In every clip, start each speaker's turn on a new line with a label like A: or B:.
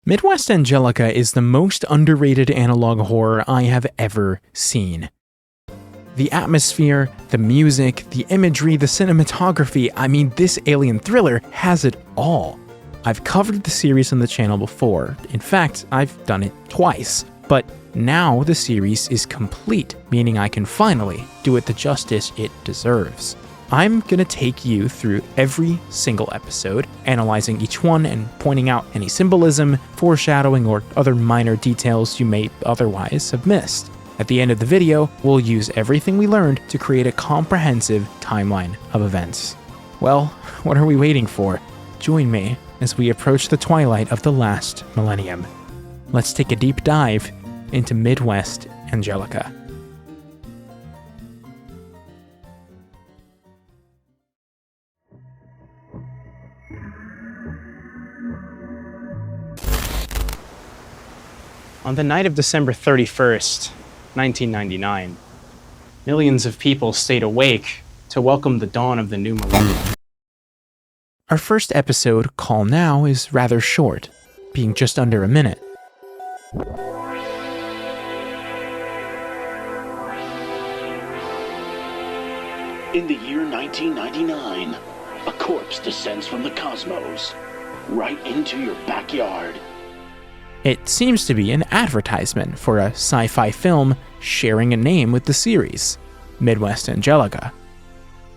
A: Midwest Angelica is the most underrated analog horror I have ever seen. The atmosphere, the music, the imagery, the cinematography, I mean, this alien thriller has it all. I've covered the series on the channel before. In fact, I've done it twice. But now the series is complete, meaning I can finally do it the justice it deserves. I'm gonna take you through every single episode, analyzing each one and pointing out any symbolism, foreshadowing, or other minor details you may otherwise have missed. At the end of the video, we'll use everything we learned to create a comprehensive timeline of events. Well, what are we waiting for? Join me as we approach the twilight of the last millennium. Let's take a deep dive into Midwest Angelica. On the night of December 31st, 1999, millions of people stayed awake to welcome the dawn of the new millennium. Our first episode, Call Now, is rather short, being just under a minute.
B: In the year 1999, a corpse descends from the cosmos, right into your backyard.
A: It seems to be an advertisement for a sci-fi film sharing a name with the series, Midwest Angelica.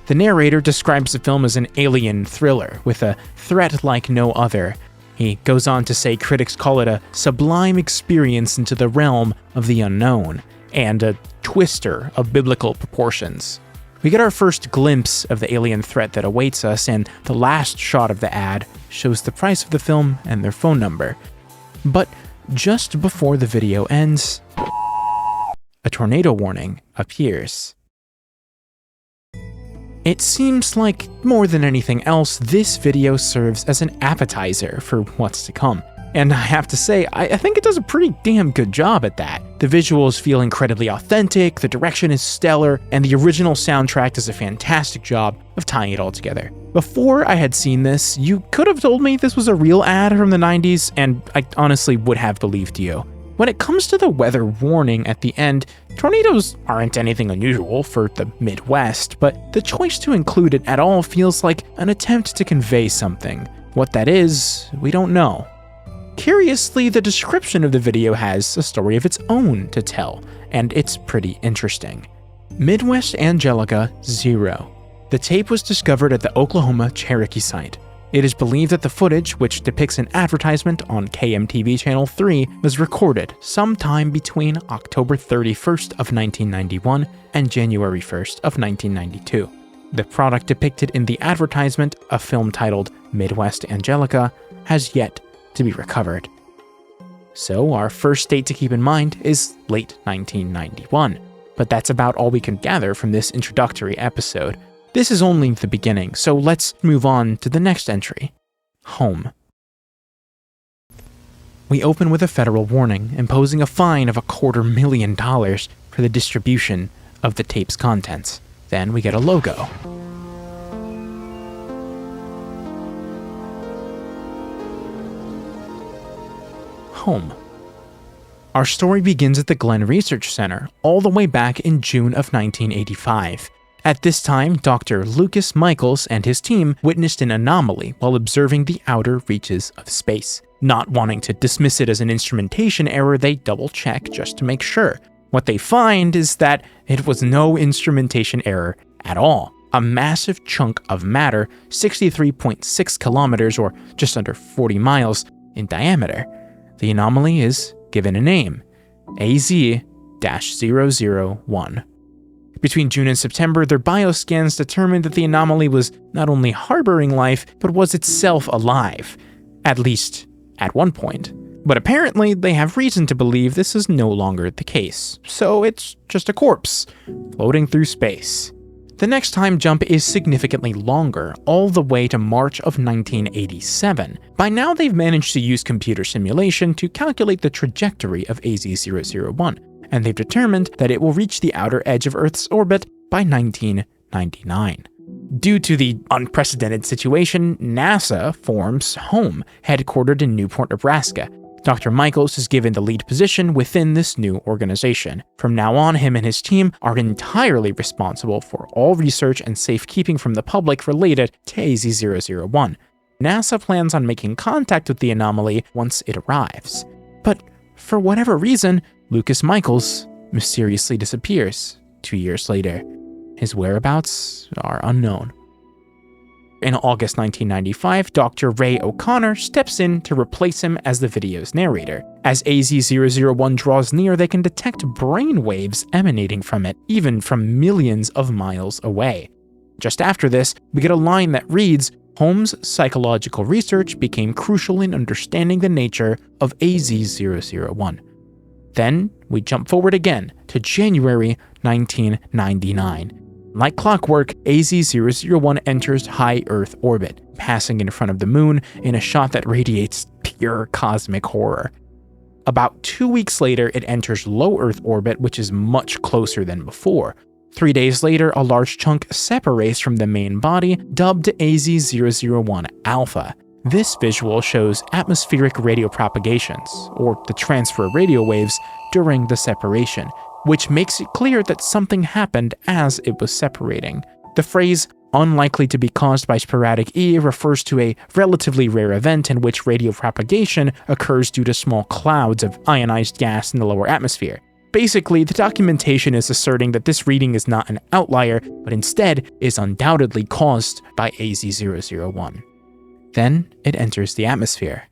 A: The narrator describes the film as an alien thriller with a threat like no other. He goes on to say critics call it a sublime experience into the realm of the unknown, and a twister of biblical proportions. We get our first glimpse of the alien threat that awaits us, and the last shot of the ad shows the price of the film and their phone number. But just before the video ends, a tornado warning appears. It seems like, more than anything else, this video serves as an appetizer for what's to come. And I have to say, I think it does a pretty damn good job at that. The visuals feel incredibly authentic, the direction is stellar, and the original soundtrack does a fantastic job of tying it all together. Before I had seen this, you could have told me this was a real ad from the 90s, and I honestly would have believed you. When it comes to the weather warning at the end, tornadoes aren't anything unusual for the Midwest, but the choice to include it at all feels like an attempt to convey something. What that is, we don't know. Curiously, the description of the video has a story of its own to tell, and it's pretty interesting. Midwest Angelica 0. The tape was discovered at the Oklahoma Cherokee site. It is believed that the footage, which depicts an advertisement on KMTV Channel 3, was recorded sometime between October 31st of 1991 and January 1st of 1992. The product depicted in the advertisement, a film titled Midwest Angelica, has yet to be recovered. So our first date to keep in mind is late 1991, but that's about all we can gather from this introductory episode. This is only the beginning, so let's move on to the next entry, Home. We open with a federal warning imposing a fine of $250,000 for the distribution of the tape's contents. Then we get a logo. Home. Our story begins at the Glenn Research Center, all the way back in June of 1985. At this time, Dr. Lucas Michaels and his team witnessed an anomaly while observing the outer reaches of space. Not wanting to dismiss it as an instrumentation error, they double-check just to make sure. What they find is that it was no instrumentation error at all. A massive chunk of matter, 63.6 kilometers or just under 40 miles in diameter. The anomaly is given a name, AZ-001. Between June and September, their bioscans determined that the anomaly was not only harboring life, but was itself alive, at least at one point. But apparently, they have reason to believe this is no longer the case, so it's just a corpse, floating through space. The next time jump is significantly longer, all the way to March of 1987. By now, they've managed to use computer simulation to calculate the trajectory of AZ-001, and they've determined that it will reach the outer edge of Earth's orbit by 1999. Due to the unprecedented situation, NASA forms Home, headquartered in Newport, Nebraska. Dr. Michaels is given the lead position within this new organization. From now on, him and his team are entirely responsible for all research and safekeeping from the public related to AZ-001. NASA plans on making contact with the anomaly once it arrives. But for whatever reason, Lucas Michaels mysteriously disappears 2 years later. His whereabouts are unknown. In August 1995, Dr. Ray O'Connor steps in to replace him as the video's narrator. As AZ-001 draws near, they can detect brain waves emanating from it, even from millions of miles away. Just after this, we get a line that reads, "Holmes' psychological research became crucial in understanding the nature of AZ-001. Then, we jump forward again to January 1999. Like clockwork, AZ-001 enters high Earth orbit, passing in front of the moon in a shot that radiates pure cosmic horror. About 2 weeks later, it enters low Earth orbit, which is much closer than before. 3 days later, a large chunk separates from the main body, dubbed AZ-001 Alpha. This visual shows atmospheric radio propagations, or the transfer of radio waves, during the separation, which makes it clear that something happened as it was separating. The phrase, "unlikely to be caused by sporadic E," refers to a relatively rare event in which radio propagation occurs due to small clouds of ionized gas in the lower atmosphere. Basically, the documentation is asserting that this reading is not an outlier, but instead is undoubtedly caused by AZ-001. Then it enters the atmosphere.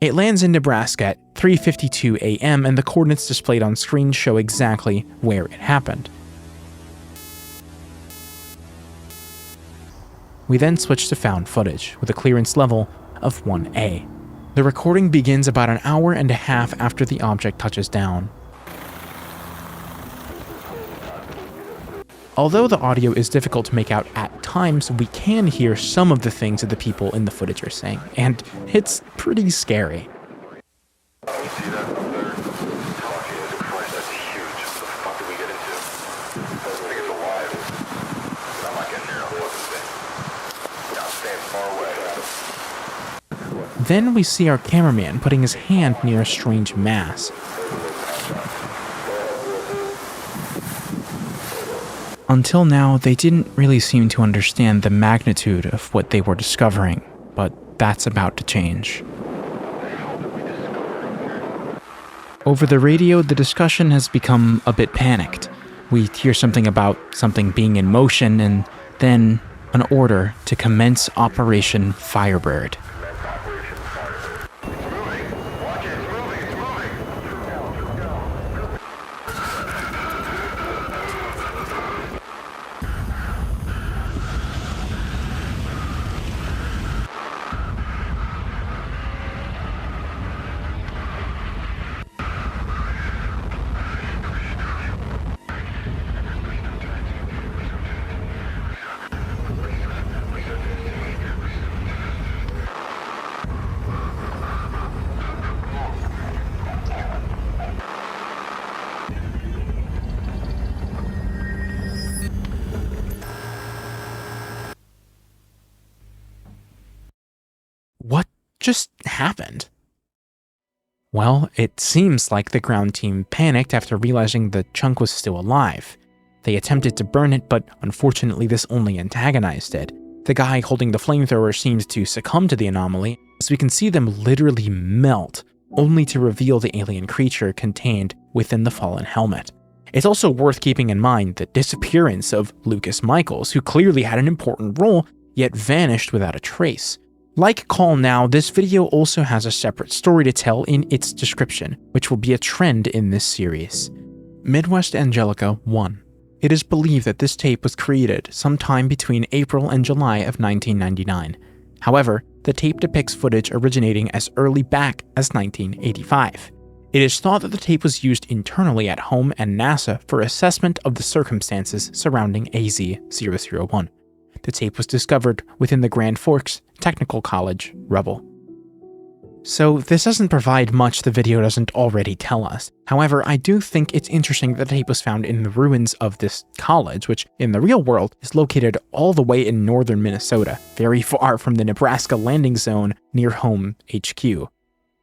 A: It lands in Nebraska at 3:52 a.m. and the coordinates displayed on screen show exactly where it happened. We then switch to found footage with a clearance level of 1A. The recording begins about an hour and a half after the object touches down. Although the audio is difficult to make out at times, we can hear some of the things that the people in the footage are saying, and it's pretty scary.
C: See that up there? Christ, that's huge. What the fuck did we get into? I think it's alive. I'm not getting near a fucking thing. Yeah, I'm staying far away.
A: Then we see our cameraman putting his hand near a strange mass. Until now, they didn't really seem to understand the magnitude of what they were discovering, but that's about to change. Over the radio, the discussion has become a bit panicked. We hear something about something being in motion, and then an order to commence Operation Firebird. What just happened? Well, it seems like the ground team panicked after realizing the chunk was still alive. They attempted to burn it, but unfortunately this only antagonized it. The guy holding the flamethrower seems to succumb to the anomaly, as we can see them literally melt, only to reveal the alien creature contained within the fallen helmet. It's also worth keeping in mind the disappearance of Lucas Michaels, who clearly had an important role, yet vanished without a trace. Like Call Now, this video also has a separate story to tell in its description, which will be a trend in this series. Midwest Angelica 1. It is believed that this tape was created sometime between April and July of 1999. However, the tape depicts footage originating as early back as 1985. It is thought that the tape was used internally at home and NASA for assessment of the circumstances surrounding AZ-001. The tape was discovered within the Grand Forks Technical College rubble. So this doesn't provide much the video doesn't already tell us. However, I do think it's interesting that the tape was found in the ruins of this college, which in the real world is located all the way in northern Minnesota, very far from the Nebraska landing zone near home HQ.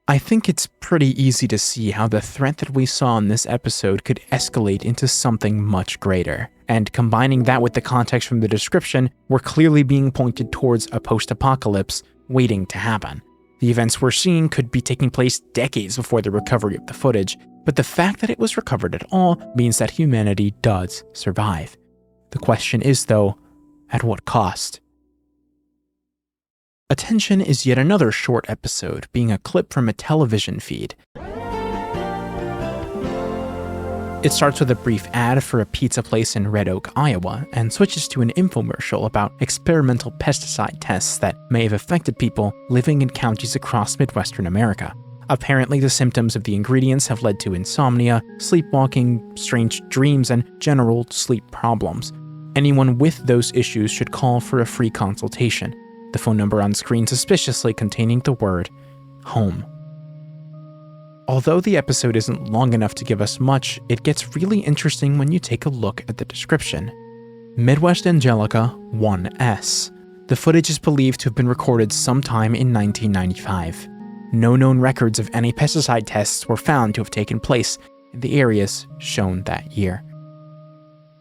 A: I think it's pretty easy to see how the threat that we saw in this episode could escalate into something much greater. And combining that with the context from the description, we're clearly being pointed towards a post-apocalypse waiting to happen. The events we're seeing could be taking place decades before the recovery of the footage, but the fact that it was recovered at all means that humanity does survive. The question is, though, at what cost? Attention is yet another short episode, being a clip from a television feed. It starts with a brief ad for a pizza place in REDOAK, Iowa, and switches to an infomercial about experimental pesticide tests that may have affected people living in counties across Midwestern America. Apparently, the symptoms of the ingredients have led to insomnia, sleepwalking, strange dreams, and general sleep problems. Anyone with those issues should call for a free consultation. The phone number on screen suspiciously containing the word home. Although the episode isn't long enough to give us much, it gets really interesting when you take a look at the description. Midwest Angelica 1S. The footage is believed to have been recorded sometime in 1995. No known records of any pesticide tests were found to have taken place in the areas shown that year.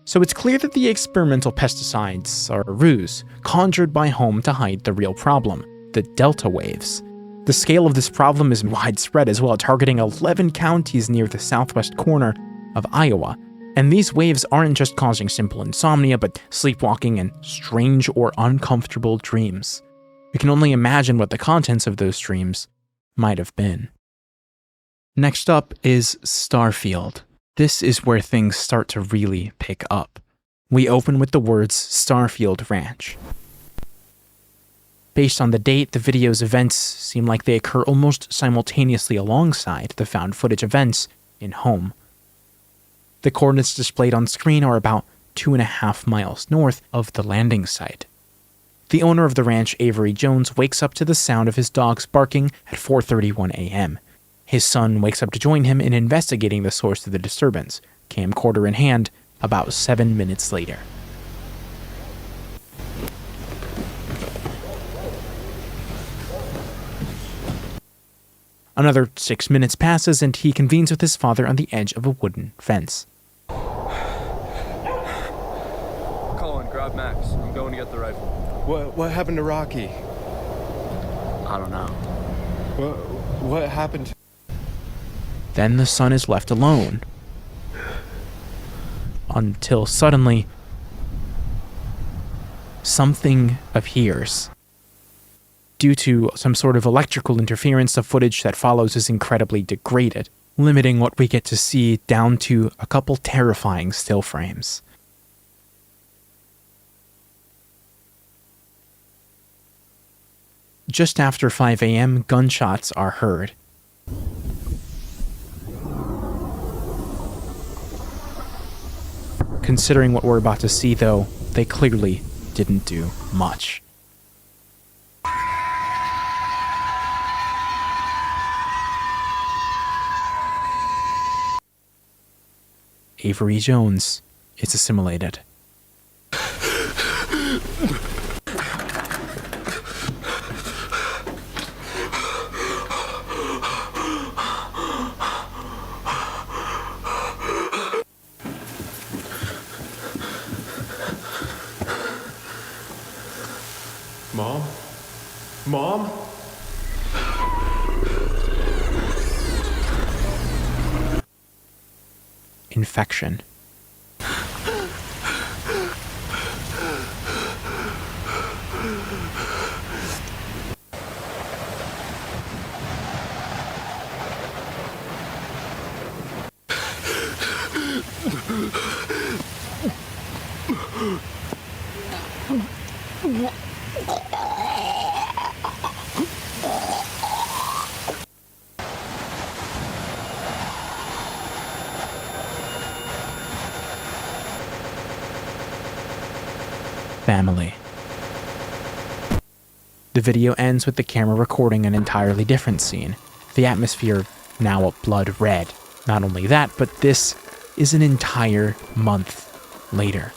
A: So it's clear that the experimental pesticides are a ruse, conjured by Home to hide the real problem, the delta waves. The scale of this problem is widespread as well, targeting 11 counties near the southwest corner of Iowa. And these waves aren't just causing simple insomnia, but sleepwalking and strange or uncomfortable dreams. We can only imagine what the contents of those dreams might have been. Next up is Starfield. This is where things start to really pick up. We open with the words Starfield Ranch. Based on the date, the video's events seem like they occur almost simultaneously alongside the found footage events in Home. The coordinates displayed on screen are about 2.5 miles north of the landing site. The owner of the ranch, Avery Jones, wakes up to the sound of his dogs barking at 4:31 a.m. His son wakes up to join him in investigating the source of the disturbance, camcorder in hand, about 7 minutes later. Another 6 minutes passes and he convenes with his father on the edge of a wooden fence.
D: Colin, grab Max. I'm going to get the rifle.
E: What happened to Rocky?
D: I don't know.
E: What happened?
A: Then the son is left alone. Until suddenly, something appears. Due to some sort of electrical interference, the footage that follows is incredibly degraded, limiting what we get to see down to a couple terrifying still frames. Just after 5 a.m., gunshots are heard. Considering what we're about to see, though, they clearly didn't do much. Avery Jones is assimilated.
E: Mom?
A: Infection. Family. The video ends with the camera recording an entirely different scene, the atmosphere now a blood red. Not only that, but this is an entire month later.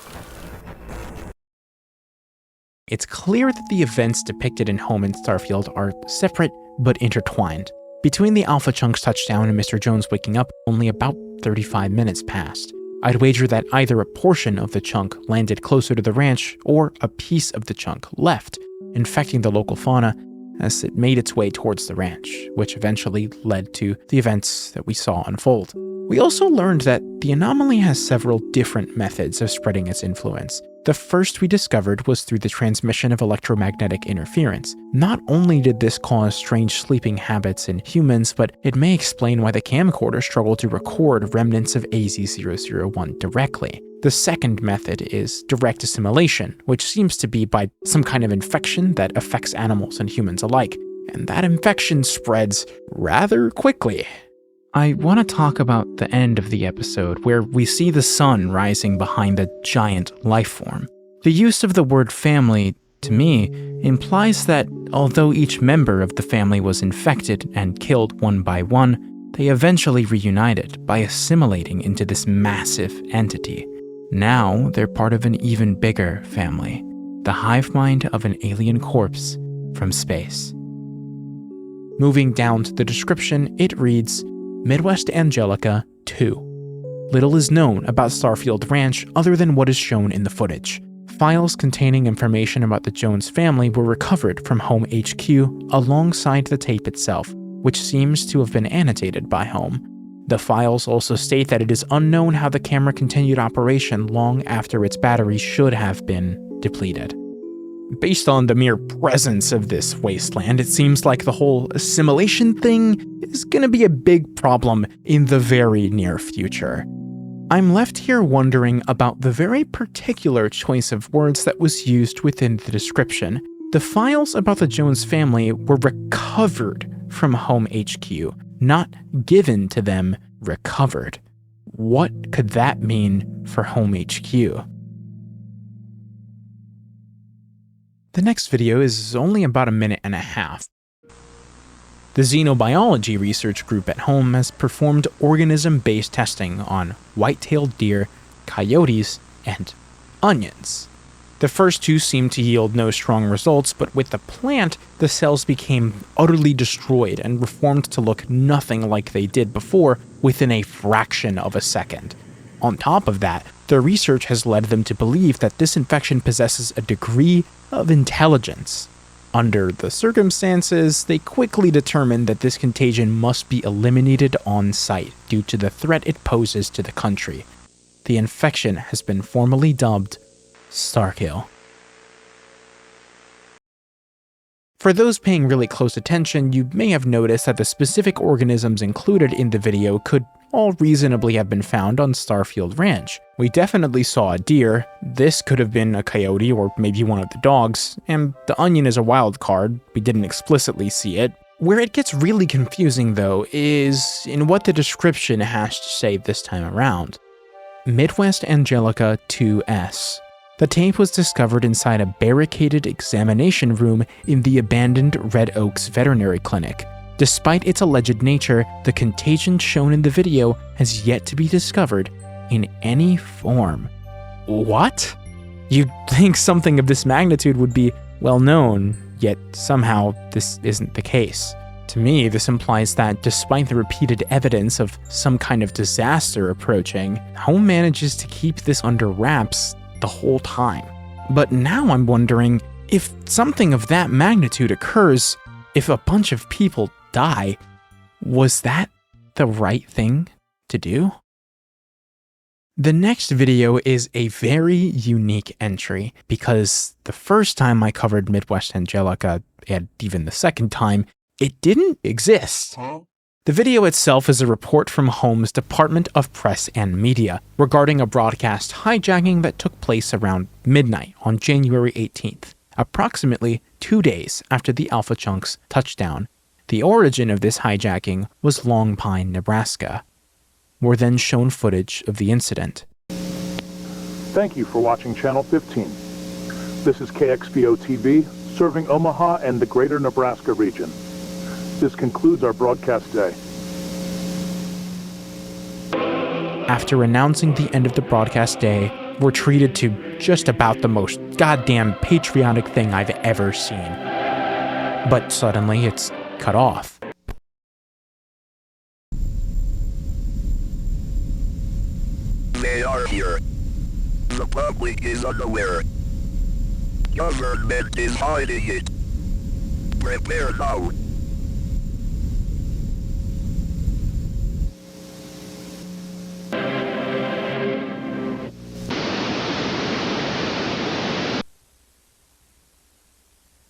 A: It's clear that the events depicted in Home and Starfield are separate but intertwined. Between the Alpha Chunk's touchdown and Mr. Jones waking up, only about 35 minutes passed. I'd wager that either a portion of the chunk landed closer to the ranch or a piece of the chunk left, infecting the local fauna as it made its way towards the ranch, which eventually led to the events that we saw unfold. We also learned that the anomaly has several different methods of spreading its influence. The first we discovered was through the transmission of electromagnetic interference. Not only did this cause strange sleeping habits in humans, but it may explain why the camcorder struggled to record remnants of AZ-001 directly. The second method is direct assimilation, which seems to be by some kind of infection that affects animals and humans alike, and that infection spreads rather quickly. I want to talk about the end of the episode, where we see the sun rising behind the giant life form. The use of the word family, to me, implies that although each member of the family was infected and killed one by one, they eventually reunited by assimilating into this massive entity. Now they're part of an even bigger family, the hive mind of an alien corpse from space. Moving down to the description, it reads, Midwest Angelica 2. Little is known about Starfield Ranch other than what is shown in the footage. Files containing information about the Jones family were recovered from Home HQ alongside the tape itself, which seems to have been annotated by Home. The files also state that it is unknown how the camera continued operation long after its battery should have been depleted. Based on the mere presence of this wasteland, it seems like the whole assimilation thing is gonna be a big problem in the very near future. I'm left here wondering about the very particular choice of words that was used within the description. The files about the Jones family were recovered from Home HQ, not given to them, recovered. What could that mean for Home HQ? The next video is only about a minute and a half. The xenobiology research group at Home has performed organism-based testing on white-tailed deer, coyotes, and onions. The first two seemed to yield no strong results, but with the plant, the cells became utterly destroyed and reformed to look nothing like they did before within a fraction of a second. On top of that, their research has led them to believe that this infection possesses a degree of intelligence. Under the circumstances, they quickly determined that this contagion must be eliminated on site due to the threat it poses to the country. The infection has been formally dubbed STARKILL. For those paying really close attention, you may have noticed that the specific organisms included in the video could all reasonably have been found on Starfield Ranch. We definitely saw a deer, this could have been a coyote or maybe one of the dogs, and the onion is a wild card, we didn't explicitly see it. Where it gets really confusing though is in what the description has to say this time around. Midwest Angelica 2S. The tape was discovered inside a barricaded examination room in the abandoned REDOAK veterinary clinic. Despite its alleged nature, the contagion shown in the video has yet to be discovered in any form. What? You'd think something of this magnitude would be well known, yet somehow this isn't the case. To me, this implies that despite the repeated evidence of some kind of disaster approaching, Home manages to keep this under wraps the whole time. But now I'm wondering, if something of that magnitude occurs, if a bunch of people die, was that the right thing to do? The next video is a very unique entry because the first time I covered Midwest Angelica, and even the second time, it didn't exist. The video itself is a report from Home's Department of Press and Media regarding a broadcast hijacking that took place around midnight on January 18th, approximately 2 days after the Alpha Chunk's touchdown. The origin of this hijacking was Long Pine, Nebraska. We're then shown footage of the incident.
F: Thank you for watching Channel 15. This is KXVO TV, serving Omaha and the greater Nebraska region. This concludes our broadcast day.
A: After announcing the end of the broadcast day, we're treated to just about the most goddamn patriotic thing I've ever seen. But suddenly it's cut off.
G: They are here. The public is unaware. Government is hiding it. Prepare now.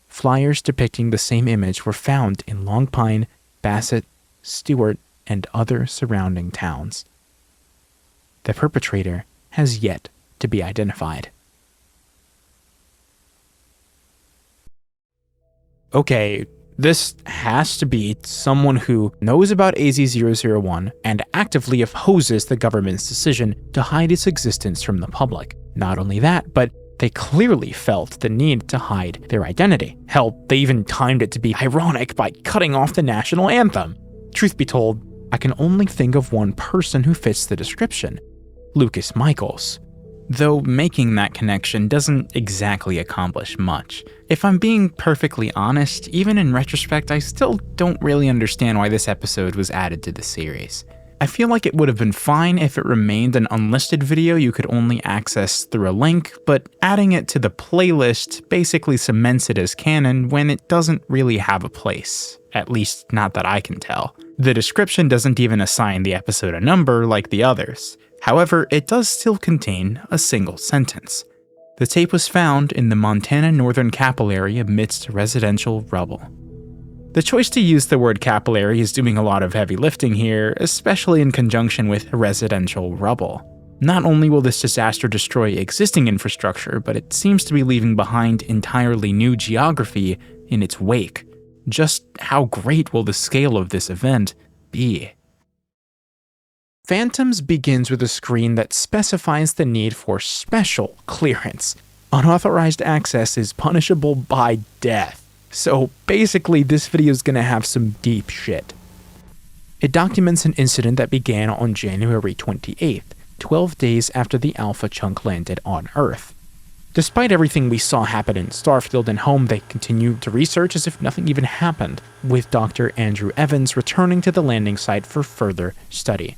A: Flyers depicting the same image were found in Long Pine, Bassett, Stewart, and other surrounding towns. The perpetrator has yet to be identified. Okay, this has to be someone who knows about AZ-001 and actively opposes the government's decision to hide its existence from the public. Not only that, but they clearly felt the need to hide their identity. Hell, they even timed it to be ironic by cutting off the national anthem. Truth be told, I can only think of one person who fits the description: Lucas Michaels. Though making that connection doesn't exactly accomplish much. If I'm being perfectly honest, even in retrospect, I still don't really understand why this episode was added to the series. I feel like it would have been fine if it remained an unlisted video you could only access through a link, but adding it to the playlist basically cements it as canon when it doesn't really have a place. At least, not that I can tell. The description doesn't even assign the episode a number like the others. However, it does still contain a single sentence. The tape was found in the Montana Northern Capillary amidst residential rubble. The choice to use the word capillary is doing a lot of heavy lifting here, especially in conjunction with residential rubble. Not only will this disaster destroy existing infrastructure, but it seems to be leaving behind entirely new geography in its wake. Just how great will the scale of this event be? Phantoms begins with a screen that specifies the need for special clearance. Unauthorized access is punishable by death. So basically, this video is gonna have some deep shit. It documents an incident that began on January 28th, 12 days after the Alpha chunk landed on Earth. Despite everything we saw happen in Starfield and home, they continued to research as if nothing even happened, with Dr. Andrew Evans returning to the landing site for further study.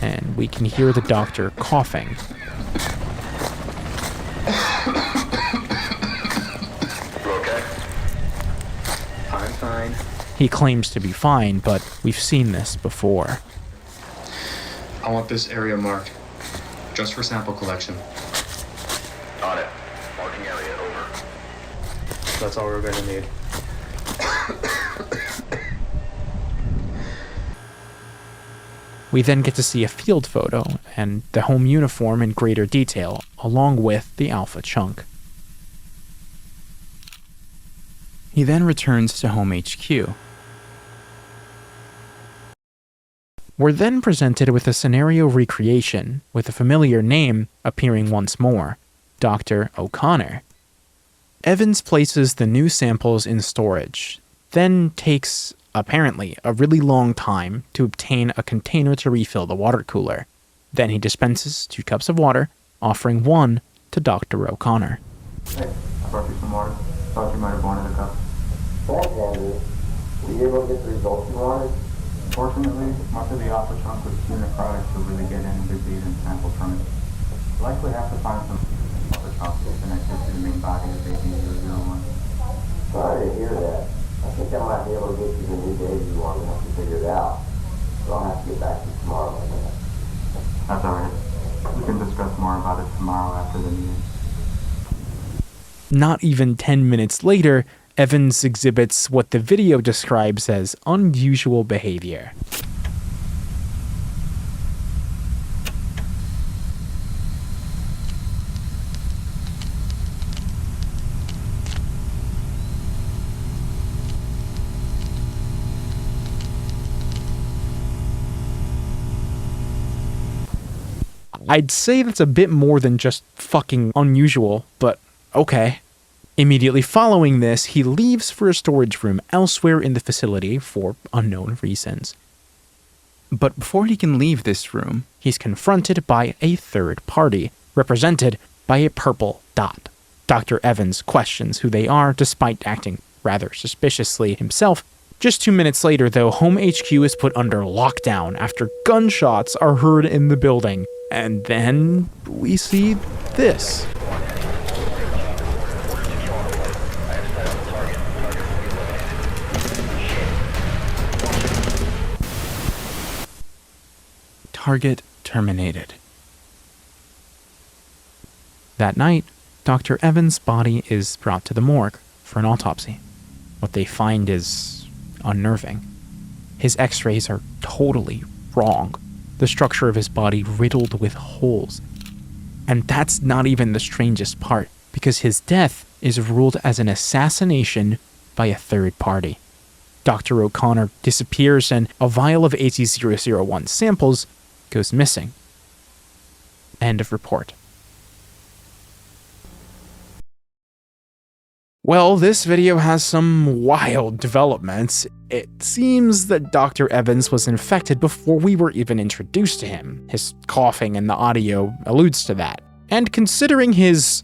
A: And we can hear the doctor coughing.
C: You okay?
H: I'm fine.
A: He claims to be fine, but we've seen this before.
H: I want this area marked, just for sample collection.
C: On it. Marking area, over.
H: That's all we're gonna need.
A: We then get to see a field photo and the home uniform in greater detail, along with the Alpha chunk. He then returns to Home HQ. We're then presented with a scenario recreation, with a familiar name appearing once more: Dr. O'Connor. Evans places the new samples in storage, then takes, apparently, a really long time to obtain a container to refill the water cooler. Then he dispenses 2 cups of water, offering one to Dr. O'Connor.
I: Hey, I brought you some water. Thought you might have wanted a cup.
J: Thanks, Andrew. Were you able to get the results you wanted?
I: Fortunately, much of the alpha chunk was too necrotic to really get any good data and sample from it. Likely have to find some alpha chunk connected to the main body of AZ-001.
J: Sorry to hear that. I think I might be able to get you the new data you want once you figure it out. So I'll have to get back to you tomorrow on that.
I: That's alright. We can discuss more about it tomorrow after the meeting.
A: Not even 10 minutes later, Evans exhibits what the video describes as unusual behavior. I'd say that's a bit more than just fucking unusual, but okay. Immediately following this, he leaves for a storage room elsewhere in the facility for unknown reasons. But before he can leave this room, he's confronted by a third party, represented by a purple dot. Dr. Evans questions who they are, despite acting rather suspiciously himself. Just 2 minutes later, though, Home HQ is put under lockdown after gunshots are heard in the building. And then we see this. Target terminated. That night, Dr. Evans' body is brought to the morgue for an autopsy. What they find is unnerving. His x-rays are totally wrong. The structure of his body riddled with holes. And that's not even the strangest part, because his death is ruled as an assassination by a third party. Dr. O'Connor disappears and a vial of AZ001 samples goes missing. End of report. Well, this video has some wild developments. It seems that Dr. Evans was infected before we were even introduced to him. His coughing in the audio alludes to that. And considering his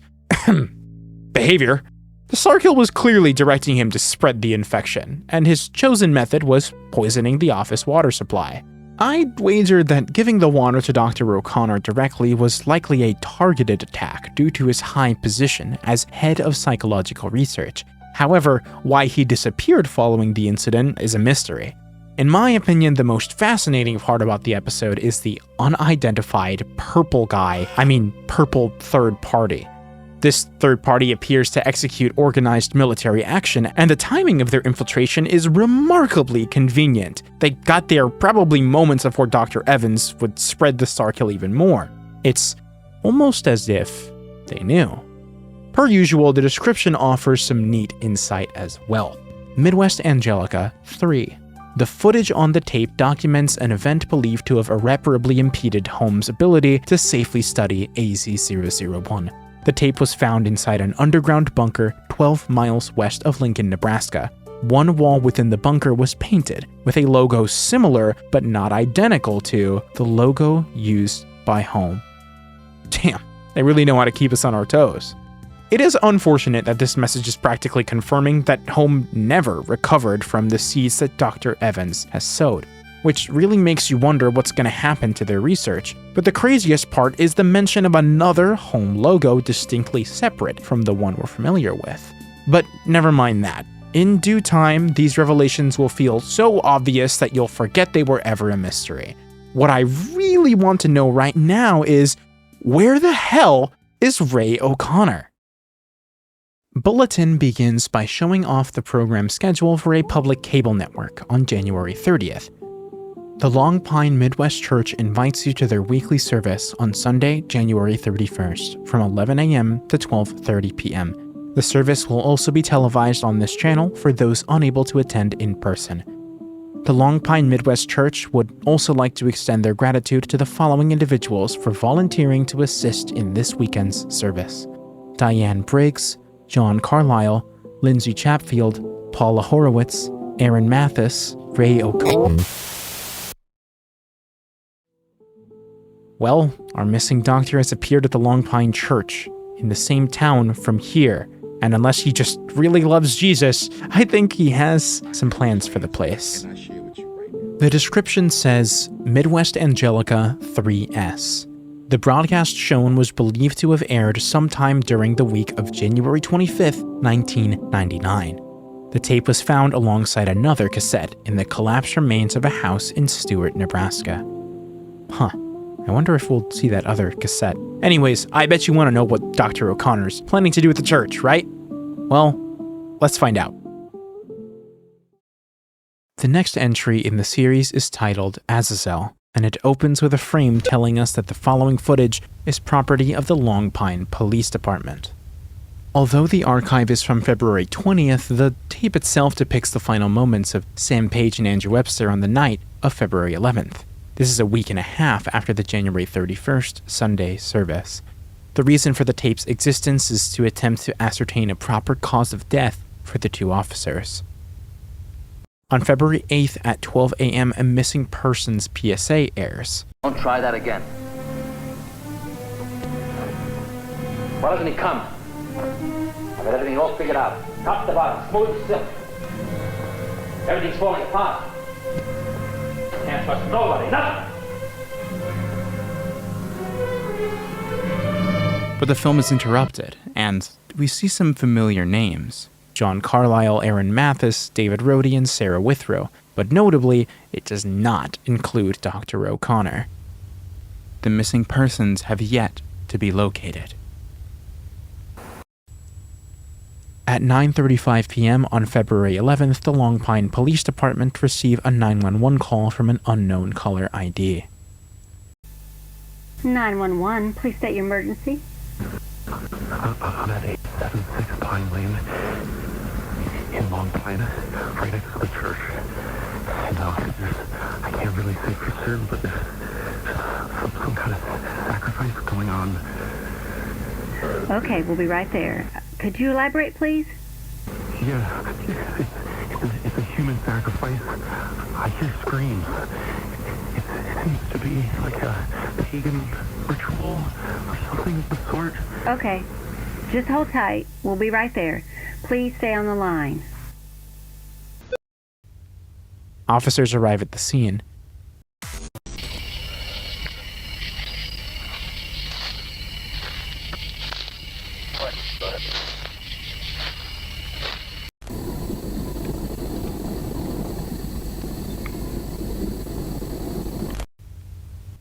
A: behavior, the STARKILL was clearly directing him to spread the infection, and his chosen method was poisoning the office water supply. I'd wager that giving the water to Dr. O'Connor directly was likely a targeted attack due to his high position as head of psychological research. However, why he disappeared following the incident is a mystery. In my opinion, the most fascinating part about the episode is the unidentified purple third party. This third party appears to execute organized military action, and the timing of their infiltration is remarkably convenient. They got there probably moments before Dr. Evans would spread the STARKILL even more. It's almost as if they knew. Per usual, the description offers some neat insight as well. Midwest Angelica 3. The footage on the tape documents an event believed to have irreparably impeded Holmes' ability to safely study AZ001. The tape was found inside an underground bunker 12 miles west of Lincoln, Nebraska. One wall within the bunker was painted with a logo similar but not identical to the logo used by Home. Damn, they really know how to keep us on our toes. It is unfortunate that this message is practically confirming that Home never recovered from the seeds that Dr. Evans has sowed, which really makes you wonder what's going to happen to their research. But the craziest part is the mention of another Home logo distinctly separate from the one we're familiar with. But never mind that. In due time, these revelations will feel so obvious that you'll forget they were ever a mystery. What I really want to know right now is, where the hell is Ray O'Connor? Bulletin begins by showing off the program schedule for a public cable network on January 30th. The Long Pine Midwest Church invites you to their weekly service on Sunday, January 31st, from 11 a.m. to 12:30 p.m. The service will also be televised on this channel for those unable to attend in person. The Long Pine Midwest Church would also like to extend their gratitude to the following individuals for volunteering to assist in this weekend's service: Diane Briggs, John Carlisle, Lindsay Chatfield, Paula Horowitz, Aaron Mathis, Ray O'Connor. Well, our missing doctor has appeared at the Long Pine Church, in the same town from here, and unless he just really loves Jesus, I think he has some plans for the place. The description says, Midwest Angelica 3S. The broadcast shown was believed to have aired sometime during the week of January 25th, 1999. The tape was found alongside another cassette in the collapsed remains of a house in Stewart, Nebraska. Huh. I wonder if we'll see that other cassette. Anyways, I bet you want to know what Dr. O'Connor's planning to do with the church, right? Well, let's find out. The next entry in the series is titled Azazel, and it opens with a frame telling us that the following footage is property of the Long Pine Police Department. Although the archive is from February 20th, the tape itself depicts the final moments of Sam Page and Andrew Webster on the night of February 11th. This is a week and a half after the January 31st Sunday service. The reason for the tape's existence is to attempt to ascertain a proper cause of death for the two officers. On February 8th at 12 a.m., a missing persons PSA airs.
J: Don't try that again. Why doesn't he come? I've got everything all figured out. Top to bottom, smooth as silk. Everything's falling apart. Can't trust nobody, nothing.
A: But the film is interrupted, and we see some familiar names. John Carlyle, Aaron Mathis, David Rhodey, and Sarah Withrow, but notably, it does not include Dr. O'Connor. The missing persons have yet to be located. At 9:35 p.m. on February 11th, the Long Pine Police Department received a 911 call from an unknown caller ID.
K: 911, please state your emergency.
C: I'm at 876 Pine Lane in Long Pine, right next to the church. And I can't really say for certain, but there's some kind of sacrifice going on.
K: Okay, we'll be right there. Could you elaborate, please?
C: Yeah, it's a human sacrifice. I hear screams. It seems to be like a pagan ritual or something of the sort.
K: Okay, just hold tight. We'll be right there. Please stay on the line.
A: Officers arrive at the scene.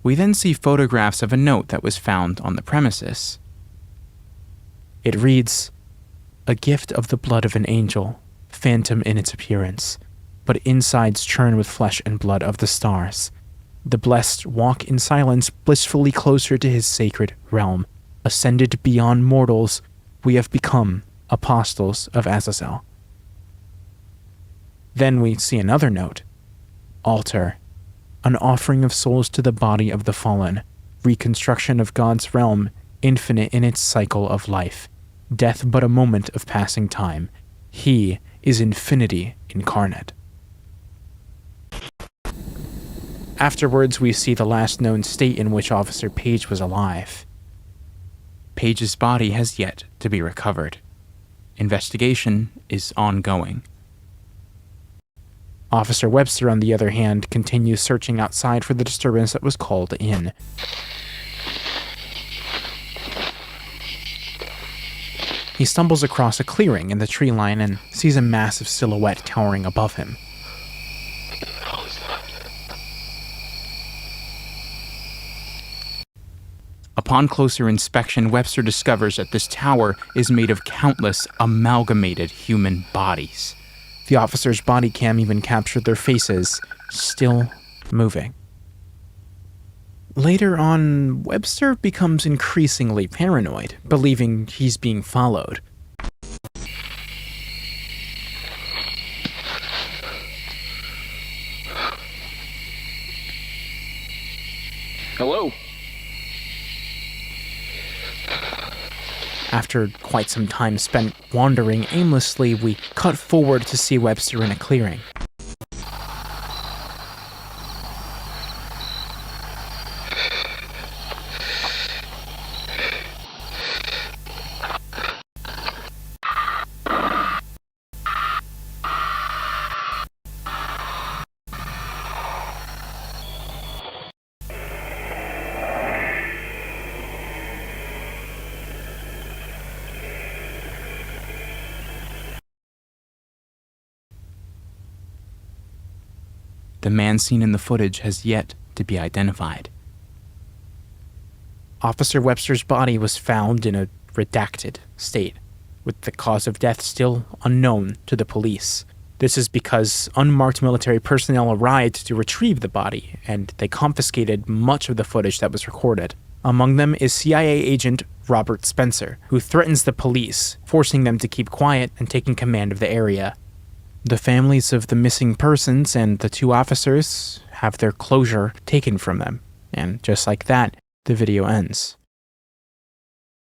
A: We then see photographs of a note that was found on the premises. It reads, "A gift of the blood of an angel, phantom in its appearance, but insides churn with flesh and blood of the stars. The blessed walk in silence blissfully closer to his sacred realm. Ascended beyond mortals, we have become apostles of Azazel." Then we see another note. Altar. An offering of souls to the body of the fallen, reconstruction of God's realm, infinite in its cycle of life, death but a moment of passing time. He is infinity incarnate. Afterwards, we see the last known state in which Officer Page was alive. Page's body has yet to be recovered. Investigation is ongoing. Officer Webster, on the other hand, continues searching outside for the disturbance that was called in. He stumbles across a clearing in the tree line and sees a massive silhouette towering above him. Upon closer inspection, Webster discovers that this tower is made of countless amalgamated human bodies. The officer's body cam even captured their faces, still moving. Later on, Webster becomes increasingly paranoid, believing he's being followed.
D: Hello?
A: After quite some time spent wandering aimlessly, we cut forward to see Webster in a clearing. The man seen in the footage has yet to be identified. Officer Webster's body was found in a redacted state, with the cause of death still unknown to the police. This is because unmarked military personnel arrived to retrieve the body, and they confiscated much of the footage that was recorded. Among them is CIA agent Robert Spencer, who threatens the police, forcing them to keep quiet and taking command of the area. The families of the missing persons and the two officers have their closure taken from them. And just like that, the video ends.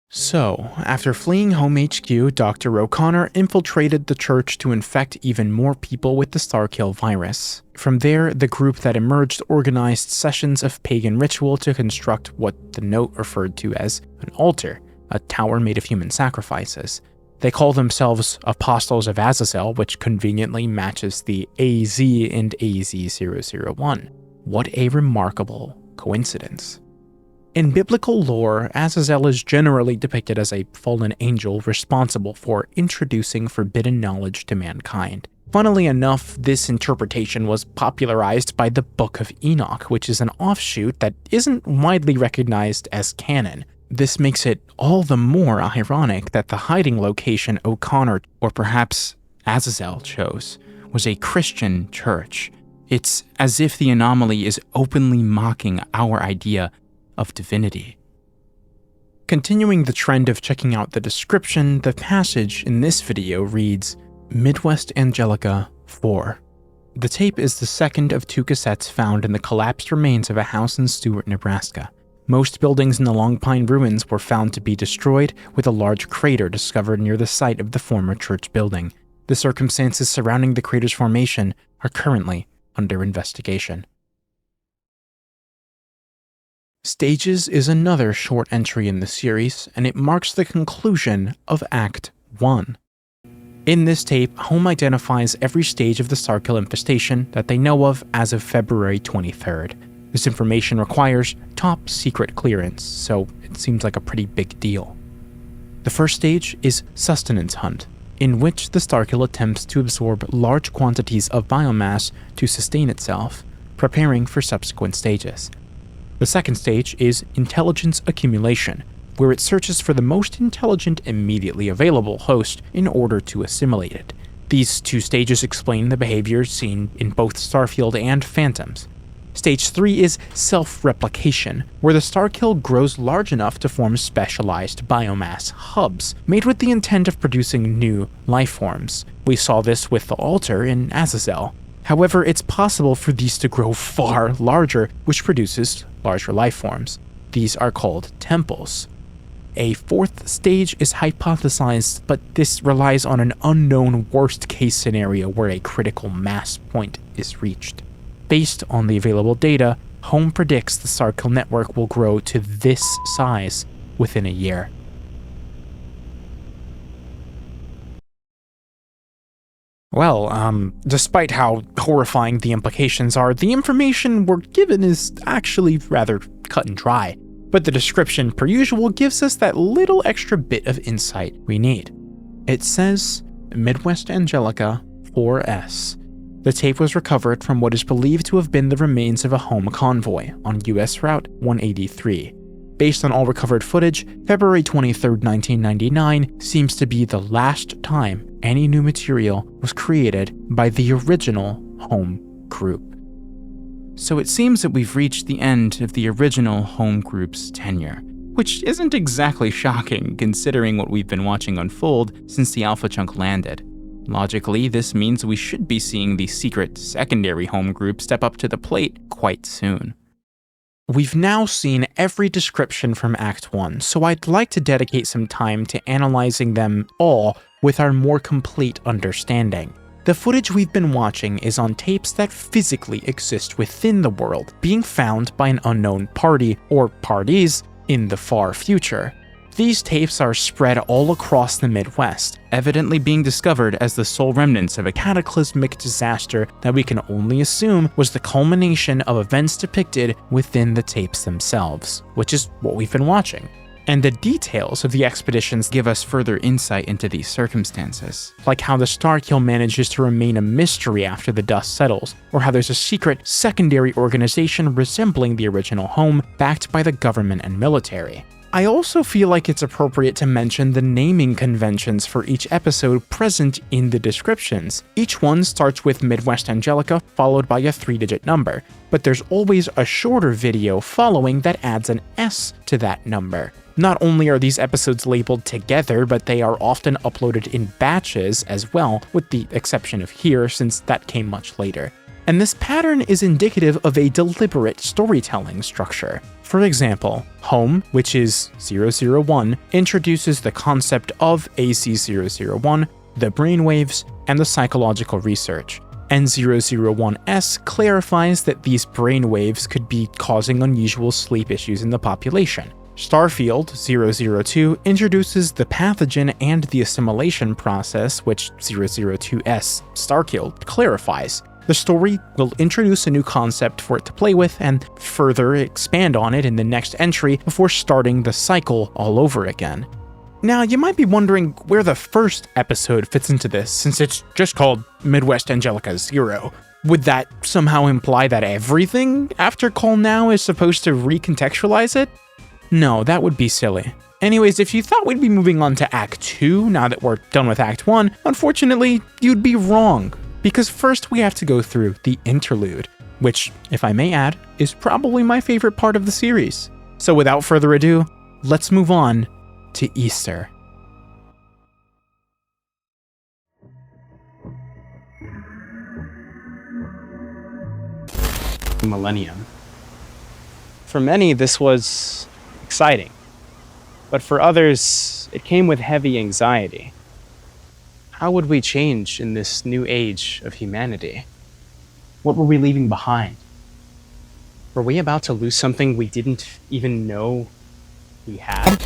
A: So, after fleeing Home HQ, Dr. O'Connor infiltrated the church to infect even more people with the STARKILL virus. From there, the group that emerged organized sessions of pagan ritual to construct what the note referred to as an altar, a tower made of human sacrifices. They call themselves Apostles of Azazel, which conveniently matches the AZ and AZ001. What a remarkable coincidence. In biblical lore, Azazel is generally depicted as a fallen angel responsible for introducing forbidden knowledge to mankind. Funnily enough, this interpretation was popularized by the Book of Enoch, which is an offshoot that isn't widely recognized as canon. This makes it all the more ironic that the hiding location O'Connor, or perhaps Azazel, chose was a Christian church. It's as if the anomaly is openly mocking our idea of divinity. Continuing the trend of checking out the description, the passage in this video reads, Midwest Angelica 4. The tape is the second of 2 cassettes found in the collapsed remains of a house in Stewart, Nebraska. Most buildings in the Long Pine ruins were found to be destroyed, with a large crater discovered near the site of the former church building. The circumstances surrounding the crater's formation are currently under investigation. Stages is another short entry in the series, and it marks the conclusion of Act 1. In this tape, Home identifies every stage of the STARKILL infestation that they know of as of February 23rd. This information requires top secret clearance, so it seems like a pretty big deal. The first stage is Sustenance Hunt, in which the STARKILL attempts to absorb large quantities of biomass to sustain itself, preparing for subsequent stages. The second stage is Intelligence Accumulation, where it searches for the most intelligent immediately available host in order to assimilate it. These 2 stages explain the behaviors seen in both Starfield and Phantoms. Stage 3 is Self-Replication, where the STARKILL grows large enough to form specialized biomass hubs, made with the intent of producing new life forms. We saw this with the altar in Azazel. However, it's possible for these to grow far larger, which produces larger life forms. These are called temples. A 4th stage is hypothesized, but this relies on an unknown worst-case scenario where a critical mass point is reached. Based on the available data, Home predicts the STARKILL network will grow to this size within a year. Well, despite how horrifying the implications are, the information we're given is actually rather cut and dry, but the description, per usual, gives us that little extra bit of insight we need. It says, Midwest Angelica 4S. The tape was recovered from what is believed to have been the remains of a Home convoy on US Route 183. Based on all recovered footage, February 23, 1999 seems to be the last time any new material was created by the original Home group. So it seems that we've reached the end of the original Home group's tenure, which isn't exactly shocking considering what we've been watching unfold since the Alpha Chunk landed. Logically, this means we should be seeing the secret secondary Home group step up to the plate quite soon. We've now seen every description from Act 1, so I'd like to dedicate some time to analyzing them all with our more complete understanding. The footage we've been watching is on tapes that physically exist within the world, being found by an unknown party, or parties, in the far future. These tapes are spread all across the Midwest, evidently being discovered as the sole remnants of a cataclysmic disaster that we can only assume was the culmination of events depicted within the tapes themselves, which is what we've been watching. And the details of the expeditions give us further insight into these circumstances, like how the STARKILL manages to remain a mystery after the dust settles, or how there's a secret secondary organization resembling the original Home, backed by the government and military. I also feel like it's appropriate to mention the naming conventions for each episode present in the descriptions. Each one starts with Midwest Angelica followed by a 3-digit number, but there's always a shorter video following that adds an S to that number. Not only are these episodes labeled together, but they are often uploaded in batches as well, with the exception of here since that came much later. and this pattern is indicative of a deliberate storytelling structure. For example, Home, which is 001, introduces the concept of AZ-001, the brainwaves, and the psychological research. And 001S clarifies that these brainwaves could be causing unusual sleep issues in the population. Starfield 002 introduces the pathogen and the assimilation process, which 002S Starkill clarifies. The story will introduce a new concept for it to play with and further expand on it in the next entry before starting the cycle all over again. Now, you might be wondering where the first episode fits into this, since it's just called Midwest Angelica 0. Would that somehow imply that everything after Call Now is supposed to recontextualize it? No, that would be silly. Anyways, if you thought we'd be moving on to Act 2 now that we're done with Act 1, unfortunately, you'd be wrong. Because first we have to go through the interlude, which, if I may add, is probably my favorite part of the series. So without further ado, let's move on to Easter. Millennium. For many, this was exciting, but for others, it came with heavy anxiety. How would we change in this new age of humanity? What were we leaving behind? Were we about to lose something we didn't even know we had?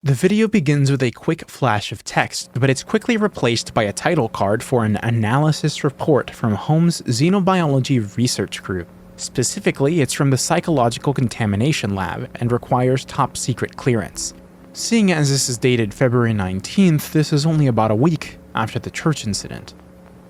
A: The video begins with a quick flash of text, but it's quickly replaced by a title card for an analysis report from Home's Xenobiology Research Group. Specifically, it's from the Psychological Contamination Lab and requires top-secret clearance. Seeing as this is dated February 19th, this is only about a week after the church incident.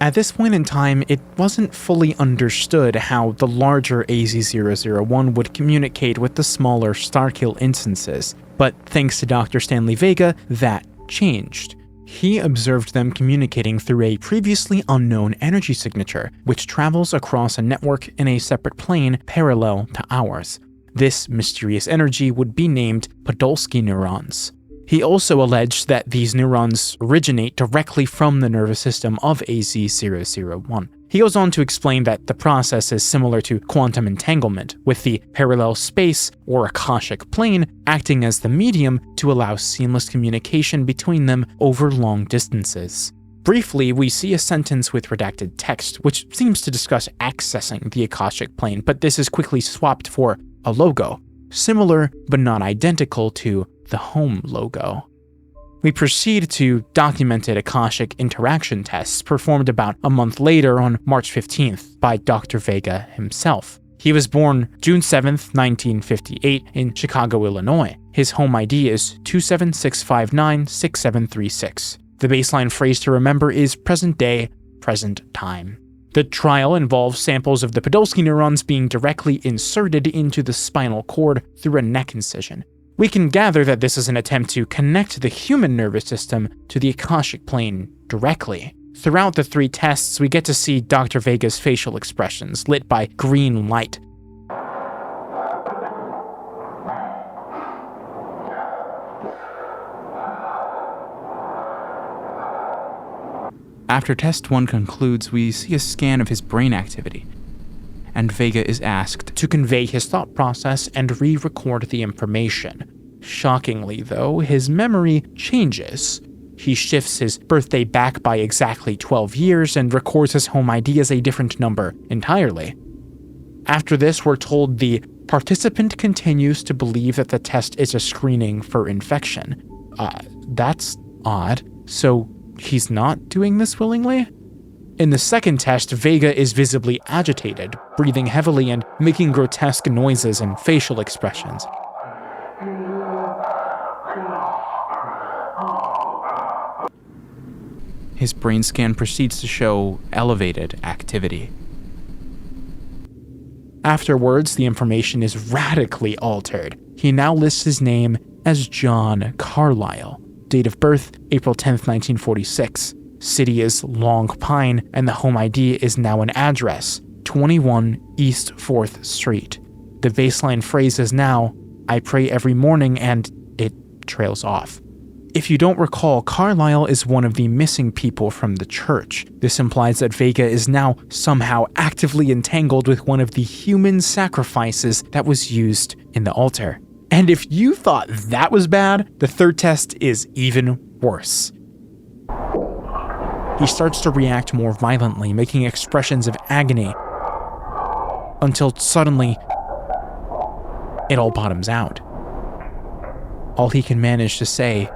A: At this point in time, it wasn't fully understood how the larger AZ-001 would communicate with the smaller Starkill instances, but thanks to Dr. Stanley Vega, that changed. He observed them communicating through a previously unknown energy signature, which travels across a network in a separate plane parallel to ours. This mysterious energy would be named Podolsky neurons. He also alleged that these neurons originate directly from the nervous system of AZ-001. He goes on to explain that the process is similar to quantum entanglement, with the parallel space or Akashic plane acting as the medium to allow seamless communication between them over long distances. Briefly, we see a sentence with redacted text, which seems to discuss accessing the Akashic plane, but this is quickly swapped for a logo, similar but not identical to the Home logo. We proceed to documented Akashic interaction tests performed about a month later on March 15th by Dr. Vega himself. He was born June 7th, 1958 in Chicago, Illinois. His home ID is 276596736. The baseline phrase to remember is present day, present time. The trial involves samples of the Podolsky neurons being directly inserted into the spinal cord through a neck incision. We can gather that this is an attempt to connect the human nervous system to the Akashic plane directly. Throughout the 3 tests, we get to see Dr. Vega's facial expressions lit by green light. After test 1 concludes, we see a scan of his brain activity, and Vega is asked to convey his thought process and re-record the information. Shockingly, though, his memory changes. He shifts his birthday back by exactly 12 years and records his home ID as a different number entirely. After this, we're told the participant continues to believe that the test is a screening for infection. That's odd. So he's not doing this willingly? In the second test, Vega is visibly agitated, breathing heavily and making grotesque noises and facial expressions. His brain scan proceeds to show elevated activity. Afterwards, the information is radically altered. He now lists his name as John Carlyle. Date of birth, April 10th, 1946. City is Long Pine, and the home ID is now an address, 21 East 4th Street. The baseline phrase is now, I pray every morning, and it trails off. If you don't recall, Carlisle is one of the missing people from the church. This implies that Vega is now somehow actively entangled with one of the human sacrifices that was used in the altar. And if you thought that was bad, the third test is even worse. He starts to react more violently, making expressions of agony, until suddenly, it all bottoms out. All he can manage to say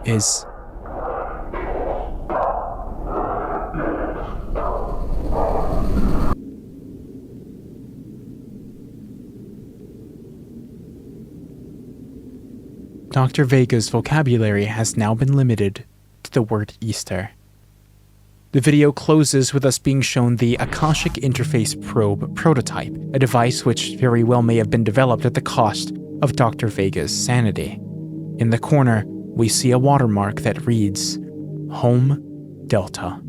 A: is, Dr. Vega's vocabulary has now been limited to the word Easter. The video closes with us being shown the Akashic Interface Probe prototype, a device which very well may have been developed at the cost of Dr. Vega's sanity. In the corner, we see a watermark that reads, Home Delta.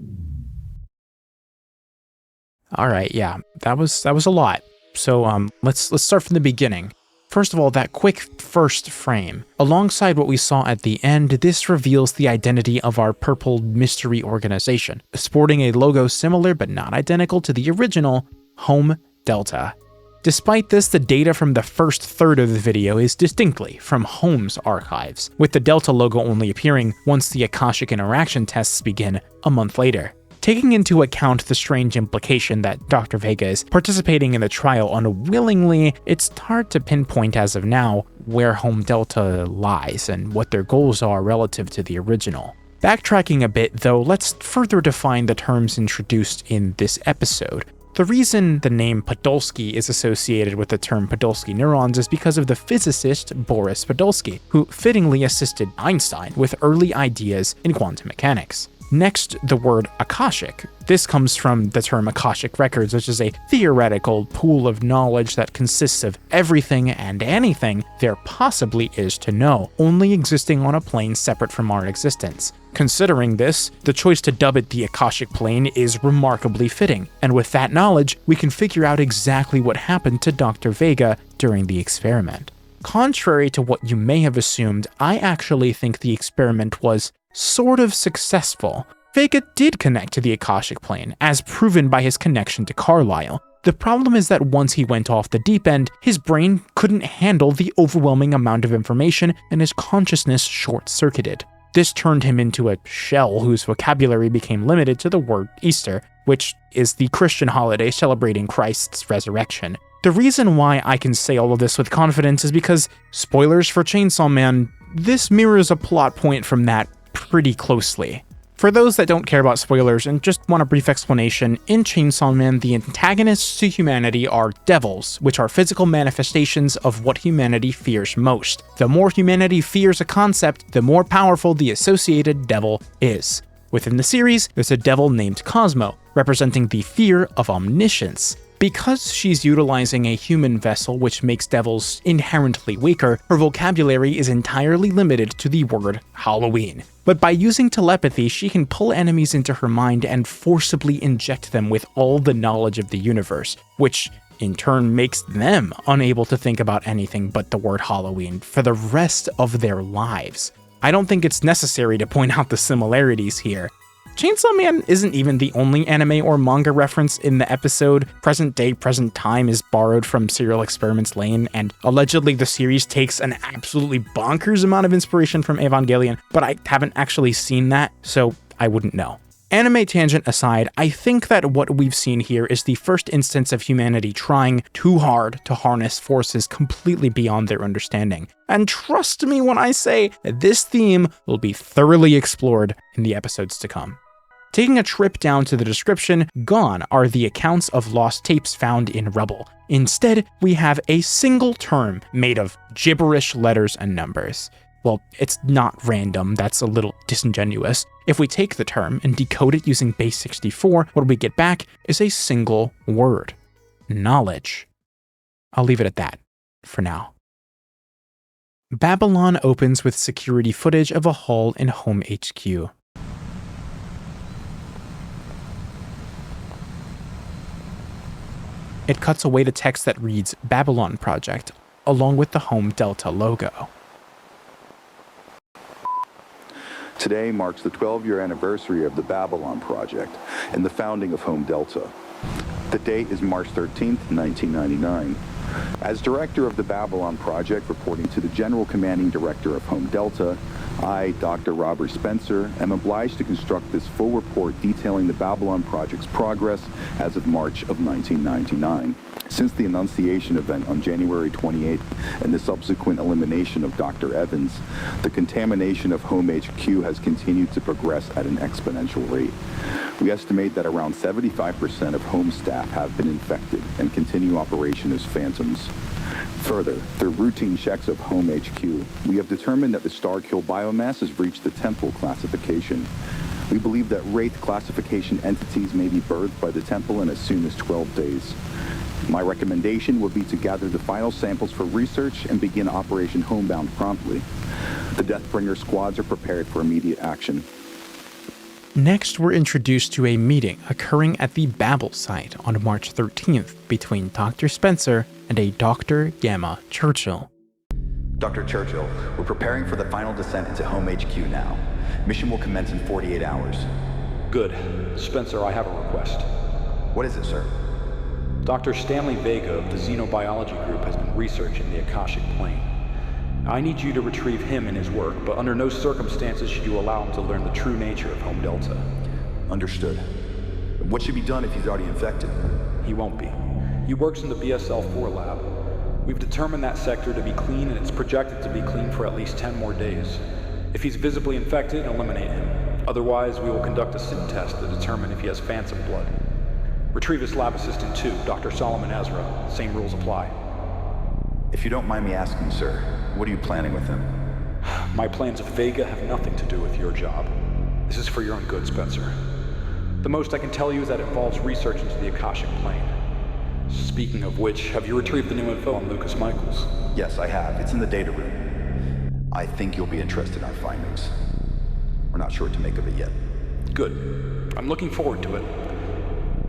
A: Alright, yeah, that was a lot. So let's start from the beginning. First of all, that quick first frame. Alongside what we saw at the end, this reveals the identity of our purple mystery organization, sporting a logo similar but not identical to the original Home Delta. Despite this, the data from the first third of the video is distinctly from Home's archives, with the Delta logo only appearing once the Akashic interaction tests begin a month later. Taking into account the strange implication that Dr. Vega is participating in the trial unwillingly, it's hard to pinpoint as of now where Home Delta lies and what their goals are relative to the original. Backtracking a bit though, let's further define the terms introduced in this episode. The reason the name Podolsky is associated with the term Podolsky neurons is because of the physicist Boris Podolsky, who fittingly assisted Einstein with early ideas in quantum mechanics. Next, the word Akashic. This comes from the term Akashic Records, which is a theoretical pool of knowledge that consists of everything and anything there possibly is to know, only existing on a plane separate from our existence. Considering this, the choice to dub it the Akashic Plane is remarkably fitting, and with that knowledge, we can figure out exactly what happened to Dr. Vega during the experiment. Contrary to what you may have assumed, I actually think the experiment was sort of successful. Vega did connect to the Akashic Plane, as proven by his connection to Carlisle. The problem is that once he went off the deep end, his brain couldn't handle the overwhelming amount of information and his consciousness short-circuited. This turned him into a shell whose vocabulary became limited to the word Easter, which is the Christian holiday celebrating Christ's resurrection. The reason why I can say all of this with confidence is because, spoilers for Chainsaw Man, this mirrors a plot point from that pretty closely. For those that don't care about spoilers and just want a brief explanation, in Chainsaw Man, the antagonists to humanity are devils, which are physical manifestations of what humanity fears most. The more humanity fears a concept, the more powerful the associated devil is. Within the series, there's a devil named Cosmo, representing the fear of omniscience. Because she's utilizing a human vessel which makes devils inherently weaker, her vocabulary is entirely limited to the word Halloween. But by using telepathy, she can pull enemies into her mind and forcibly inject them with all the knowledge of the universe, which in turn makes them unable to think about anything but the word Halloween for the rest of their lives. I don't think it's necessary to point out the similarities here. Chainsaw Man isn't even the only anime or manga reference in the episode. Present Day, Present Time is borrowed from Serial Experiments Lain, and allegedly the series takes an absolutely bonkers amount of inspiration from Evangelion, but I haven't actually seen that, so I wouldn't know. Anime tangent aside, I think that what we've seen here is the first instance of humanity trying too hard to harness forces completely beyond their understanding. And trust me when I say that this theme will be thoroughly explored in the episodes to come. Taking a trip down to the description, gone are the accounts of lost tapes found in rubble. Instead, we have a single term made of gibberish letters and numbers. Well, it's not random, that's a little disingenuous. If we take the term and decode it using base 64, what we get back is a single word: knowledge. I'll leave it at that for now. Babylon opens with security footage of a hall in Home HQ. It cuts away to text that reads Babylon Project, along with the Home Delta logo.
C: Today marks the 12-year anniversary of the Babylon Project and the founding of Home Delta. The date is March 13th, 1999. As director of the Babylon Project, reporting to the General Commanding Director of Home Delta, I, Dr. Robert Spencer, am obliged to construct this full report detailing the Babylon Project's progress as of March of 1999. Since the Annunciation event on January 28th and the subsequent elimination of Dr. Evans, the contamination of Home HQ has continued to progress at an exponential rate. We estimate that around 75% of Home staff have been infected and continue operation as phantoms. Further, through routine checks of Home HQ, we have determined that the STARKILL biomass has reached the Temple classification. We believe that Wraith classification entities may be birthed by the Temple in as soon as 12 days. My recommendation would be to gather the final samples for research and begin Operation Homebound promptly. The Deathbringer squads are prepared for immediate action.
A: Next, we're introduced to a meeting occurring at the Babel site on March 13th between Dr. Spencer and a Dr. Gamma Churchill.
L: Dr. Churchill, we're preparing for the final descent into Home HQ now. Mission will commence in 48 hours.
M: Good. Spencer, I have a request.
L: What is it, sir?
M: Dr. Stanley Vega of the Xenobiology Group has been researching the Akashic Plane. I need you to retrieve him and his work, but under no circumstances should you allow him to learn the true nature of Home Delta.
L: Understood. What should be done if he's already infected?
M: He won't be. He works in the BSL-4 lab. We've determined that sector to be clean, and it's projected to be clean for at least 10 more days. If he's visibly infected, eliminate him. Otherwise, we will conduct a SIN test to determine if he has phantom blood. Retrieve his lab assistant too, Dr. Solomon Ezra. Same rules apply.
L: If you don't mind me asking, sir, what are you planning with him?
M: My plans of Vega have nothing to do with your job. This is for your own good, Spencer. The most I can tell you is that it involves research into the Akashic Plane. Speaking of which, have you retrieved the new info on Lucas Michaels?
L: Yes, I have. It's in the data room. I think you'll be interested in our findings. We're not sure what to make of it yet.
M: Good. I'm looking forward to it.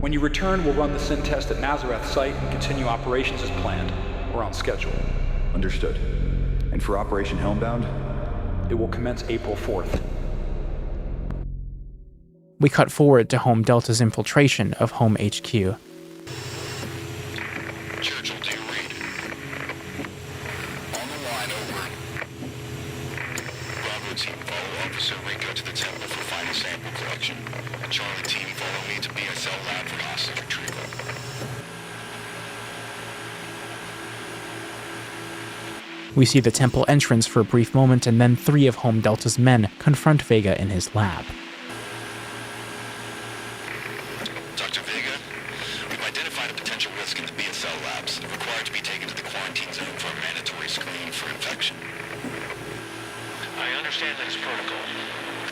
M: When you return, we'll run the SIN test at Nazareth site and continue operations as planned. We're on schedule.
L: Understood. And for Operation Homebound?
M: It will commence April 4th.
A: We cut forward to Home Delta's infiltration of Home HQ.
C: Churchill, do you read? On the line, over. Bravo team, follow Officer Rico to the Temple for final sample collection. Charlie team, follow me to BSL lab for hostage retrieval.
A: We see the temple entrance for a brief moment, and then 3 of Home Delta's men confront Vega in his lab.
C: Dr. Vega, we've identified a potential risk in the BSL labs, required to be taken to the quarantine zone for a mandatory screening for infection.
N: I understand that it's protocol,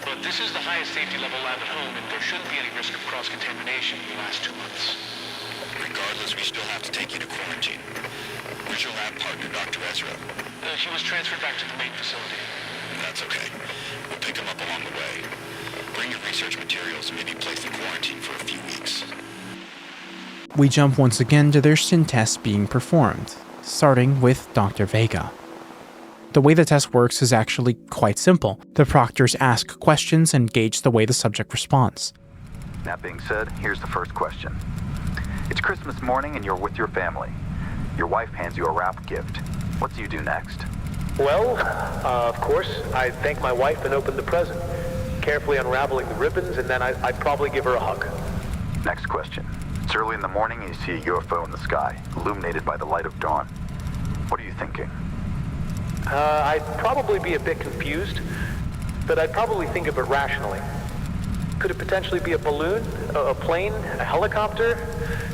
N: but this is the highest safety level lab at home, and there shouldn't be any risk of cross-contamination in the last 2 months.
C: Regardless, we still have to take you to quarantine. Where's your lab partner, Dr. Ezra?
N: He was transferred back to the main facility.
C: That's okay. We'll pick him up along the way. Bring your research materials and maybe place in quarantine for a few weeks.
A: We jump once again to their SIN tests being performed, starting with Dr. Vega. The way the test works is actually quite simple. The proctors ask questions and gauge the way the subject responds.
L: That being said, here's the first question. It's Christmas morning and you're with your family. Your wife hands you a wrapped gift. What do you do next?
O: Well, of course, I'd thank my wife and open the present, carefully unraveling the ribbons, and then I'd probably give her a hug.
L: Next question. It's early in the morning and you see a UFO in the sky, illuminated by the light of dawn. What are you thinking?
O: I'd probably be a bit confused, but I'd probably think of it rationally. Could it potentially be a balloon, a plane, a helicopter?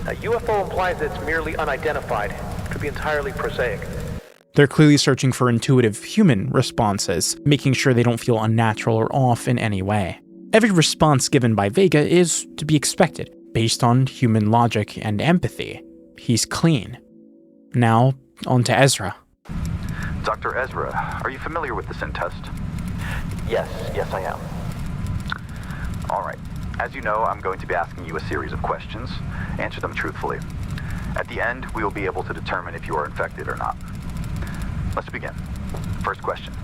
O: A UFO implies that it's merely unidentified. It could be entirely prosaic.
A: They're clearly searching for intuitive human responses, making sure they don't feel unnatural or off in any way. Every response given by Vega is to be expected, based on human logic and empathy. He's clean. Now, on to Ezra.
L: Dr. Ezra, are you familiar with the SIN test?
O: Yes, I am.
L: All right. As you know, I'm going to be asking you a series of questions. Answer them truthfully. At the end, we will be able to determine if you are infected or not. Let's begin. First question.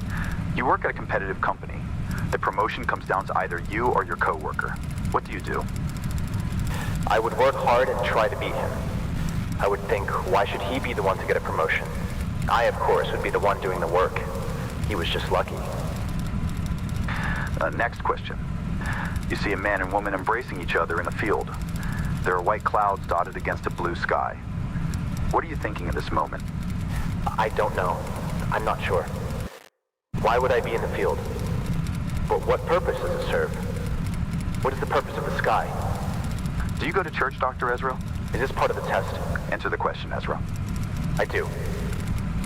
L: You work at a competitive company. The promotion comes down to either you or your coworker. What do you do?
O: I would work hard and try to beat him. I would think, why should he be the one to get a promotion? I, of course, would be the one doing the work. He was just lucky.
L: Next question. You see a man and woman embracing each other in a field. There are white clouds dotted against a blue sky. What are you thinking in this moment?
O: I don't know. I'm not sure. Why would I be in the field? But what purpose does it serve? What is the purpose of the sky?
L: Do you go to church, Dr. Ezra?
O: Is this part of the test?
L: Answer the question, Ezra.
O: I do.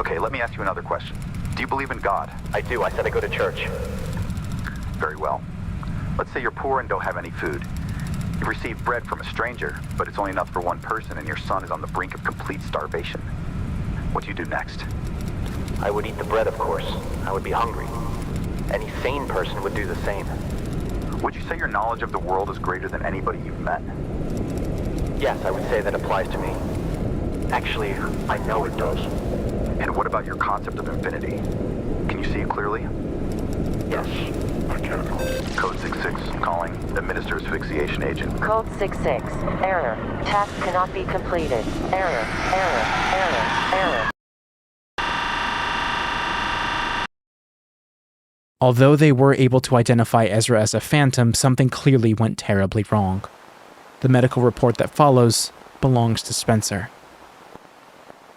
L: Okay, let me ask you another question. Do you believe in God?
O: I do. I said I go to church.
L: Very well. Let's say you're poor and don't have any food. You've received bread from a stranger, but it's only enough for one person and your son is on the brink of complete starvation. What do you do next?
O: I would eat the bread, of course. I would be hungry. Any sane person would do the same.
L: Would you say your knowledge of the world is greater than anybody you've met?
O: Yes, I would say that applies to me. Actually, I know it does.
L: And what about your concept of infinity? Can you see it clearly?
C: Yes, I can.
L: Code 66, calling. Administer asphyxiation agent.
P: Code 66, error. Task cannot be completed. Error, error, error, error.
A: Although they were able to identify Ezra as a phantom, something clearly went terribly wrong. The medical report that follows belongs to Spencer.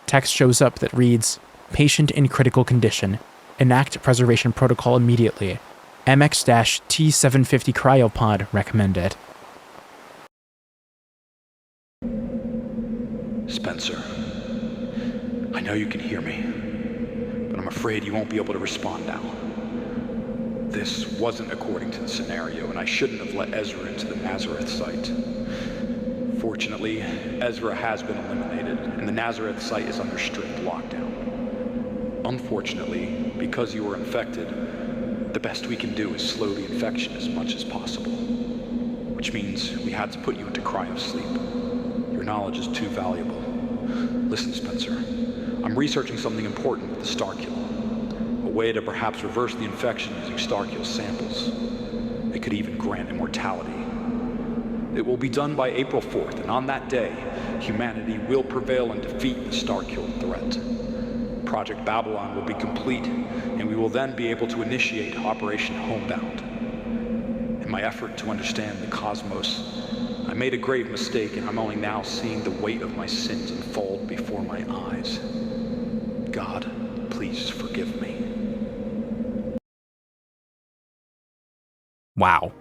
A: Text shows up that reads, "Patient in critical condition. Enact preservation protocol immediately. MX-T750 cryopod recommended."
M: Spencer, I know you can hear me, but I'm afraid you won't be able to respond now. This wasn't according to the scenario, and I shouldn't have let Ezra into the Nazareth site. Fortunately, Ezra has been eliminated, and the Nazareth site is under strict lockdown. Unfortunately, because you were infected, the best we can do is slow the infection as much as possible. Which means we had to put you into cryosleep. Your knowledge is too valuable. Listen, Spencer, I'm researching something important with the STARKILL. A way to perhaps reverse the infection using STARKILL samples. It could even grant immortality. It will be done by April 4th, and on that day, humanity will prevail and defeat the STARKILL threat. Project Babylon will be complete, and we will then be able to initiate Operation Homebound. In my effort to understand the cosmos, I made a grave mistake, and I'm only now seeing the weight of my sins unfold before my eyes. God, please forgive me.
A: Wow.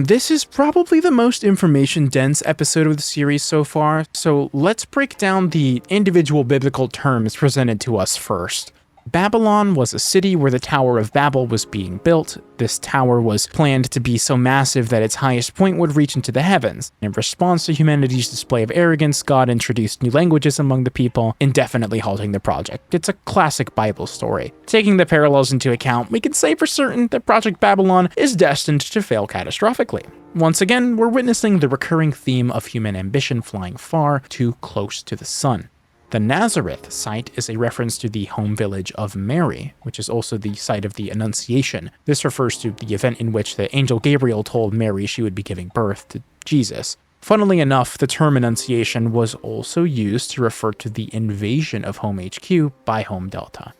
A: This is probably the most information-dense episode of the series so far, so let's break down the individual biblical terms presented to us first. Babylon was a city where the Tower of Babel was being built. This tower was planned to be so massive that its highest point would reach into the heavens. In response to humanity's display of arrogance, God introduced new languages among the people, indefinitely halting the project. It's a classic Bible story. Taking the parallels into account, we can say for certain that Project Babylon is destined to fail catastrophically. Once again, we're witnessing the recurring theme of human ambition flying far too close to the sun. The Nazareth site is a reference to the home village of Mary, which is also the site of the Annunciation. This refers to the event in which the angel Gabriel told Mary she would be giving birth to Jesus. Funnily enough, the term Annunciation was also used to refer to the invasion of Home HQ by Home Delta.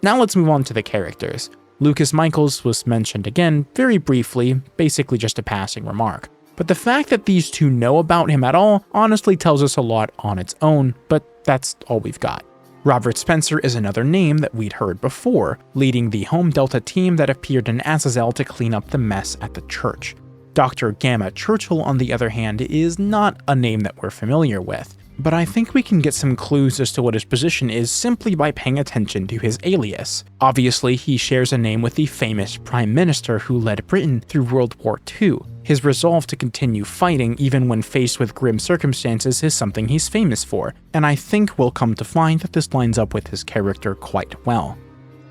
A: Now let's move on to the characters. Lucas Michaels was mentioned again, very briefly, basically just a passing remark. But the fact that these two know about him at all honestly tells us a lot on its own, but that's all we've got. Robert Spencer is another name that we'd heard before, leading the Home Delta team that appeared in Azazel to clean up the mess at the church. Dr. Gamma Churchill, on the other hand, is not a name that we're familiar with, but I think we can get some clues as to what his position is simply by paying attention to his alias. Obviously, he shares a name with the famous Prime Minister who led Britain through World War II. His resolve to continue fighting even when faced with grim circumstances is something he's famous for, and I think we'll come to find that this lines up with his character quite well.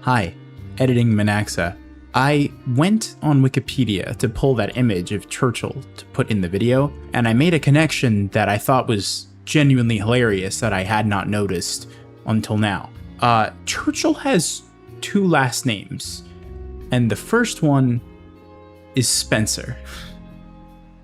Q: Hi, editing minaxa. I went on Wikipedia to pull that image of Churchill to put in the video, and I made a connection that I thought was genuinely hilarious that I had not noticed until now. Churchill has two last names, and the first one is Spencer.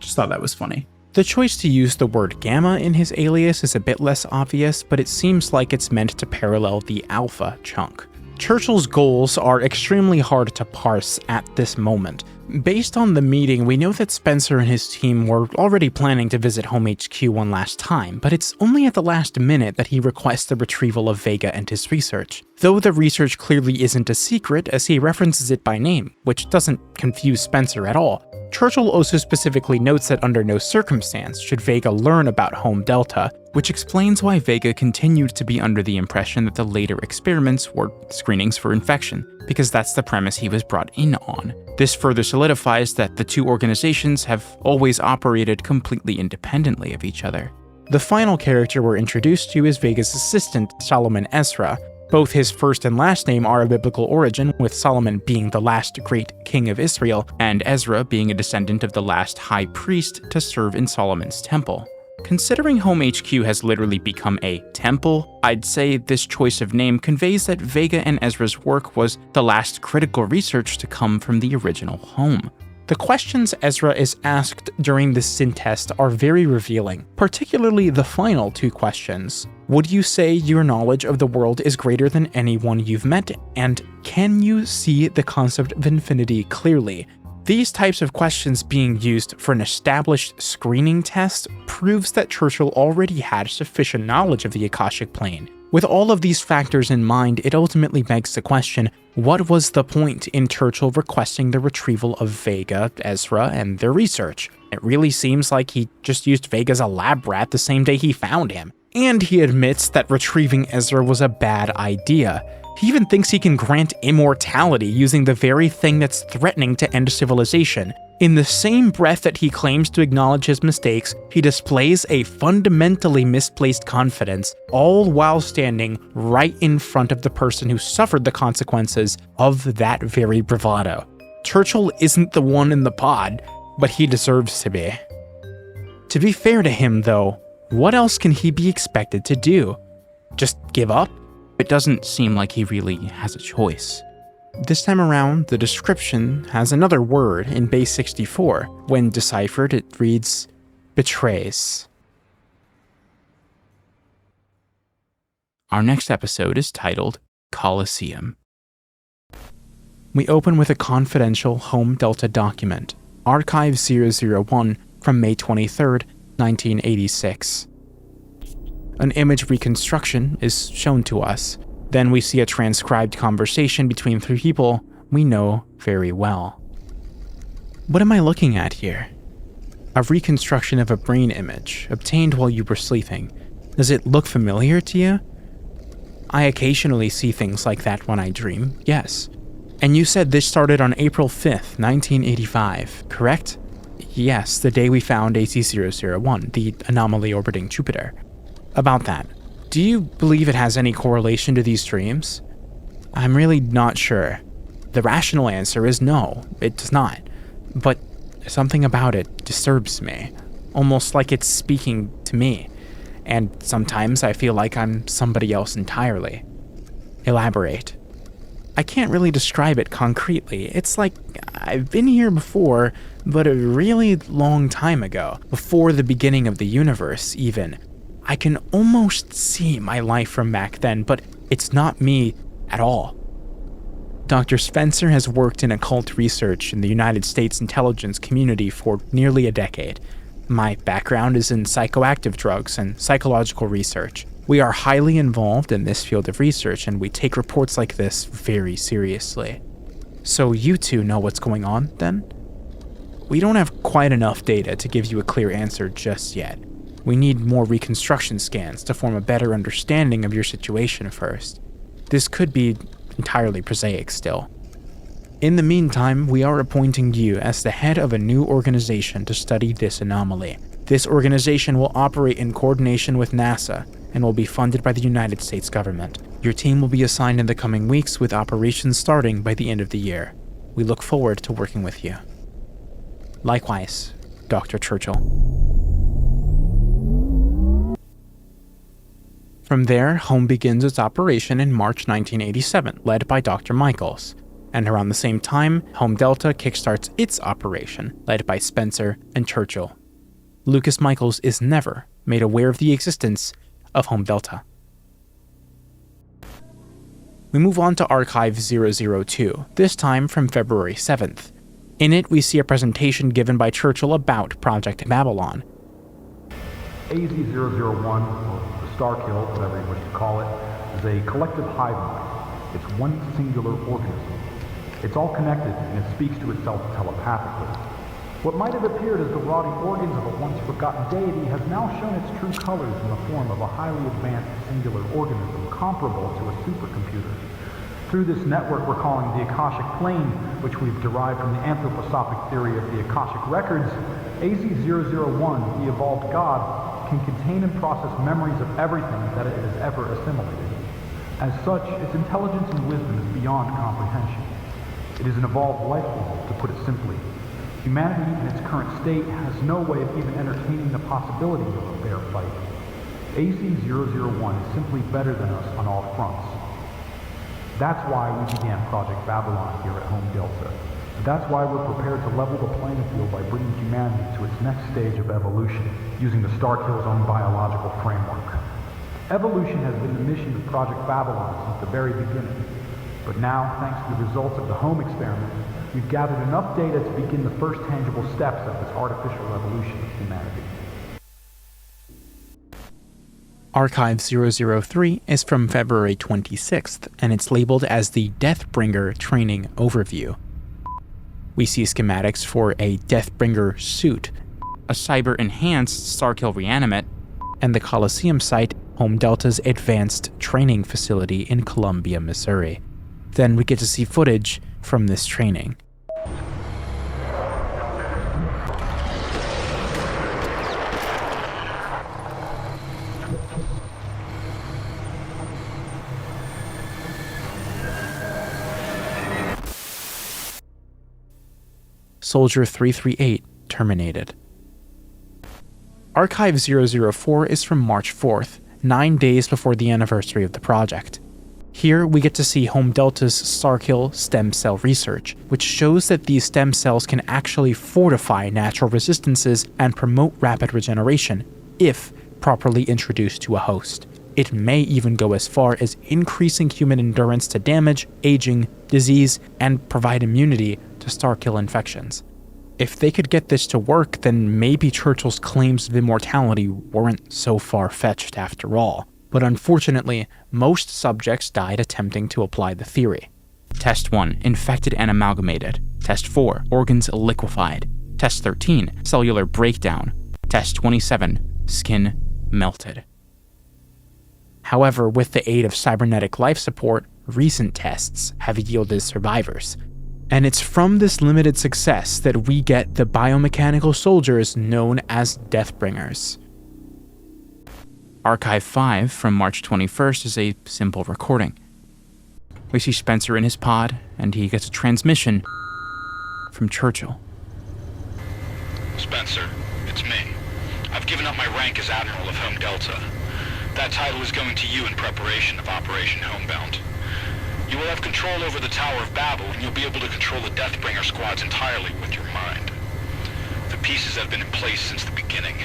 Q: Just thought that was funny.
A: The choice to use the word Gamma in his alias is a bit less obvious, but it seems like it's meant to parallel the Alpha chunk. Churchill's goals are extremely hard to parse at this moment. Based on the meeting, we know that Spencer and his team were already planning to visit Home HQ one last time, but it's only at the last minute that he requests the retrieval of Vega and his research. Though the research clearly isn't a secret, as he references it by name, which doesn't confuse Spencer at all. Churchill also specifically notes that under no circumstance should Vega learn about Home Delta, which explains why Vega continued to be under the impression that the later experiments were screenings for infection, because that's the premise he was brought in on. This further solidifies that the two organizations have always operated completely independently of each other. The final character we're introduced to is Vega's assistant, Solomon Ezra. Both his first and last name are of biblical origin, with Solomon being the last great king of Israel, and Ezra being a descendant of the last high priest to serve in Solomon's temple. Considering Home HQ has literally become a temple, I'd say this choice of name conveys that Vega and Ezra's work was the last critical research to come from the original home. The questions Ezra is asked during this Sin test are very revealing, particularly the final two questions. Would you say your knowledge of the world is greater than anyone you've met? And can you see the concept of infinity clearly? These types of questions being used for an established screening test proves that Churchill already had sufficient knowledge of the Akashic Plane. With all of these factors in mind, it ultimately begs the question, what was the point in Churchill requesting the retrieval of Vega, Ezra, and their research? It really seems like he just used Vega as a lab rat the same day he found him. And he admits that retrieving Ezra was a bad idea. He even thinks he can grant immortality using the very thing that's threatening to end civilization. In the same breath that he claims to acknowledge his mistakes, he displays a fundamentally misplaced confidence, all while standing right in front of the person who suffered the consequences of that very bravado. Churchill isn't the one in the pod, but he deserves to be. To be fair to him, though, what else can he be expected to do? Just give up? It doesn't seem like he really has a choice. This time around, the description has another word in base 64. When deciphered, it reads, betrays. Our next episode is titled Coliseum. We open with a confidential Home Delta document, Archive 001 from May 23rd, 1986. An image reconstruction is shown to us. Then we see a transcribed conversation between three people we know very well. What am I looking at here? A reconstruction of a brain image obtained while you were sleeping. Does it look familiar to you? I occasionally see things like that when I dream, yes. And you said this started on April 5th, 1985, correct? Yes, the day we found AC001, the anomaly orbiting Jupiter. About that, do you believe it has any correlation to these dreams? I'm really not sure. The rational answer is no, it does not. But something about it disturbs me, almost like it's speaking to me. And sometimes I feel like I'm somebody else entirely. Elaborate. I can't really describe it concretely. It's like I've been here before, but a really long time ago, before the beginning of the universe even. I can almost see my life from back then, but it's not me at all. Dr. Spencer has worked in occult research in the United States intelligence community for nearly a decade. My background is in psychoactive drugs and psychological research. We are highly involved in this field of research, and we take reports like this very seriously. So you two know what's going on, then? We don't have quite enough data to give you a clear answer just yet. We need more reconstruction scans to form a better understanding of your situation first. This could be entirely prosaic still. In the meantime, we are appointing you as the head of a new organization to study this anomaly. This organization will operate in coordination with NASA and will be funded by the United States government. Your team will be assigned in the coming weeks, with operations starting by the end of the year. We look forward to working with you. Likewise, Dr. Churchill. From there, Home begins its operation in March 1987, led by Dr. Michaels. and around the same time, Home Delta kickstarts its operation, led by Spencer and Churchill. Lucas Michaels is never made aware of the existence of Home Delta. We move on to Archive 002, this time from February 7th. In it, we see a presentation given by Churchill about Project Babylon.
R: AZ-001, or the Starkill, whatever you wish to call it, is a collective hive mind. It's one singular organism. It's all connected, and it speaks to itself telepathically. What might have appeared as the rotting organs of a once-forgotten deity has now shown its true colors in the form of a highly advanced singular organism comparable to a supercomputer. Through this network we're calling the Akashic Plane, which we've derived from the anthroposophic theory of the Akashic Records, AZ-001, the evolved god, can contain and process memories of everything that it has ever assimilated. As such, its intelligence and wisdom is beyond comprehension. It is an evolved life form, to put it simply. Humanity in its current state has no way of even entertaining the possibility of a fair fight. AZ-001 is simply better than us on all fronts. That's why we began Project Babylon here at Home Delta. And that's why we're prepared to level the playing field by bringing humanity to its next stage of evolution, using the Starkill's own biological framework. Evolution has been the mission of Project Babylon since the very beginning. But now, thanks to the results of the home experiment, we've gathered enough data to begin the first tangible steps of this artificial evolution of humanity.
A: Archive 003 is from February 26th, and it's labeled as the Deathbringer Training Overview. We see schematics for a Deathbringer suit, a cyber-enhanced Starkill reanimate, and the Coliseum site, Home Delta's advanced training facility in Columbia, Missouri. Then we get to see footage from this training. Soldier 338 terminated. Archive 004 is from March 4th, 9 days before the anniversary of the project. Here we get to see Home Delta's Starkill stem cell research, which shows that these stem cells can actually fortify natural resistances and promote rapid regeneration, if properly introduced to a host. It may even go as far as increasing human endurance to damage, aging, disease, and provide immunity to Starkill infections. If they could get this to work, then maybe Churchill's claims of immortality weren't so far-fetched after all. But unfortunately, most subjects died attempting to apply the theory. Test 1, infected and amalgamated. Test 4, organs liquefied. Test 13, cellular breakdown. Test 27, skin melted. However, with the aid of cybernetic life support, recent tests have yielded survivors. And it's from this limited success that we get the biomechanical soldiers known as Deathbringers. Archive 5 from March 21st is a simple recording. We see Spencer in his pod, and he gets a transmission from Churchill.
N: Spencer, it's me. I've given up my rank as Admiral of Home Delta. That title is going to you in preparation of Operation Homebound. You will have control over the Tower of Babel, and you'll be able to control the Deathbringer squads entirely with your mind. The pieces have been in place since the beginning.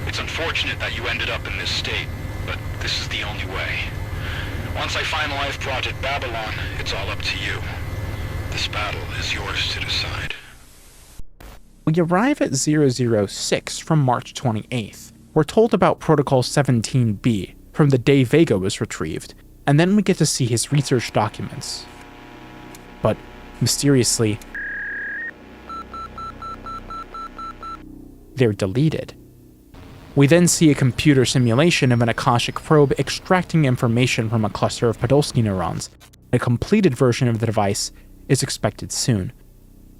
N: It's unfortunate that you ended up in this state, but this is the only way. Once I finalize Project Babylon, it's all up to you. This battle is yours to decide.
A: We arrive at 006 from March 28th. We're told about Protocol 17B from the day Vega was retrieved, and then we get to see his research documents. But mysteriously, they're deleted. We then see a computer simulation of an Akashic probe extracting information from a cluster of Podolsky neurons. A completed version of the device is expected soon.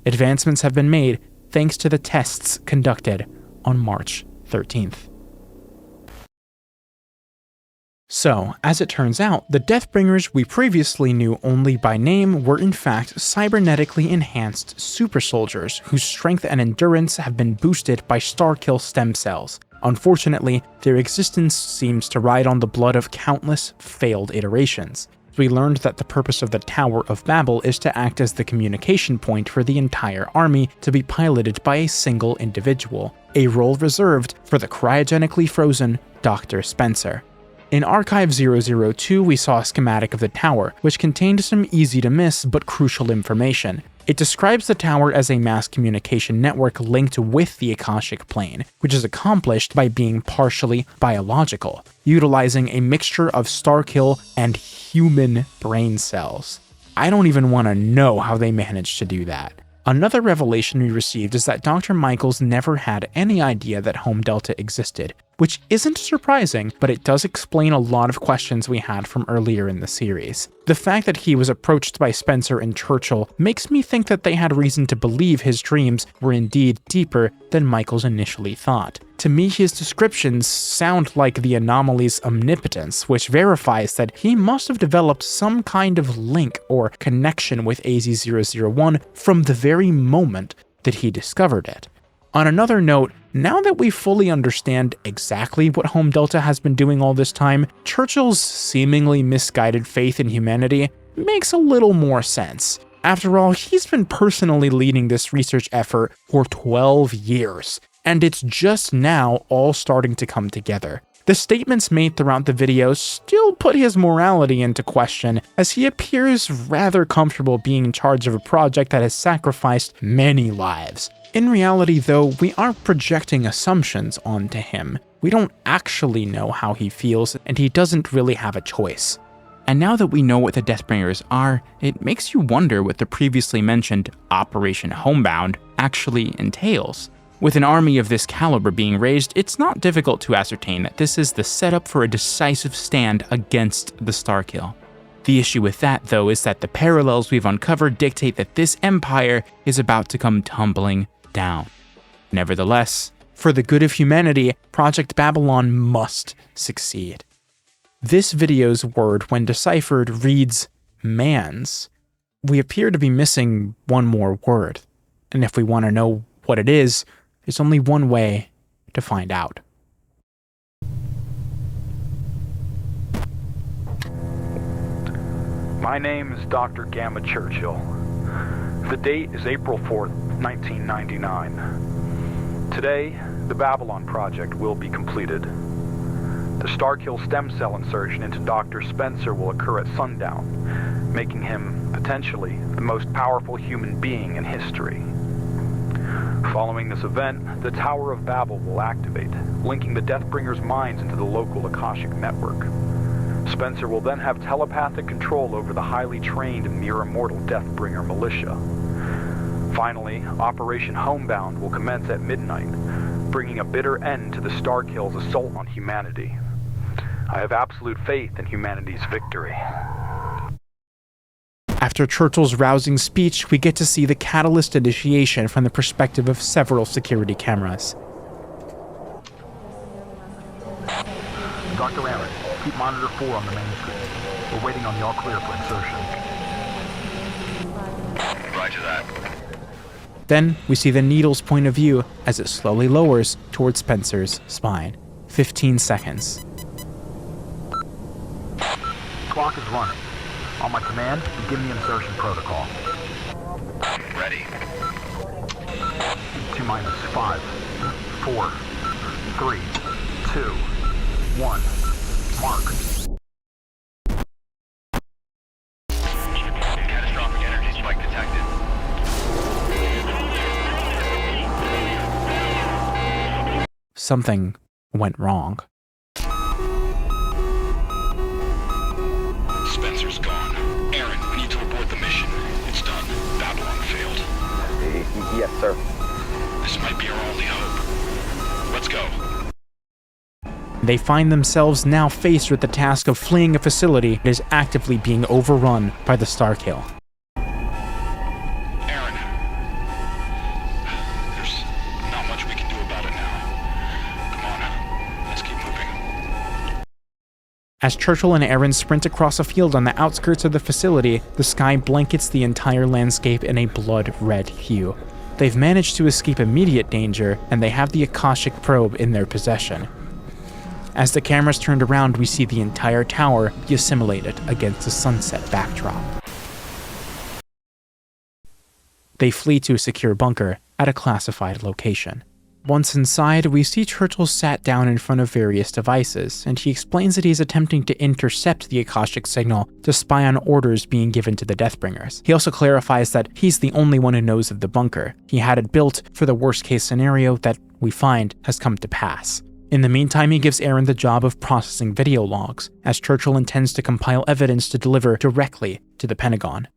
A: Advancements have been made thanks to the tests conducted on March 13th. So, as it turns out, the Deathbringers we previously knew only by name were in fact cybernetically enhanced super soldiers whose strength and endurance have been boosted by Starkill stem cells. Unfortunately, their existence seems to ride on the blood of countless failed iterations. we learned that the purpose of the Tower of Babel is to act as the communication point for the entire army to be piloted by a single individual, a role reserved for the cryogenically frozen Dr. Spencer. In Archive 002, we saw a schematic of the tower, which contained some easy-to-miss but crucial information. It describes the tower as a mass communication network linked with the Akashic plane, which is accomplished by being partially biological, utilizing a mixture of Starkill and human brain cells. I don't even want to know how they managed to do that. Another revelation we received is that Dr. Michaels never had any idea that Home Delta existed, which isn't surprising, but it does explain a lot of questions we had from earlier in the series. The fact that he was approached by Spencer and Churchill makes me think that they had reason to believe his dreams were indeed deeper than Michaels initially thought. To me, his descriptions sound like the anomaly's omnipotence, which verifies that he must have developed some kind of link or connection with AZ-001 from the very moment that he discovered it. On another note, now that we fully understand exactly what Home Delta has been doing all this time, Churchill's seemingly misguided faith in humanity makes a little more sense. After all, he's been personally leading this research effort for 12 years, and it's just now all starting to come together. The statements made throughout the video still put his morality into question, as he appears rather comfortable being in charge of a project that has sacrificed many lives. In reality, though, we are projecting assumptions onto him. We don't actually know how he feels, and he doesn't really have a choice. And now that we know what the Deathbringers are, it makes you wonder what the previously mentioned Operation Homebound actually entails. With an army of this caliber being raised, it's not difficult to ascertain that this is the setup for a decisive stand against the Starkill. The issue with that, though, is that the parallels we've uncovered dictate that this empire is about to come tumbling down. Nevertheless, for the good of humanity, Project Babylon must succeed. This video's word, when deciphered, reads mans. We appear to be missing one more word, and if we want to know what it is, there's only one way to find out.
M: My name is Dr. Gamma Churchill. The date is April 4th, 1999. Today, the Babylon Project will be completed. The Starkill stem cell insertion into Dr. Spencer will occur at sundown, making him, potentially, the most powerful human being in history. Following this event, the Tower of Babel will activate, linking the Deathbringers' minds into the local Akashic network. Spencer will then have telepathic control over the highly trained and near-immortal Deathbringer militia. Finally, Operation Homebound will commence at midnight, bringing a bitter end to the Starkill's assault on humanity. I have absolute faith in humanity's victory.
A: After Churchill's rousing speech, we get to see the catalyst initiation from the perspective of several security cameras.
R: Dr. Aaron, keep monitor 4 on the main screen. We're waiting on the all clear for insertion.
C: Roger that.
A: Then we see the needle's point of view as it slowly lowers towards Spencer's spine. 15 seconds.
R: Clock is running. On my command, begin the insertion protocol.
C: Ready.
R: T-minus 5, 4, 3, 2, 1. Mark.
C: Catastrophic energy spike detected.
A: Something went wrong.
N: Spencer's gone. Aaron, we need to abort the mission. It's done. Babylon failed.
L: Yes, sir.
N: This might be our only hope. Let's go.
A: They find themselves now faced with the task of fleeing a facility that is actively being overrun by the Starkill.
N: Aaron, there's not much we can do about it now. Come on, let's keep moving.
A: As Churchill and Aaron sprint across a field on the outskirts of the facility, the sky blankets the entire landscape in a blood-red hue. They've managed to escape immediate danger, and they have the Akashic probe in their possession. As the cameras turned around, we see the entire tower be assimilated against a sunset backdrop. They flee to a secure bunker at a classified location. Once inside, we see Churchill sat down in front of various devices, and he explains that he's attempting to intercept the Akashic signal to spy on orders being given to the Deathbringers. He also clarifies that he's the only one who knows of the bunker. He had it built for the worst-case scenario that we find has come to pass. In the meantime, he gives Aaron the job of processing video logs, as Churchill intends to compile evidence to deliver directly to the Pentagon.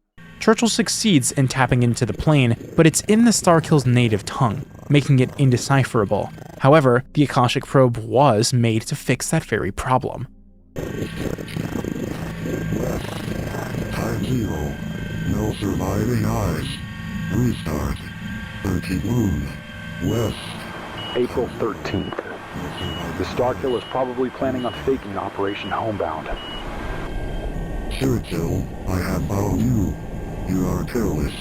A: Churchill succeeds in tapping into the plane, but it's in the Starkill's native tongue, making it indecipherable. However, the Akashic probe was made to fix that very problem.
S: Time 0. No surviving eyes. Restart. 30 moon. West.
T: April 13th. The Starkill is probably planning on faking Operation Homebound.
S: Churchill, I have found you. You are careless.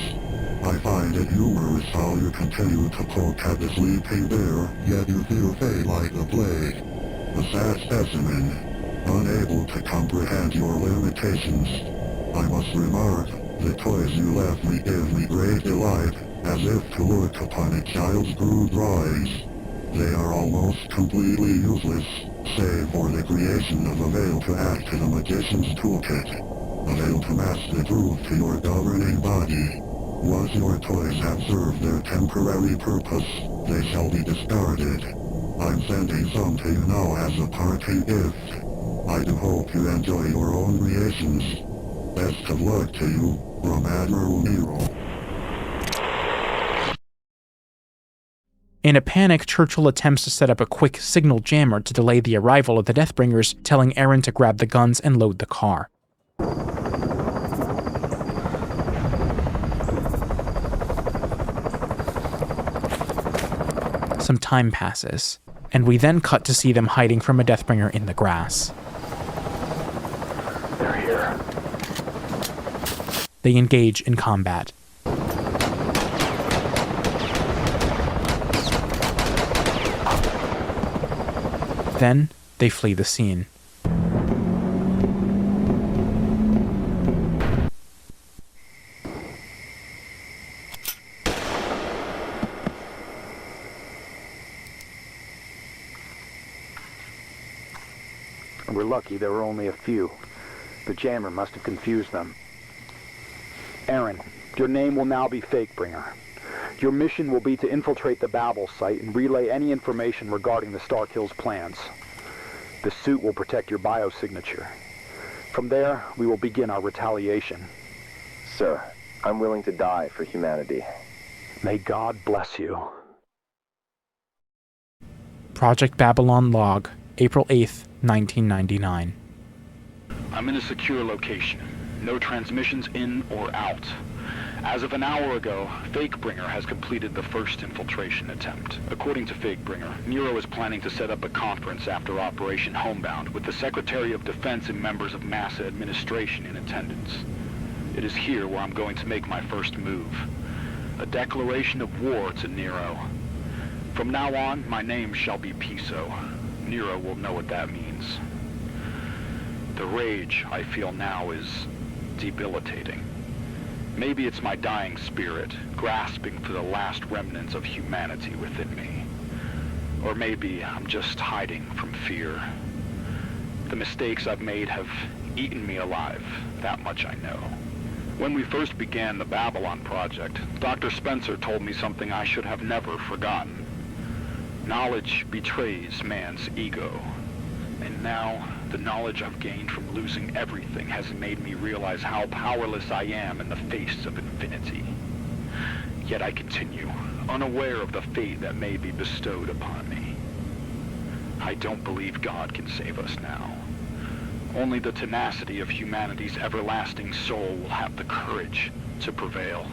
S: I find it humorous how you continue to poke at the sleeping bear, yet you feel fate like the plague. A sad specimen, unable to comprehend your limitations. I must remark, the toys you left me give me great delight, as if to look upon a child's crude drawings. They are almost completely useless, save for the creation of a veil to act as a magician's toolkit. A veil to match the truth to your governing body. Once your toys have served their temporary purpose, they shall be discarded. I'm sending some to you now as a parting gift. I do hope you enjoy your own creations. Best of luck to you, from Admiral Nero.
A: In a panic, Churchill attempts to set up a quick signal jammer to delay the arrival of the Deathbringers, telling Aaron to grab the guns and load the car. Some time passes, and we then cut to see them hiding from a Deathbringer in the grass.
T: They're here.
A: They engage in combat. Then, they flee the scene.
T: We're lucky there were only a few. The jammer must have confused them. Aaron, your name will now be Fakebringer. Your mission will be to infiltrate the Babel site and relay any information regarding the Starkill's plans. The suit will protect your biosignature. From there, we will begin our retaliation.
U: Sir, I'm willing to die for humanity.
T: May God bless you.
A: Project Babylon log, April 8th, 1999.
N: I'm in a secure location. No transmissions in or out. As of an hour ago, Fakebringer has completed the first infiltration attempt. According to Fakebringer, Nero is planning to set up a conference after Operation Homebound with the Secretary of Defense and members of NASA administration in attendance. It is here where I'm going to make my first move. A declaration of war to Nero. From now on, my name shall be Piso. Nero will know what that means. The rage I feel now is debilitating. Maybe it's my dying spirit, grasping for the last remnants of humanity within me. Or maybe I'm just hiding from fear. The mistakes I've made have eaten me alive, that much I know. When we first began the Babylon project, Dr. Spencer told me something I should have never forgotten. Knowledge betrays man's ego. And now, the knowledge I've gained from losing everything has made me realize how powerless I am in the face of infinity. Yet I continue, unaware of the fate that may be bestowed upon me. I don't believe God can save us now. Only the tenacity of humanity's everlasting soul will have the courage to prevail.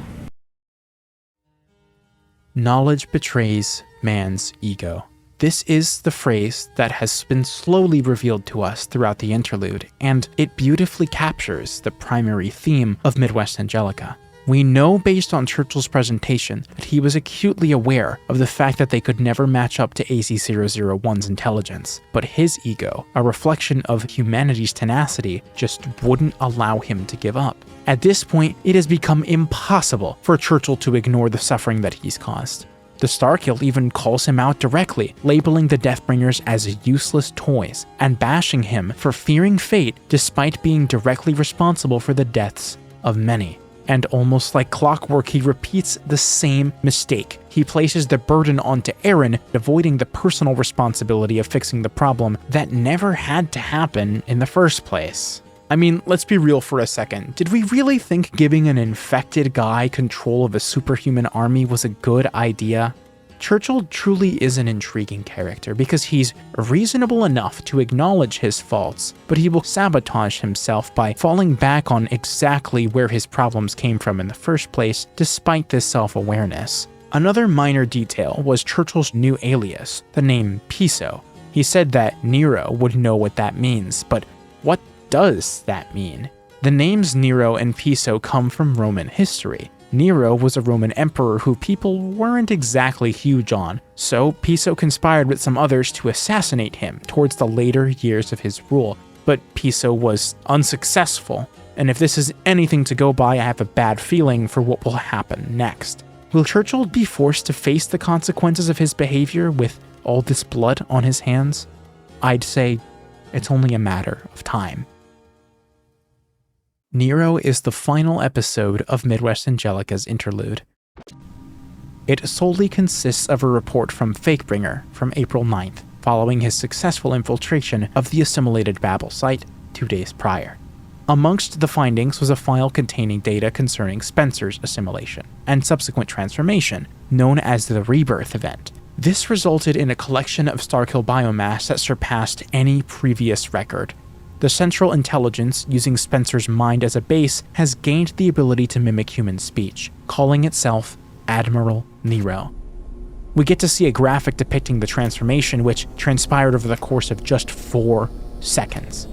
A: Knowledge betrays man's ego. This is the phrase that has been slowly revealed to us throughout the interlude, and it beautifully captures the primary theme of Midwest Angelica. We know based on Churchill's presentation that he was acutely aware of the fact that they could never match up to AZ-001's intelligence, but his ego, a reflection of humanity's tenacity, just wouldn't allow him to give up. At this point, it has become impossible for Churchill to ignore the suffering that he's caused. The Starkill even calls him out directly, labeling the Deathbringers as useless toys, and bashing him for fearing fate despite being directly responsible for the deaths of many. And almost like clockwork, he repeats the same mistake. He places the burden onto Aaron, avoiding the personal responsibility of fixing the problem that never had to happen in the first place. I mean, let's be real for a second. Did we really think giving an infected guy control of a superhuman army was a good idea? Churchill truly is an intriguing character because he's reasonable enough to acknowledge his faults, but he will sabotage himself by falling back on exactly where his problems came from in the first place, despite this self-awareness. Another minor detail was Churchill's new alias, the name Piso. He said that Nero would know what that means, but what does that mean? The names Nero and Piso come from Roman history. Nero was a Roman emperor who people weren't exactly huge on, so Piso conspired with some others to assassinate him towards the later years of his rule, but Piso was unsuccessful, and if this is anything to go by, I have a bad feeling for what will happen next. Will Churchill be forced to face the consequences of his behavior with all this blood on his hands? I'd say it's only a matter of time. Nero is the final episode of Midwest Angelica's interlude. It solely consists of a report from Fakebringer from April 9th, following his successful infiltration of the assimilated Babel site 2 days prior. Amongst the findings was a file containing data concerning Spencer's assimilation and subsequent transformation, known as the Rebirth event. This resulted in a collection of Starkill biomass that surpassed any previous record. The Central Intelligence, using Spencer's mind as a base, has gained the ability to mimic human speech, calling itself Admiral Nero. We get to see a graphic depicting the transformation, which transpired over the course of just 4 seconds.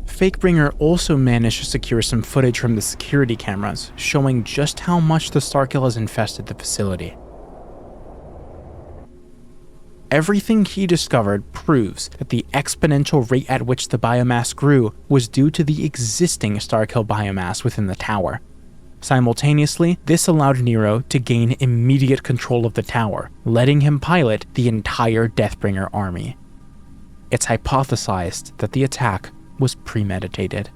A: Fakebringer also managed to secure some footage from the security cameras, showing just how much the Starkill has infested the facility. Everything he discovered proves that the exponential rate at which the biomass grew was due to the existing Starkill biomass within the tower. Simultaneously, this allowed Nero to gain immediate control of the tower, letting him pilot the entire Deathbringer army. It's hypothesized that the attack was premeditated.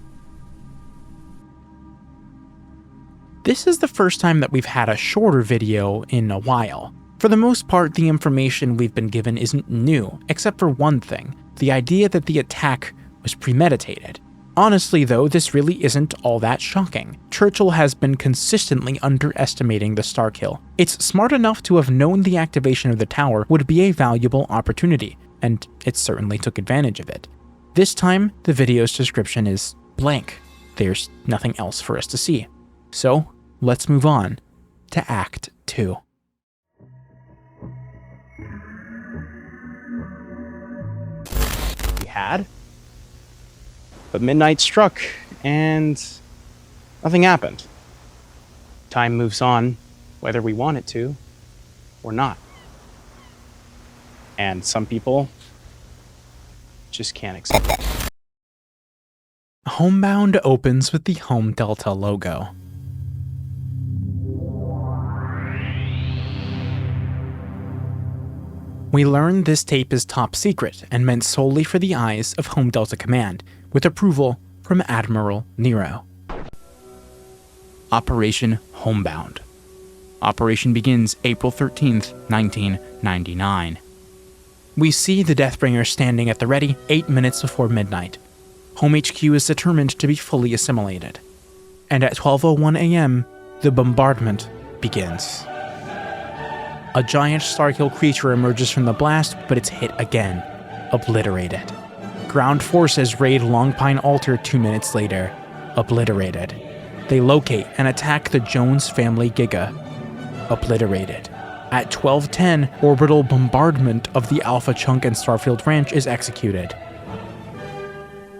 A: This is the first time that we've had a shorter video in a while. For the most part, the information we've been given isn't new, except for one thing, the idea that the attack was premeditated. Honestly though, this really isn't all that shocking. Churchill has been consistently underestimating the Starkill. It's smart enough to have known the activation of the tower would be a valuable opportunity, and it certainly took advantage of it. This time, the video's description is blank. There's nothing else for us to see. So, let's move on to Act 2.
B: We had, but midnight struck, and nothing happened. Time moves on, whether we want it to or not. And some people just can't accept it.
A: Homebound opens with the Home Delta logo. We learn this tape is top secret and meant solely for the eyes of Home Delta Command, with approval from Admiral Nero. Operation Homebound. Operation begins April 13th, 1999. We see the Deathbringer standing at the ready 8 minutes before midnight. Home HQ is determined to be fully assimilated. And at 12:01 a.m., the bombardment begins. A giant Starkill creature emerges from the blast, but it's hit again, obliterated. Ground forces raid Long Pine Altar 2 minutes later, obliterated. They locate and attack the Jones family Giga, obliterated. At 12:10, orbital bombardment of the Alpha Chunk and Starfield Ranch is executed.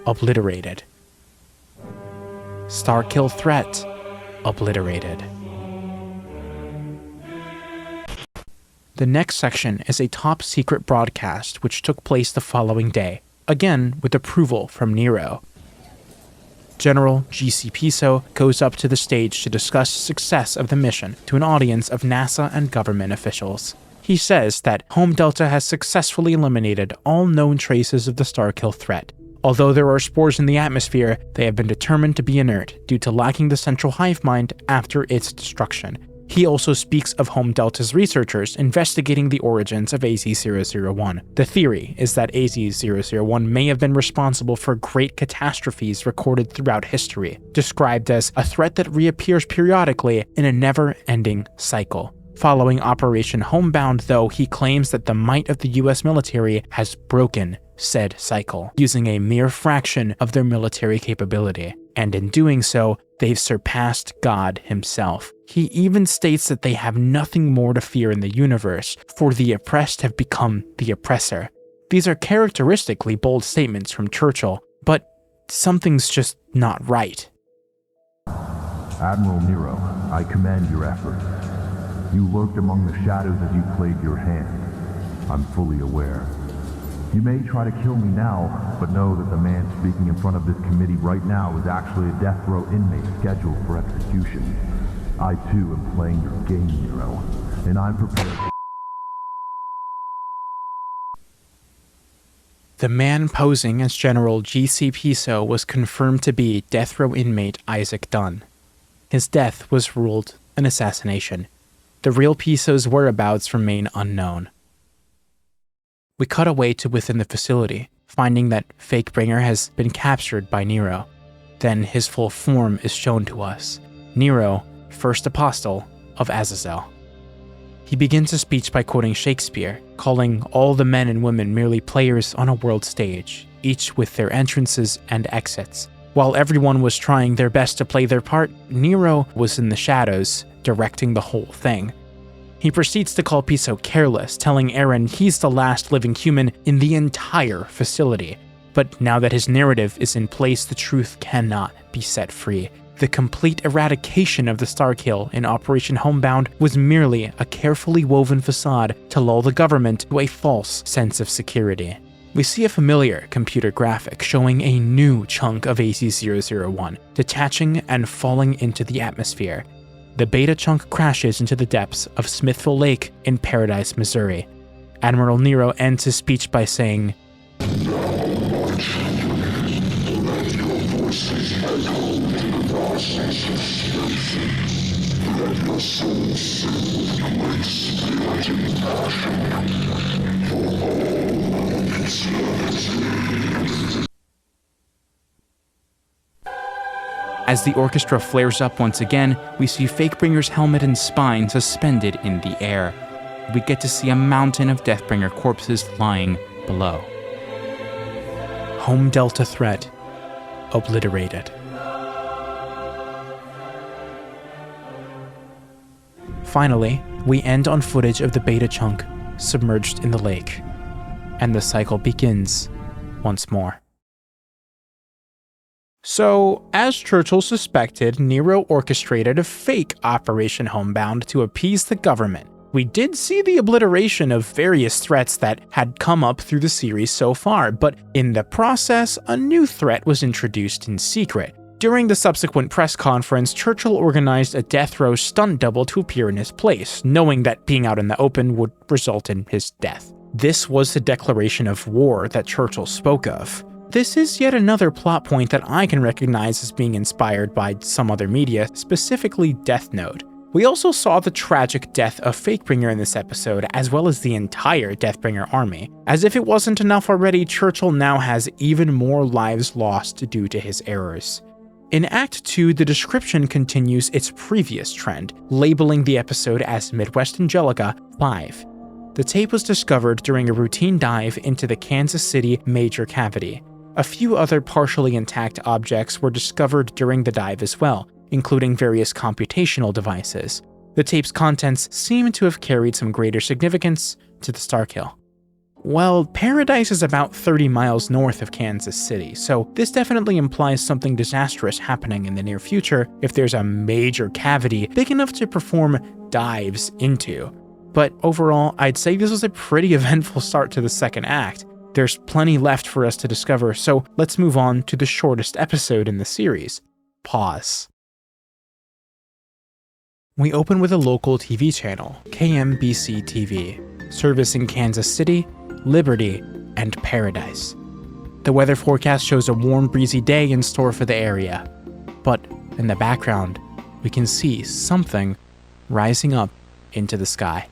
A: Obliterated. STARKILL threat. Obliterated. The next section is a top-secret broadcast which took place the following day, again with approval from Nero. General G.C. Piso goes up to the stage to discuss the success of the mission to an audience of NASA and government officials. He says that Home Delta has successfully eliminated all known traces of the STARKILL threat. Although there are spores in the atmosphere, they have been determined to be inert due to lacking the central hive mind after its destruction. He also speaks of Home Delta's researchers investigating the origins of AZ-001. The theory is that AZ-001 may have been responsible for great catastrophes recorded throughout history, described as a threat that reappears periodically in a never-ending cycle. Following Operation Homebound, though, he claims that the might of the US military has broken said cycle, using a mere fraction of their military capability. And in doing so, they've surpassed God himself. He even states that they have nothing more to fear in the universe, for the oppressed have become the oppressor. These are characteristically bold statements from Churchill, but something's just not right.
R: Admiral Nero, I commend your efforts. You lurked among the shadows as you played your hand. I'm fully aware. You may try to kill me now, but know that the man speaking in front of this committee right now is actually a death row inmate scheduled for execution. I too am playing your game, Nero, and I'm prepared.
A: The man posing as General G.C. Piso was confirmed to be death row inmate Isaac Dunn. His death was ruled an assassination. The real Piso's whereabouts remain unknown. We cut away to within the facility, finding that Fakebringer has been captured by Nero. Then his full form is shown to us. Nero, first apostle of Azazel. He begins a speech by quoting Shakespeare, calling all the men and women merely players on a world stage, each with their entrances and exits. While everyone was trying their best to play their part, Nero was in the shadows, directing the whole thing. He proceeds to call Piso careless, telling Aaron he's the last living human in the entire facility. But now that his narrative is in place, the truth cannot be set free. The complete eradication of the STARKILL in Operation Homebound was merely a carefully woven facade to lull the government to a false sense of security. We see a familiar computer graphic showing a new chunk of AZ-001 detaching and falling into the atmosphere. The beta chunk crashes into the depths of Smithville Lake in Paradise, Missouri. Admiral Nero ends his speech by saying, As the orchestra flares up once again, we see Fakebringer's helmet and spine suspended in the air. We get to see a mountain of Deathbringer corpses lying below. Home Delta threat obliterated. Finally, we end on footage of the beta chunk submerged in the lake, and the cycle begins once more. So, as Churchill suspected, Nero orchestrated a fake Operation Homebound to appease the government. We did see the obliteration of various threats that had come up through the series so far, but in the process, a new threat was introduced in secret. During the subsequent press conference, Churchill organized a death row stunt double to appear in his place, knowing that being out in the open would result in his death. This was the declaration of war that Churchill spoke of. This is yet another plot point that I can recognize as being inspired by some other media, specifically Death Note. We also saw the tragic death of Fakebringer in this episode, as well as the entire Deathbringer army. As if it wasn't enough already, Churchill now has even more lives lost due to his errors. In Act 2, the description continues its previous trend, labeling the episode as Midwest Angelica 5. The tape was discovered during a routine dive into the Kansas City major cavity. A few other partially intact objects were discovered during the dive as well, including various computational devices. The tape's contents seem to have carried some greater significance to the Starkill. Well, Paradise is about 30 miles north of Kansas City, so this definitely implies something disastrous happening in the near future if there's a major cavity big enough to perform dives into. But overall, I'd say this was a pretty eventful start to the second act. There's plenty left for us to discover, so let's move on to the shortest episode in the series. Pause. We open with a local TV channel, KMBC TV, servicing Kansas City, Liberty, and Paradise. The weather forecast shows a warm, breezy day in store for the area, but in the background, we can see something rising up into the sky.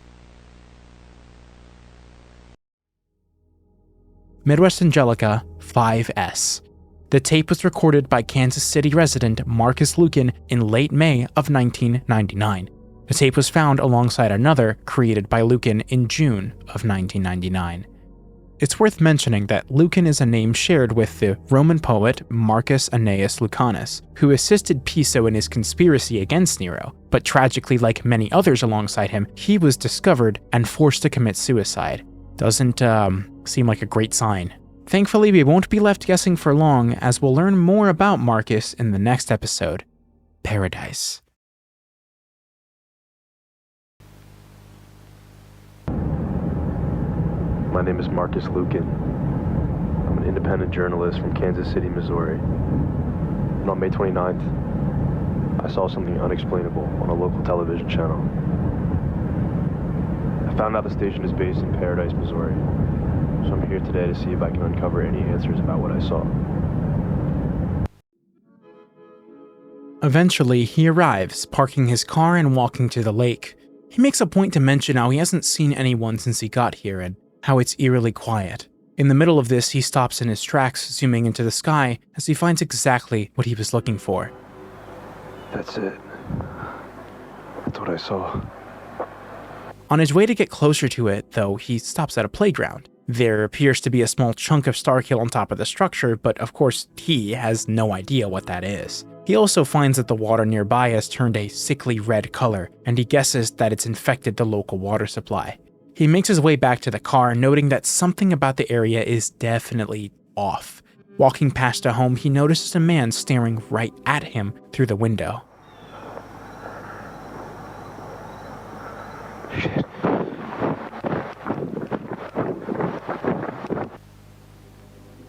A: Midwest Angelica 5S. The tape was recorded by Kansas City resident Marcus Lucan in late May of 1999. The tape was found alongside another created by Lucan in June of 1999. It's worth mentioning that Lucan is a name shared with the Roman poet Marcus Annaeus Lucanus, who assisted Piso in his conspiracy against Nero, but tragically, like many others alongside him, he was discovered and forced to commit suicide. Doesn't seem like a great sign. Thankfully, we won't be left guessing for long, as we'll learn more about Marcus in the next episode, Paradise.
E: My name is Marcus Lucan. I'm an independent journalist from Kansas City, Missouri. And on May 29th, I saw something unexplainable on a local television channel. I found out the station is based in Paradise, Missouri, so I'm here today to see if I can uncover any answers about what I saw.
A: Eventually, he arrives, parking his car and walking to the lake. He makes a point to mention how he hasn't seen anyone since he got here and how it's eerily quiet. In the middle of this, he stops in his tracks, zooming into the sky as he finds exactly what he was looking for.
E: That's it. That's what I saw.
A: On his way to get closer to it, though, he stops at a playground. There appears to be a small chunk of Starkill on top of the structure, but of course, he has no idea what that is. He also finds that the water nearby has turned a sickly red color, and he guesses that it's infected the local water supply. He makes his way back to the car, noting that something about the area is definitely off. Walking past a home, he notices a man staring right at him through the window.
E: Shit.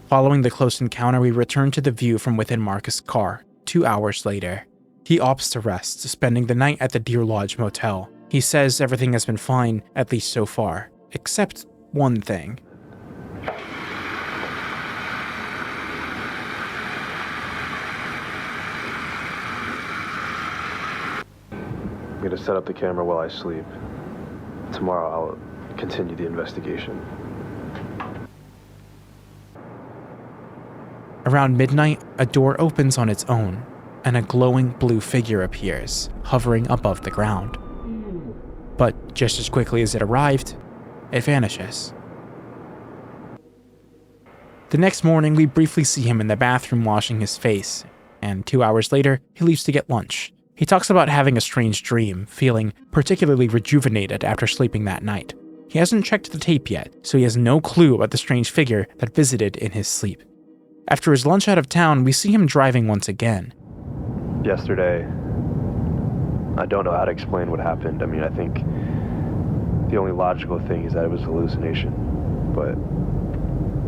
A: Following the close encounter, we return to the view from within Marcus' car, 2 hours later. He opts to rest, spending the night at the Deer Lodge Motel. He says everything has been fine, at least so far, except one thing.
E: I'm gonna set up the camera while I sleep. Tomorrow I'll continue the investigation.
A: Around midnight, a door opens on its own, and a glowing blue figure appears, hovering above the ground. But just as quickly as it arrived, it vanishes. The next morning, we briefly see him in the bathroom washing his face, and 2 hours later, he leaves to get lunch. He talks about having a strange dream, feeling particularly rejuvenated after sleeping that night. He hasn't checked the tape yet, so he has no clue about the strange figure that visited in his sleep. After his lunch out of town, we see him driving once again.
E: Yesterday, I don't know how to explain what happened. I mean, I think the only logical thing is that it was a hallucination, but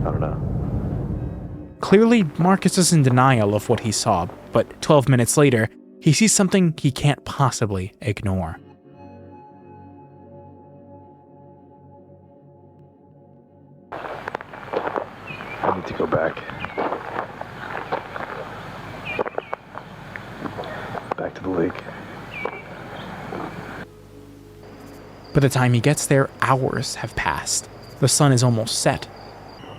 E: I don't know.
A: Clearly, Marcus is in denial of what he saw, but 12 minutes later, he sees something he can't possibly ignore.
E: I need to go back. Back to the lake.
A: By the time he gets there, hours have passed. The sun is almost set.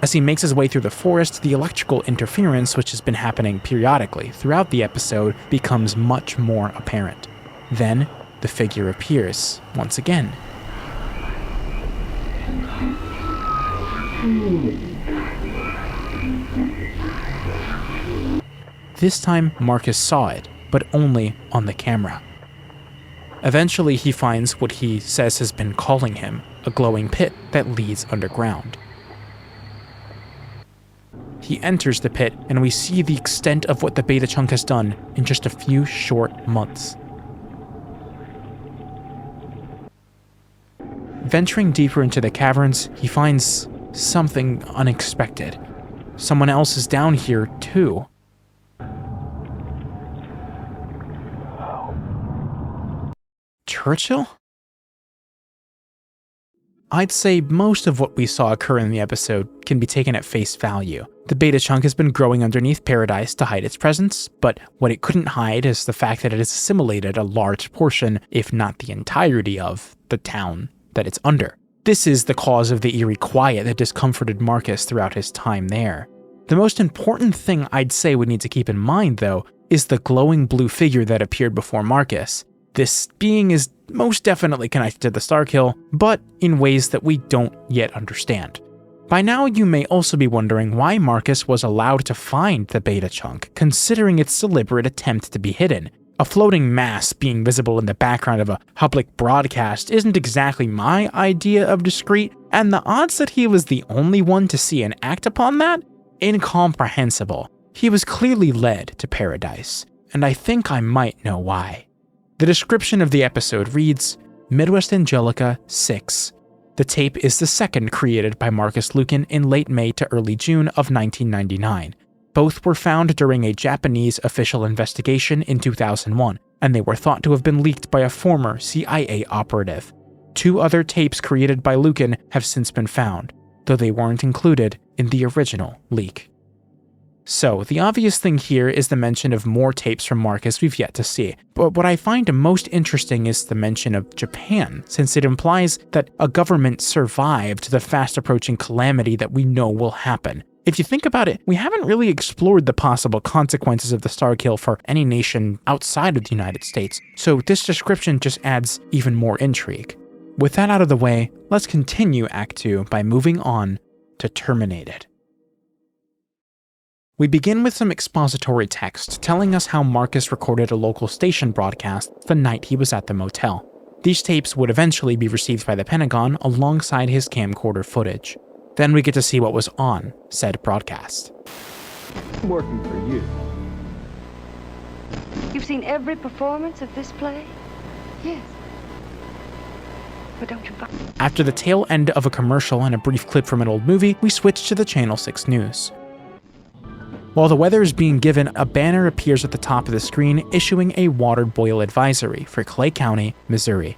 A: As he makes his way through the forest, the electrical interference, which has been happening periodically throughout the episode, becomes much more apparent. Then, the figure appears once again. This time, Marcus saw it, but only on the camera. Eventually, he finds what he says has been calling him, a glowing pit that leads underground. He enters the pit, and we see the extent of what the beta chunk has done in just a few short months. Venturing deeper into the caverns, he finds something unexpected. Someone else is down here, too. Churchill? I'd say most of what we saw occur in the episode can be taken at face value. The beta chunk has been growing underneath Paradise to hide its presence, but what it couldn't hide is the fact that it has assimilated a large portion, if not the entirety of, the town that it's under. This is the cause of the eerie quiet that discomforted Marcus throughout his time there. The most important thing I'd say we need to keep in mind, though, is the glowing blue figure that appeared before Marcus. This being is most definitely connected to the Starkill, but in ways that we don't yet understand. By now, you may also be wondering why Marcus was allowed to find the beta chunk, considering its deliberate attempt to be hidden. A floating mass being visible in the background of a public broadcast isn't exactly my idea of discreet, and the odds that he was the only one to see and act upon that? Incomprehensible. He was clearly led to Paradise, and I think I might know why. The description of the episode reads, Midwest Angelica 6. The tape is the second created by Marcus Lucan in late May to early June of 1999. Both were found during a Japanese official investigation in 2001, and they were thought to have been leaked by a former CIA operative. 2 other tapes created by Lucan have since been found, though they weren't included in the original leak. So, the obvious thing here is the mention of more tapes from Marcus we've yet to see, but what I find most interesting is the mention of Japan, since it implies that a government survived the fast-approaching calamity that we know will happen. If you think about it, we haven't really explored the possible consequences of the Starkill for any nation outside of the United States, so this description just adds even more intrigue. With that out of the way, let's continue Act 2 by moving on to Terminated. We begin with some expository text telling us how Marcus recorded a local station broadcast the night he was at the motel. These tapes would eventually be received by the Pentagon alongside his camcorder footage. Then we get to see what was on said broadcast.
F: Working for you.
V: You've seen every performance of this play? Yes. But don't you find...
A: After the tail end of a commercial and a brief clip from an old movie, we switch to the Channel 6 news. While the weather is being given, a banner appears at the top of the screen issuing a water boil advisory for Clay County, Missouri.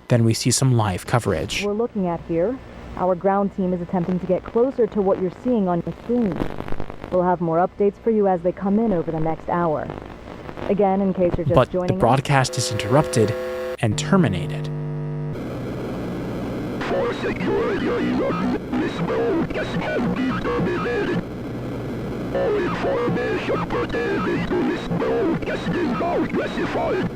A: Then we see some live coverage.
W: We're looking at here. Our ground team is attempting to get closer to what you're seeing on your screen. We'll have more updates for you as they come in over the next hour. Again, in case you're just joining us. But the broadcast is interrupted and terminated.
G: For security reasons, this broadcast has been terminated. All information pertaining to this broadcast is now classified.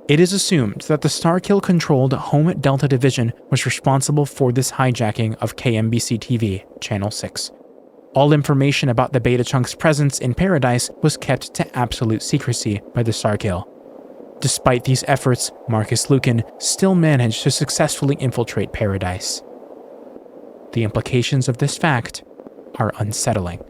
A: It is assumed that the Starkill-controlled Home Delta Division was responsible for this hijacking of KMBC-TV, Channel 6. All information about the beta chunk's presence in Paradise was kept to absolute secrecy by the Starkill. Despite these efforts, Marcus Lucan still managed to successfully infiltrate Paradise. The implications of this fact are unsettling.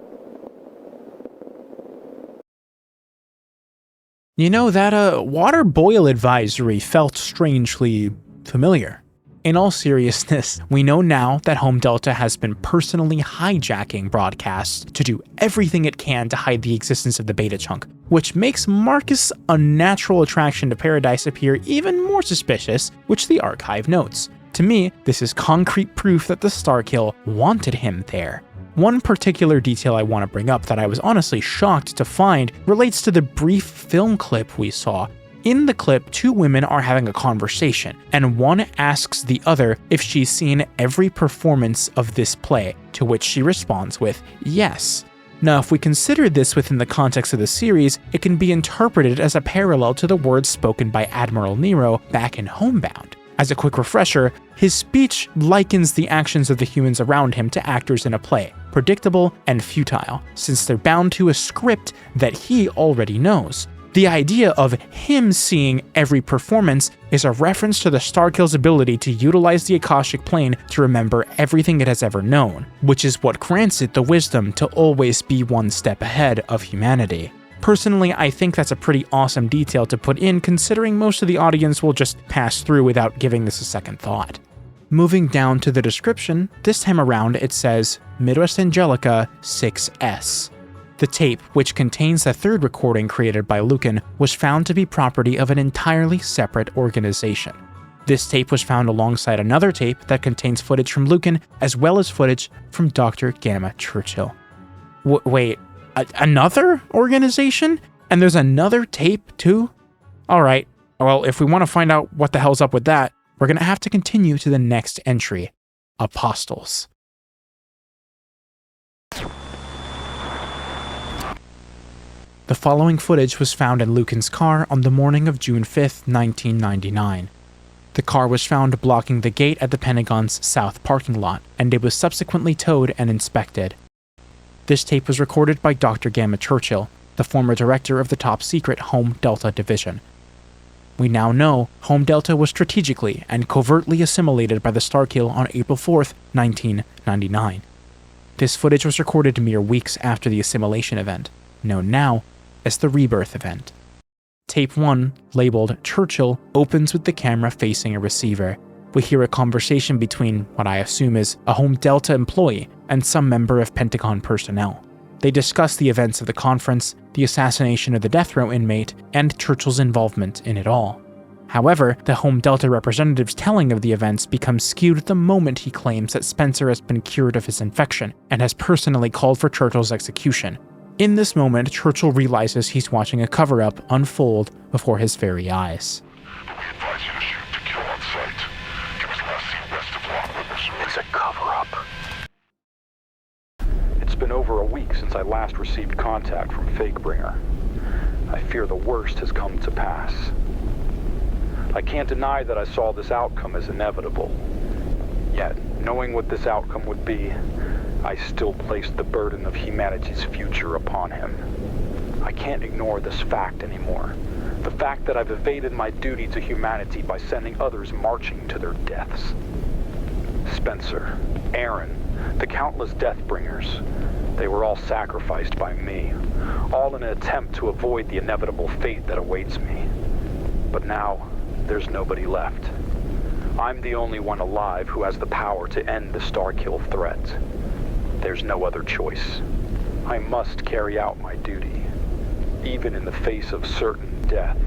A: You know, that water boil advisory felt strangely familiar. In all seriousness, we know now that Home Delta has been personally hijacking broadcasts to do everything it can to hide the existence of the beta chunk, which makes Marcus' unnatural attraction to Paradise appear even more suspicious, which the archive notes. To me, this is concrete proof that the Starkill wanted him there. One particular detail I want to bring up that I was honestly shocked to find relates to the brief film clip we saw. In the clip, 2 women are having a conversation, and one asks the other if she's seen every performance of this play, to which she responds with yes. Now, if we consider this within the context of the series, it can be interpreted as a parallel to the words spoken by Admiral Nero back in Homebound. As a quick refresher, his speech likens the actions of the humans around him to actors in a play, predictable and futile, since they're bound to a script that he already knows. The idea of him seeing every performance is a reference to the Starkill's ability to utilize the Akashic Plane to remember everything it has ever known, which is what grants it the wisdom to always be one step ahead of humanity. Personally, I think that's a pretty awesome detail to put in, considering most of the audience will just pass through without giving this a second thought. Moving down to the description, this time around it says Midwest Angelica 6S. The tape, which contains the third recording created by Lucan, was found to be property of an entirely separate organization. This tape was found alongside another tape that contains footage from Lucan as well as footage from Dr. Gamma Churchill. Wait, another organization? And there's another tape too? Alright, well, if we want to find out what the hell's up with that, we're going to have to continue to the next entry, Apostles. The following footage was found in Lucan's car on the morning of June 5th, 1999. The car was found blocking the gate at the Pentagon's south parking lot, and it was subsequently towed and inspected. This tape was recorded by Dr. Gamma Churchill, the former director of the top-secret Home Delta Division. We now know Home Delta was strategically and covertly assimilated by the Starkill on April 4th, 1999. This footage was recorded mere weeks after the assimilation event, known now as the Rebirth event. Tape 1, labeled Churchill, opens with the camera facing a receiver. We hear a conversation between what I assume is a Home Delta employee and some member of Pentagon personnel. They discuss the events of the conference, the assassination of the death row inmate, and Churchill's involvement in it all. However, the Home Delta representative's telling of the events becomes skewed the moment he claims that Spencer has been cured of his infection and has personally called for Churchill's execution. In this moment, Churchill realizes he's watching a cover-up unfold before his very eyes.
T: It's a cover-up. It's been over a week since I last received contact from Fakebringer. I fear the worst has come to pass. I can't deny that I saw this outcome as inevitable. Yet, knowing what this outcome would be, I still placed the burden of humanity's future upon him. I can't ignore this fact anymore. The fact that I've evaded my duty to humanity by sending others marching to their deaths. Spencer, Aaron, the countless Deathbringers, they were all sacrificed by me, all in an attempt to avoid the inevitable fate that awaits me. But now, there's nobody left. I'm the only one alive who has the power to end the Starkill threat. There's no other choice. I must carry out my duty, even in the face of certain death.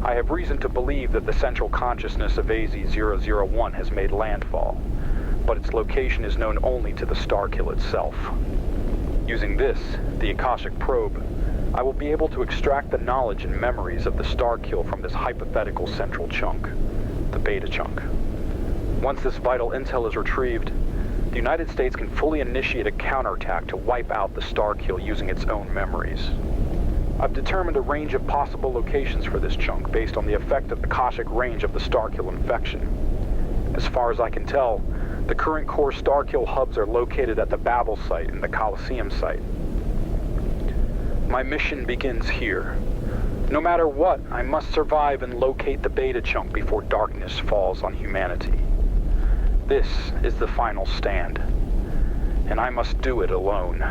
T: I have reason to believe that the central consciousness of AZ-001 has made landfall, but its location is known only to the Starkill itself. Using this, the Akashic probe, I will be able to extract the knowledge and memories of the Starkill from this hypothetical central chunk, the Beta chunk. Once this vital intel is retrieved, the United States can fully initiate a counterattack to wipe out the Starkill using its own memories. I've determined a range of possible locations for this chunk based on the effect of the Akashic range of the Starkill infection. As far as I can tell, the current core Starkill hubs are located at the Babel site and the Coliseum site. My mission begins here. No matter what, I must survive and locate the Beta chunk before darkness falls on humanity. This is the final stand, and I must do it alone.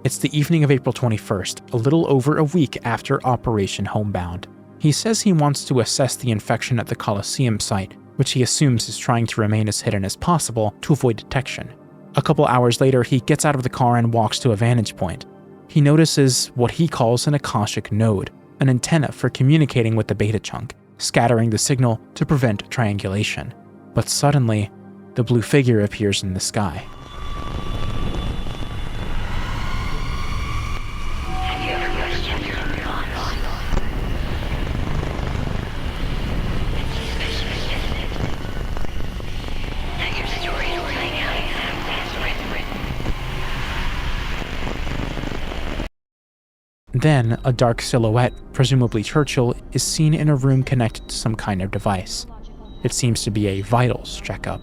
A: It's the evening of April 21st, a little over a week after Operation Homebound. He says he wants to assess the infection at the Coliseum site, which he assumes is trying to remain as hidden as possible to avoid detection. A couple hours later, he gets out of the car and walks to a vantage point. He notices what he calls an Akashic node, an antenna for communicating with the Beta chunk, scattering the signal to prevent triangulation. But suddenly, the blue figure appears in the sky. Then, a dark silhouette, presumably Churchill, is seen in a room connected to some kind of device. It seems to be a vitals checkup.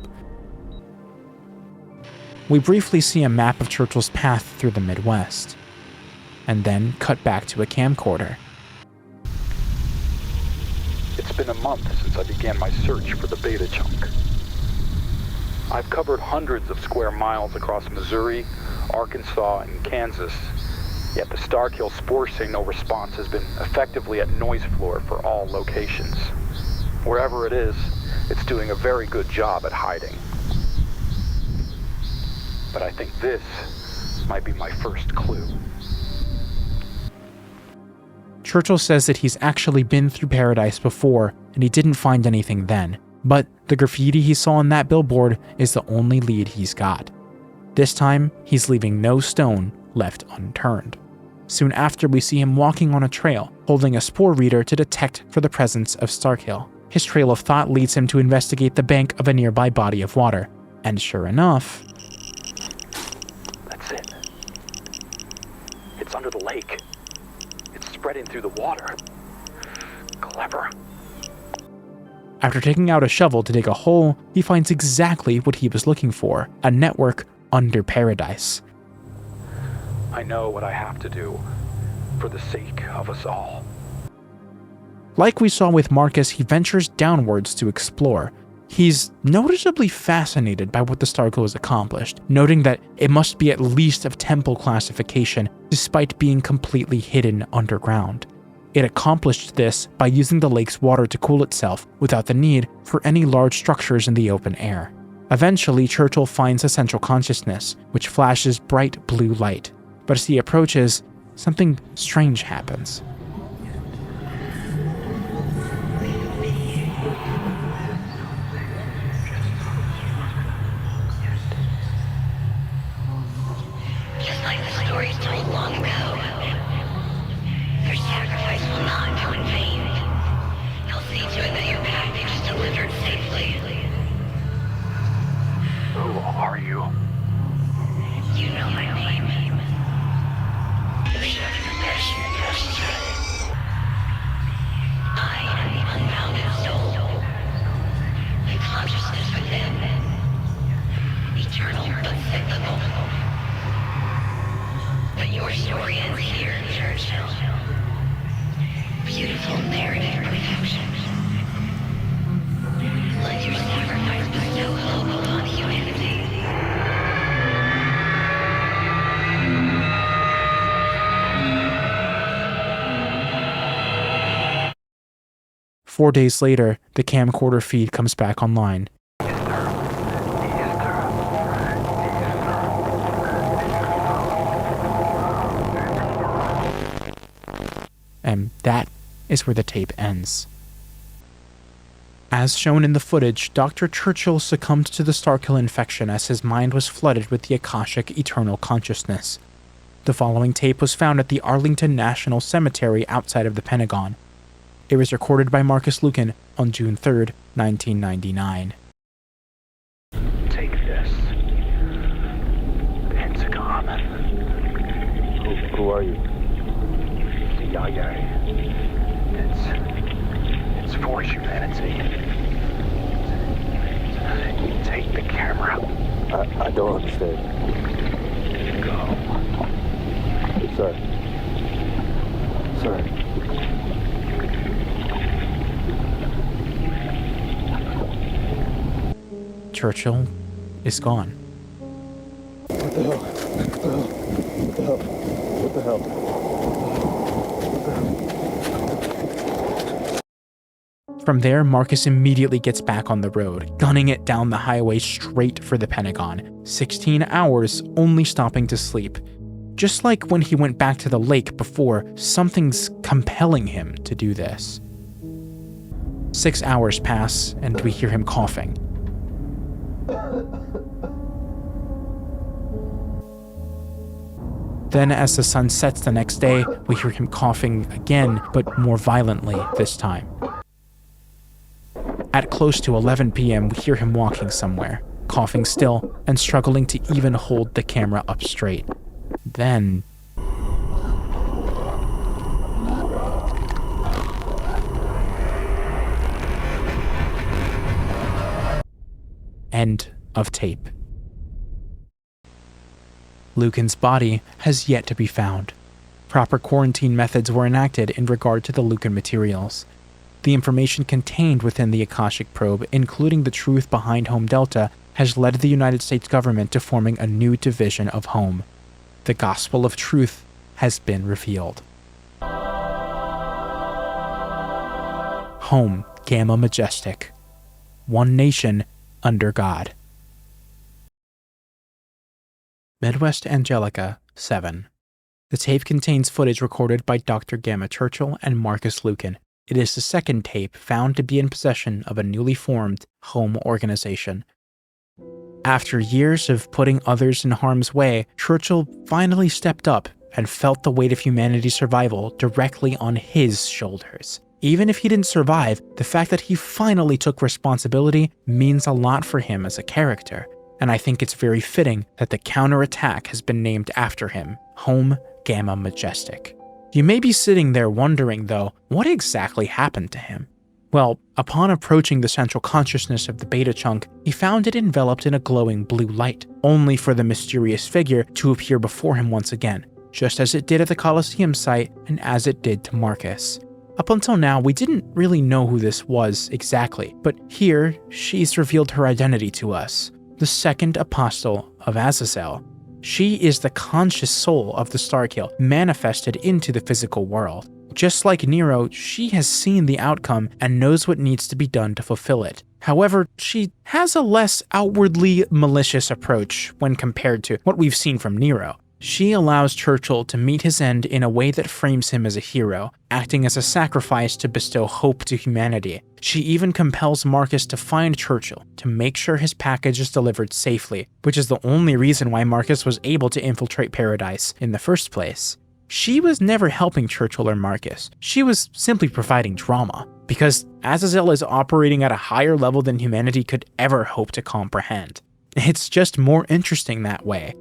A: We briefly see a map of Churchill's path through the Midwest, and then cut back to a camcorder.
T: It's been a month since I began my search for the beta chunk. I've covered hundreds of square miles across Missouri, Arkansas, and Kansas, yet the Starkill spore signal response has been effectively at noise floor for all locations. Wherever it is, it's doing a very good job at hiding. But I think this might be my first clue.
A: Churchill says that he's actually been through Paradise before, and he didn't find anything then, but the graffiti he saw on that billboard is the only lead he's got. This time, he's leaving no stone left unturned. Soon after, we see him walking on a trail, holding a spore reader to detect for the presence of Starkill. His trail of thought leads him to investigate the bank of a nearby body of water, and sure enough...
T: That's it. It's under the lake. It's spreading through the water. Clever.
A: After taking out a shovel to dig a hole, he finds exactly what he was looking for, a network under Paradise.
T: I know what I have to do for the sake of us all.
A: Like we saw with Marcus, he ventures downwards to explore. He's noticeably fascinated by what the Starkill has accomplished, noting that it must be at least of temple classification despite being completely hidden underground. It accomplished this by using the lake's water to cool itself without the need for any large structures in the open air. Eventually, Churchill finds a central consciousness, which flashes bright blue light. But as he approaches, something strange happens.
H: Just like the story told long ago, your sacrifice will not go in vain. He'll see to it that your package is delivered safely.
T: Who are you?
H: You know my name. I am the unbounded soul. The consciousness within. Eternal but cyclical. But your story ends here, Churchill. Beautiful narrative perfection. Let your sacrifice bestow hope upon humanity.
A: 4 days later, the camcorder feed comes back online. And that is where the tape ends. As shown in the footage, Dr. Churchill succumbed to the Starkill infection as his mind was flooded with the Akashic Eternal Consciousness. The following tape was found at the Arlington National Cemetery outside of the Pentagon. It was recorded by Marcus Lucan on June 3rd, 1999.
T: Take this. Pentagon.
E: Who are you?
T: CIA. It's for humanity. Take the camera.
E: I don't understand.
T: Go.
E: Sir.
A: Churchill is gone.
E: What the hell? What the hell? What the hell?
A: From there, Marcus immediately gets back on the road, gunning it down the highway straight for the Pentagon, 16 hours only stopping to sleep. Just like when he went back to the lake before, something's compelling him to do this. 6 hours pass, and we hear him coughing. Then, as the sun sets the next day, we hear him coughing again, but more violently this time. At close to 11 p.m., we hear him walking somewhere, coughing still and struggling to even hold the camera up straight. Then... End of tape. Lucan's body has yet to be found. Proper quarantine methods were enacted in regard to the Lucan materials. The information contained within the Akashic probe, including the truth behind Home Delta, has led the United States government to forming a new division of Home. The gospel of truth has been revealed. Home Gamma Majestic. One nation under God. Midwest Angelica 7. The tape contains footage recorded by Dr. Gamma Churchill and Marcus Lucan. It is the second tape found to be in possession of a newly formed Home organization. After years of putting others in harm's way, Churchill finally stepped up and felt the weight of humanity's survival directly on his shoulders. Even if he didn't survive, the fact that he finally took responsibility means a lot for him as a character, and I think it's very fitting that the counterattack has been named after him, Home Gamma Majestic. You may be sitting there wondering, though, what exactly happened to him? Well, upon approaching the central consciousness of the beta chunk, he found it enveloped in a glowing blue light, only for the mysterious figure to appear before him once again, just as it did at the Colosseum site and as it did to Marcus. Up until now, we didn't really know who this was exactly, but here, she's revealed her identity to us, the second apostle of Azazel. She is the conscious soul of the Starkill, manifested into the physical world. Just like Nero, she has seen the outcome and knows what needs to be done to fulfill it. However, she has a less outwardly malicious approach when compared to what we've seen from Nero. She allows Churchill to meet his end in a way that frames him as a hero, acting as a sacrifice to bestow hope to humanity. She even compels Marcus to find Churchill to make sure his package is delivered safely, which is the only reason why Marcus was able to infiltrate Paradise in the first place. She was never helping Churchill or Marcus. She was simply providing drama, because Azazel is operating at a higher level than humanity could ever hope to comprehend. It's just more interesting that way.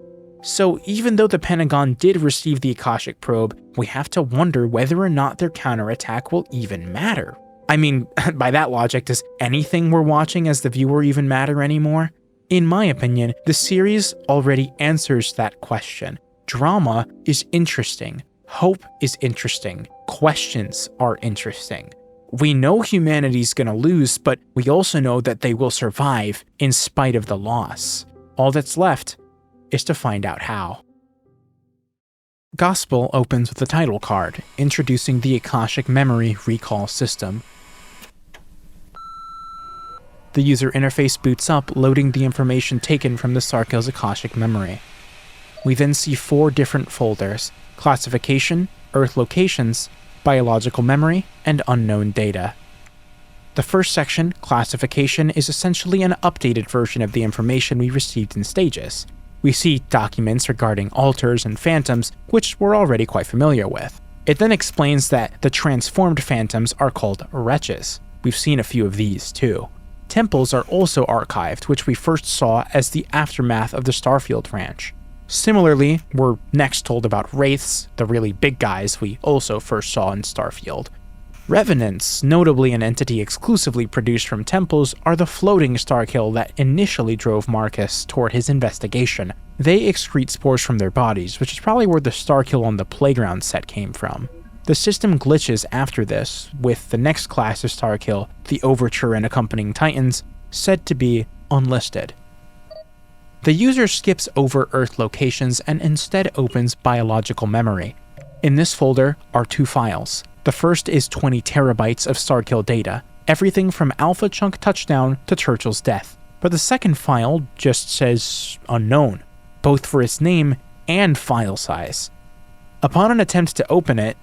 A: So even though the Pentagon did receive the Akashic probe, we have to wonder whether or not their counterattack will even matter. I mean, by that logic, does anything we're watching as the viewer even matter anymore? In my opinion, the series already answers that question. Drama is interesting. Hope is interesting. Questions are interesting. We know humanity's gonna lose, but we also know that they will survive in spite of the loss. All that's left is to find out how. Gospel opens with a title card, introducing the Akashic Memory Recall System. The user interface boots up, loading the information taken from the Starkill's Akashic memory. We then see 4 different folders: Classification, Earth Locations, Biological Memory, and Unknown Data. The first section, Classification, is essentially an updated version of the information we received in stages. We see documents regarding altars and phantoms, which we're already quite familiar with. It then explains that the transformed phantoms are called wretches. We've seen a few of these too. Temples are also archived, which we first saw as the aftermath of the Starfield ranch. Similarly, we're next told about wraiths, the really big guys we also first saw in Starfield. Revenants, notably an entity exclusively produced from temples, are the floating Starkill that initially drove Marcus toward his investigation. They excrete spores from their bodies, which is probably where the Starkill on the playground set came from. The system glitches after this, with the next class of Starkill, the Overture and accompanying Titans, said to be unlisted. The user skips over Earth locations and instead opens Biological Memory. In this folder are 2 files. The first is 20 terabytes of Starkill data, everything from Alpha Chunk touchdown to Churchill's death. But the second file just says unknown, both for its name and file size. Upon an attempt to open it,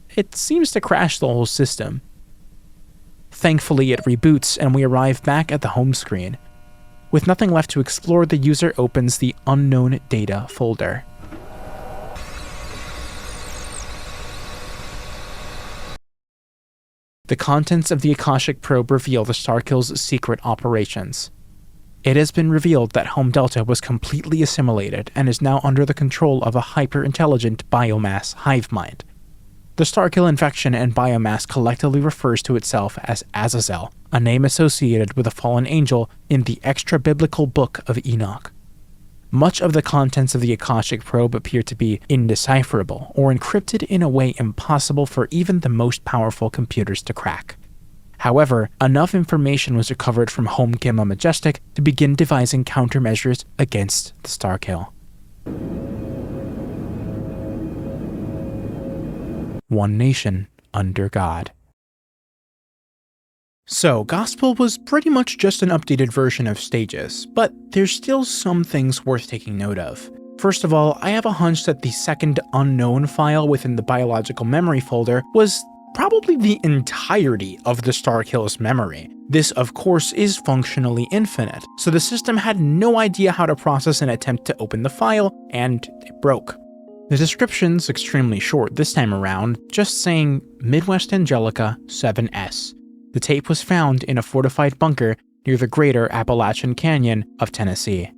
A: it seems to crash the whole system. Thankfully, it reboots and we arrive back at the home screen. With nothing left to explore, the user opens the Unknown Data folder. The contents of the Akashic probe reveal the Starkill's secret operations. It has been revealed that Home Delta was completely assimilated and is now under the control of a hyper-intelligent biomass hive mind. The Starkill infection and biomass collectively refers to itself as Azazel, a name associated with a fallen angel in the extra-biblical book of Enoch. Much of the contents of the Akashic probe appear to be indecipherable or encrypted in a way impossible for even the most powerful computers to crack. However, enough information was recovered from Home Gamma Majestic to begin devising countermeasures against the Starkill. One nation under God. So, Gospel was pretty much just an updated version of Stages, but there's still some things worth taking note of. First of all, I have a hunch that the second unknown file within the biological memory folder was probably the entirety of the Starkill's memory. This, of course, is functionally infinite, so the system had no idea how to process an attempt to open the file, and it broke. The description's extremely short this time around, just saying Midwest Angelica 7S. The tape was found in a fortified bunker near the greater Appalachian Canyon of Tennessee.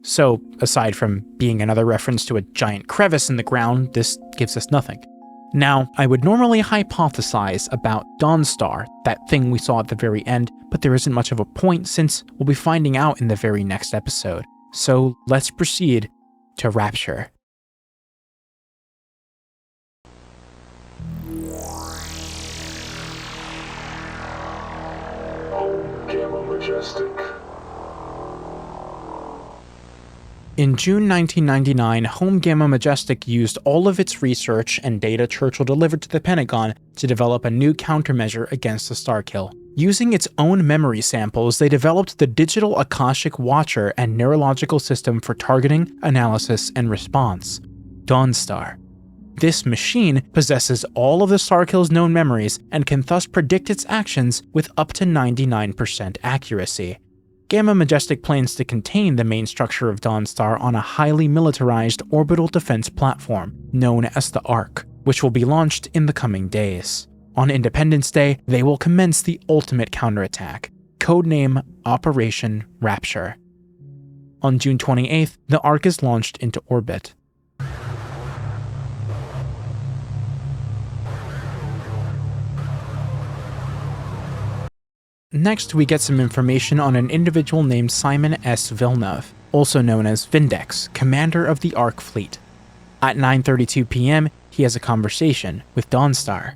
A: So, aside from being another reference to a giant crevice in the ground, this gives us nothing. Now, I would normally hypothesize about Dawnstar, that thing we saw at the very end, but there isn't much of a point since we'll be finding out in the very next episode. So, let's proceed to Rapture.
I: Gamma Majestic.
A: In June 1999, Home Gamma Majestic used all of its research and data Churchill delivered to the Pentagon to develop a new countermeasure against the Starkill. Using its own memory samples, they developed the Digital Akashic Watcher and Neurological System for Targeting, Analysis, and Response, Dawnstar. This machine possesses all of the Starkill's known memories and can thus predict its actions with up to 99% accuracy. Gamma Majestic plans to contain the main structure of Dawnstar on a highly militarized orbital defense platform known as the ARC, which will be launched in the coming days. On Independence Day, they will commence the ultimate counterattack, codename Operation Rapture. On June 28th, the ARC is launched into orbit. Next, we get some information on an individual named Simon S. Villeneuve, also known as Vindex, commander of the ARC fleet. At 9:32 p.m., he has a conversation with Dawnstar.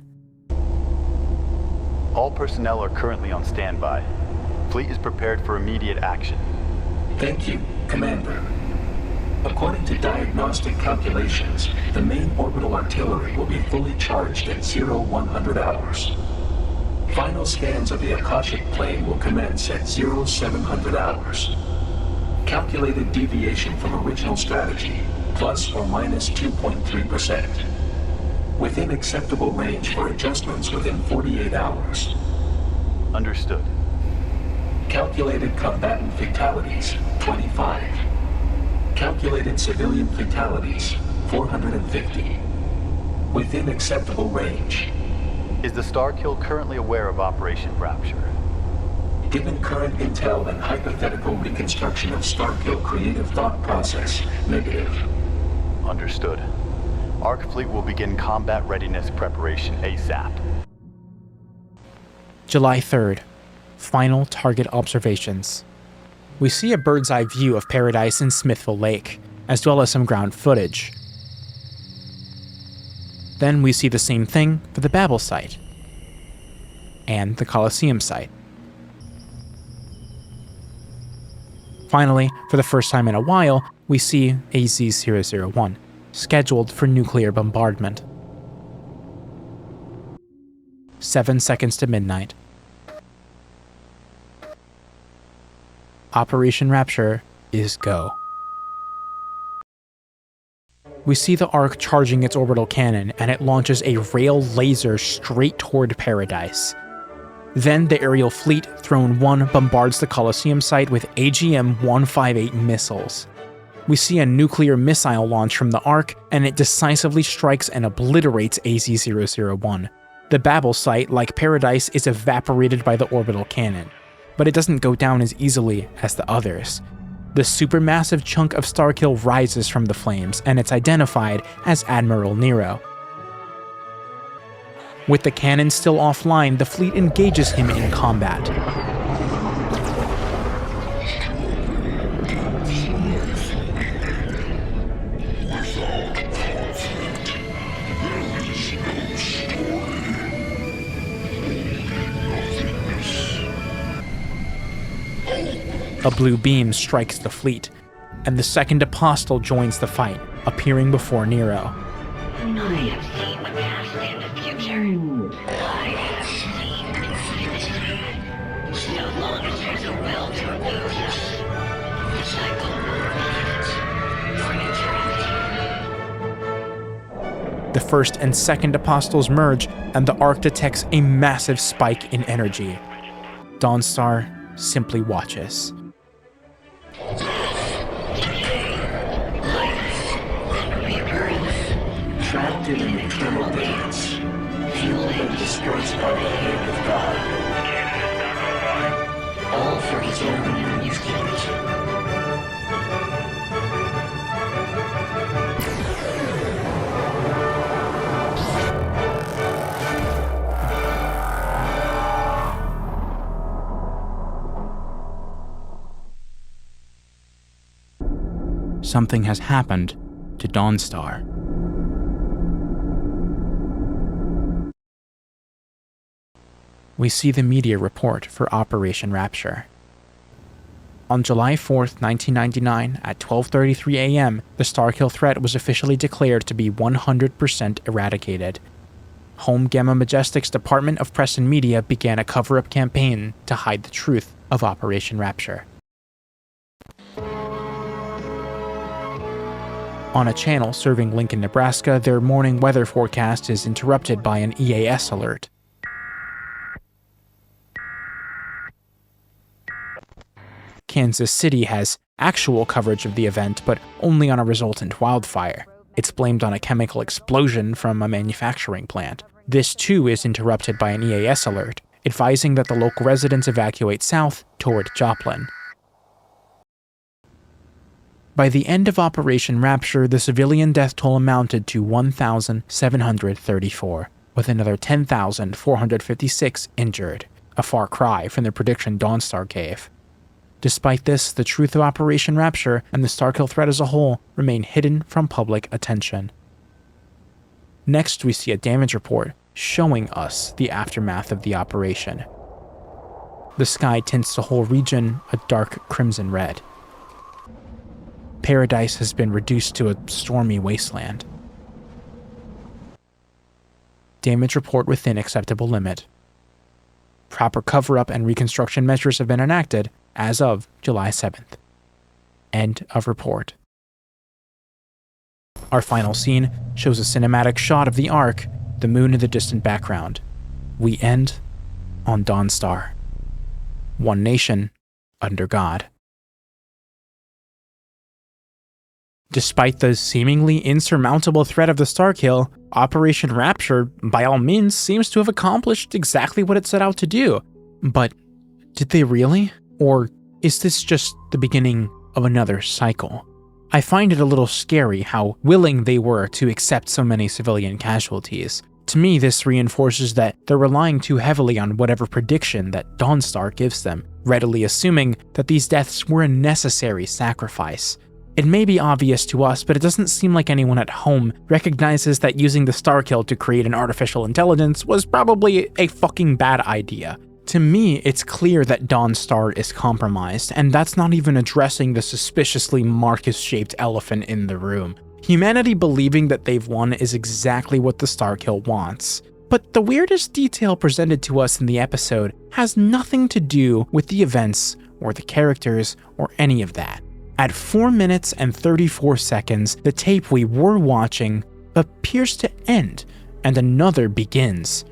L: All personnel are currently on standby. Fleet is prepared for immediate action.
I: Thank you, Commander. According to diagnostic calculations, the main orbital artillery will be fully charged at 0100 hours. Final scans of the Akashic plane will commence at 0700 hours. Calculated deviation from original strategy, plus or minus 2.3%. Within acceptable range for adjustments within 48 hours.
L: Understood.
I: Calculated combatant fatalities, 25. Calculated civilian fatalities, 450. Within acceptable range.
L: Is the Starkill currently aware of Operation Rapture?
I: Given current intel and hypothetical reconstruction of Starkill creative thought process, negative.
L: Understood. ARC Fleet will begin combat readiness preparation ASAP.
A: July 3rd. Final target observations. We see a bird's eye view of Paradise in Smithville Lake, as well as some ground footage. Then we see the same thing for the Babel site and the Colosseum site. Finally, for the first time in a while, we see AZ-001, scheduled for nuclear bombardment. 7 seconds to midnight. Operation Rapture is go. We see the ARC charging its orbital cannon, and it launches a rail laser straight toward Paradise. Then the aerial fleet, Throne 1, bombards the Colosseum site with AGM-158 missiles. We see a nuclear missile launch from the ARC, and it decisively strikes and obliterates AZ-001. The Babel site, like Paradise, is evaporated by the orbital cannon, but it doesn't go down as easily as the others. The supermassive chunk of Starkill rises from the flames, and it's identified as Admiral Nero. With the cannon still offline, the fleet engages him in combat. A blue beam strikes the fleet, and the second apostle joins the fight, appearing before Nero.
H: I have seen the past and the future. I have seen infinity. So long as there's a will to remove us, the cycle will repeat for eternity.
A: The first and second apostles merge, and the Ark detects a massive spike in energy. Dawnstar simply watches.
I: Trapped in an eternal dance, fueled and dispersed by the hand of God. All for his own amusement.
A: Something has happened to Dawnstar. We see the media report for Operation Rapture. On July 4th, 1999, at 12:33 a.m., the Starkill threat was officially declared to be 100% eradicated. Home Gamma Majestic's Department of Press and Media began a cover-up campaign to hide the truth of Operation Rapture. On a channel serving Lincoln, Nebraska, their morning weather forecast is interrupted by an EAS alert. Kansas City has actual coverage of the event, but only on a resultant wildfire. It's blamed on a chemical explosion from a manufacturing plant. This too is interrupted by an EAS alert, advising that the local residents evacuate south toward Joplin. By the end of Operation Rapture, the civilian death toll amounted to 1,734, with another 10,456 injured, a far cry from the prediction Dawnstar gave. Despite this, the truth of Operation Rapture and the Starkill threat as a whole remain hidden from public attention. Next, we see a damage report showing us the aftermath of the operation. The sky tints the whole region a dark crimson red. Paradise has been reduced to a stormy wasteland. Damage report within acceptable limit. Proper cover-up and reconstruction measures have been enacted as of July 7th. End of report. Our final scene shows a cinematic shot of the Ark, the moon in the distant background. We end on Dawnstar. One nation under God. Despite the seemingly insurmountable threat of the Starkill, Operation Rapture, by all means, seems to have accomplished exactly what it set out to do. But did they really? Or is this just the beginning of another cycle? I find it a little scary how willing they were to accept so many civilian casualties. To me, this reinforces that they're relying too heavily on whatever prediction that Dawnstar gives them, readily assuming that these deaths were a necessary sacrifice. It may be obvious to us, but it doesn't seem like anyone at home recognizes that using the Starkill to create an artificial intelligence was probably a fucking bad idea. To me, it's clear that Dawnstar is compromised, and that's not even addressing the suspiciously Marcus-shaped elephant in the room. Humanity believing that they've won is exactly what the Starkill wants. But the weirdest detail presented to us in the episode has nothing to do with the events, or the characters, or any of that. At 4 minutes and 34 seconds, the tape we were watching appears to end, and another begins.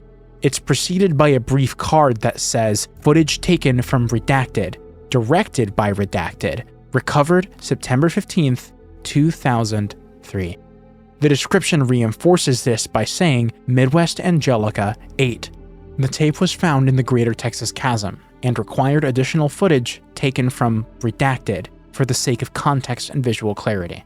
A: It's preceded by a brief card that says, "Footage taken from Redacted, directed by Redacted, recovered September 15th, 2003. The description reinforces this by saying, Midwest Angelica 8. The tape was found in the Greater Texas Chasm, and required additional footage taken from Redacted, for the sake of context and visual clarity."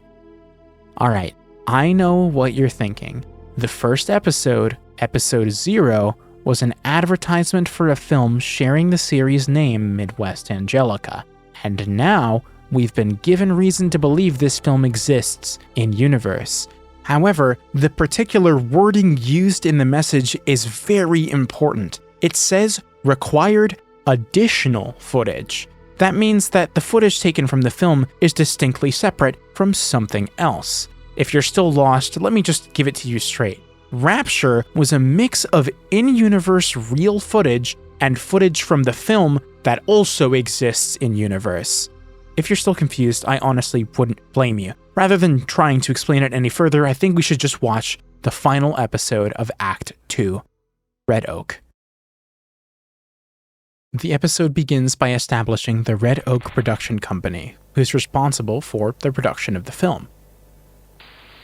A: Alright, I know what you're thinking. The first episode Episode 0 was an advertisement for a film sharing the series name Midwest Angelica, and now we've been given reason to believe this film exists in-universe. However, the particular wording used in the message is very important. It says required additional footage. That means that the footage taken from the film is distinctly separate from something else. If you're still lost, let me just give it to you straight. Rapture was a mix of in-universe real footage and footage from the film that also exists in-universe. If you're still confused, I honestly wouldn't blame you. Rather than trying to explain it any further, I think we should just watch the final episode of Act 2, REDOAK. The episode begins by establishing the REDOAK production company, who's responsible for the production of the film.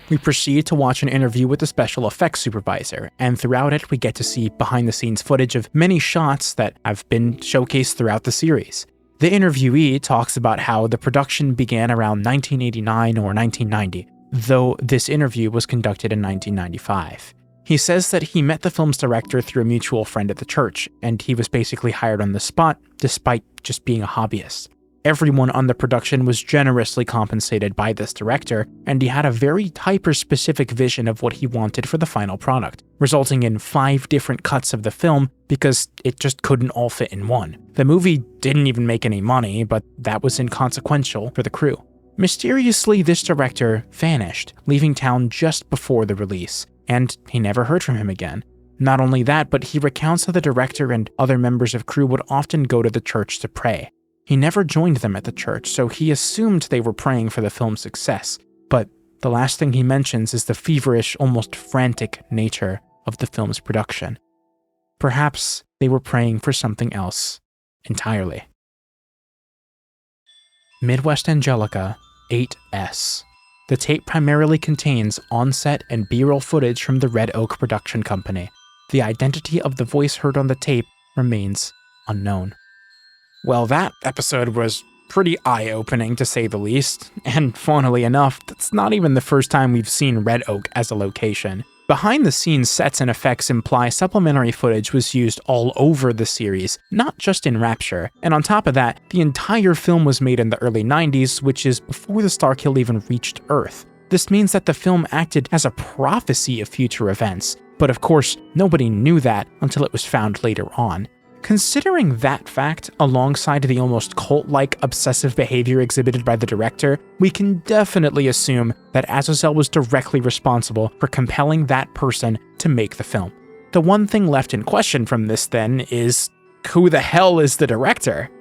A: We proceed to watch an interview with the special effects supervisor, and throughout it we get to see behind-the-scenes footage of many shots that have been showcased throughout the series. The interviewee talks about how the production began around 1989 or 1990, though this interview was conducted in 1995. He says that he met the film's director through a mutual friend at the church, and he was basically hired on the spot, despite just being a hobbyist. Everyone on the production was generously compensated by this director, and he had a very hyper-specific vision of what he wanted for the final product, resulting in 5 different cuts of the film because it just couldn't all fit in one. The movie didn't even make any money, but that was inconsequential for the crew. Mysteriously, this director vanished, leaving town just before the release, and he never heard from him again. Not only that, but he recounts how the director and other members of crew would often go to the church to pray. He never joined them at the church, so he assumed they were praying for the film's success, but the last thing he mentions is the feverish, almost frantic nature of the film's production. Perhaps they were praying for something else entirely. Midwest Angelica 8S. The tape primarily contains on-set and B-roll footage from the REDOAK production company. The identity of the voice heard on the tape remains unknown. Well, that episode was pretty eye-opening to say the least, and funnily enough, that's not even the first time we've seen REDOAK as a location. Behind-the-scenes sets and effects imply supplementary footage was used all over the series, not just in Rapture, and on top of that, the entire film was made in the early 90s, which is before the Starkill even reached Earth. This means that the film acted as a prophecy of future events, but of course, nobody knew that until it was found later on. Considering that fact, alongside the almost cult-like obsessive behavior exhibited by the director, we can definitely assume that Azazel was directly responsible for compelling that person to make the film. The one thing left in question from this, then, is who the hell is the director?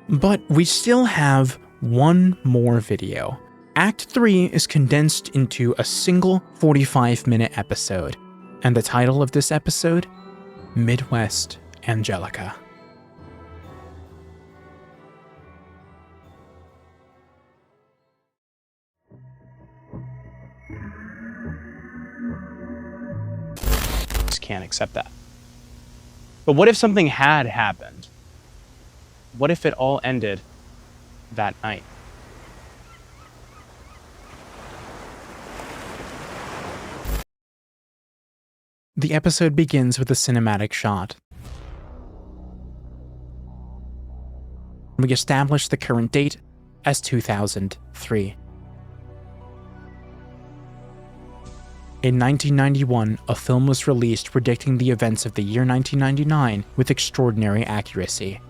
A: But we still have one more video. Act 3 is condensed into a single 45-minute episode, and the title of this episode? Midwest Angelica.
B: Just can't accept that. But what if something had happened? What if it all ended that night?
A: The episode begins with a cinematic shot. We establish the current date as 2003. In 1991, a film was released predicting the events of the year 1999 with extraordinary accuracy.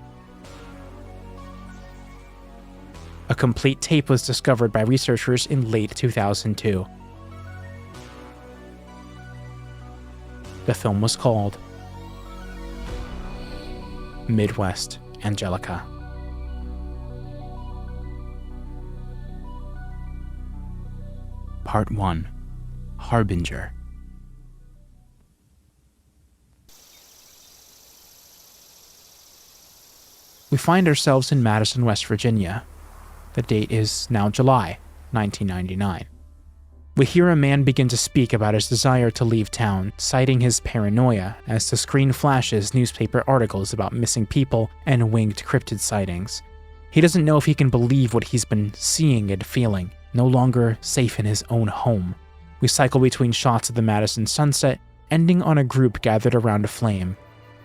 A: A complete tape was discovered by researchers in late 2002. The film was called Midwest Angelica. Part 1. Harbinger. We find ourselves in Madison, West Virginia. The date is now July 1999. We hear a man begin to speak about his desire to leave town, citing his paranoia as the screen flashes newspaper articles about missing people and winged cryptid sightings. He doesn't know if he can believe what he's been seeing and feeling, no longer safe in his own home. We cycle between shots of the Madison sunset ending on a group gathered around a flame,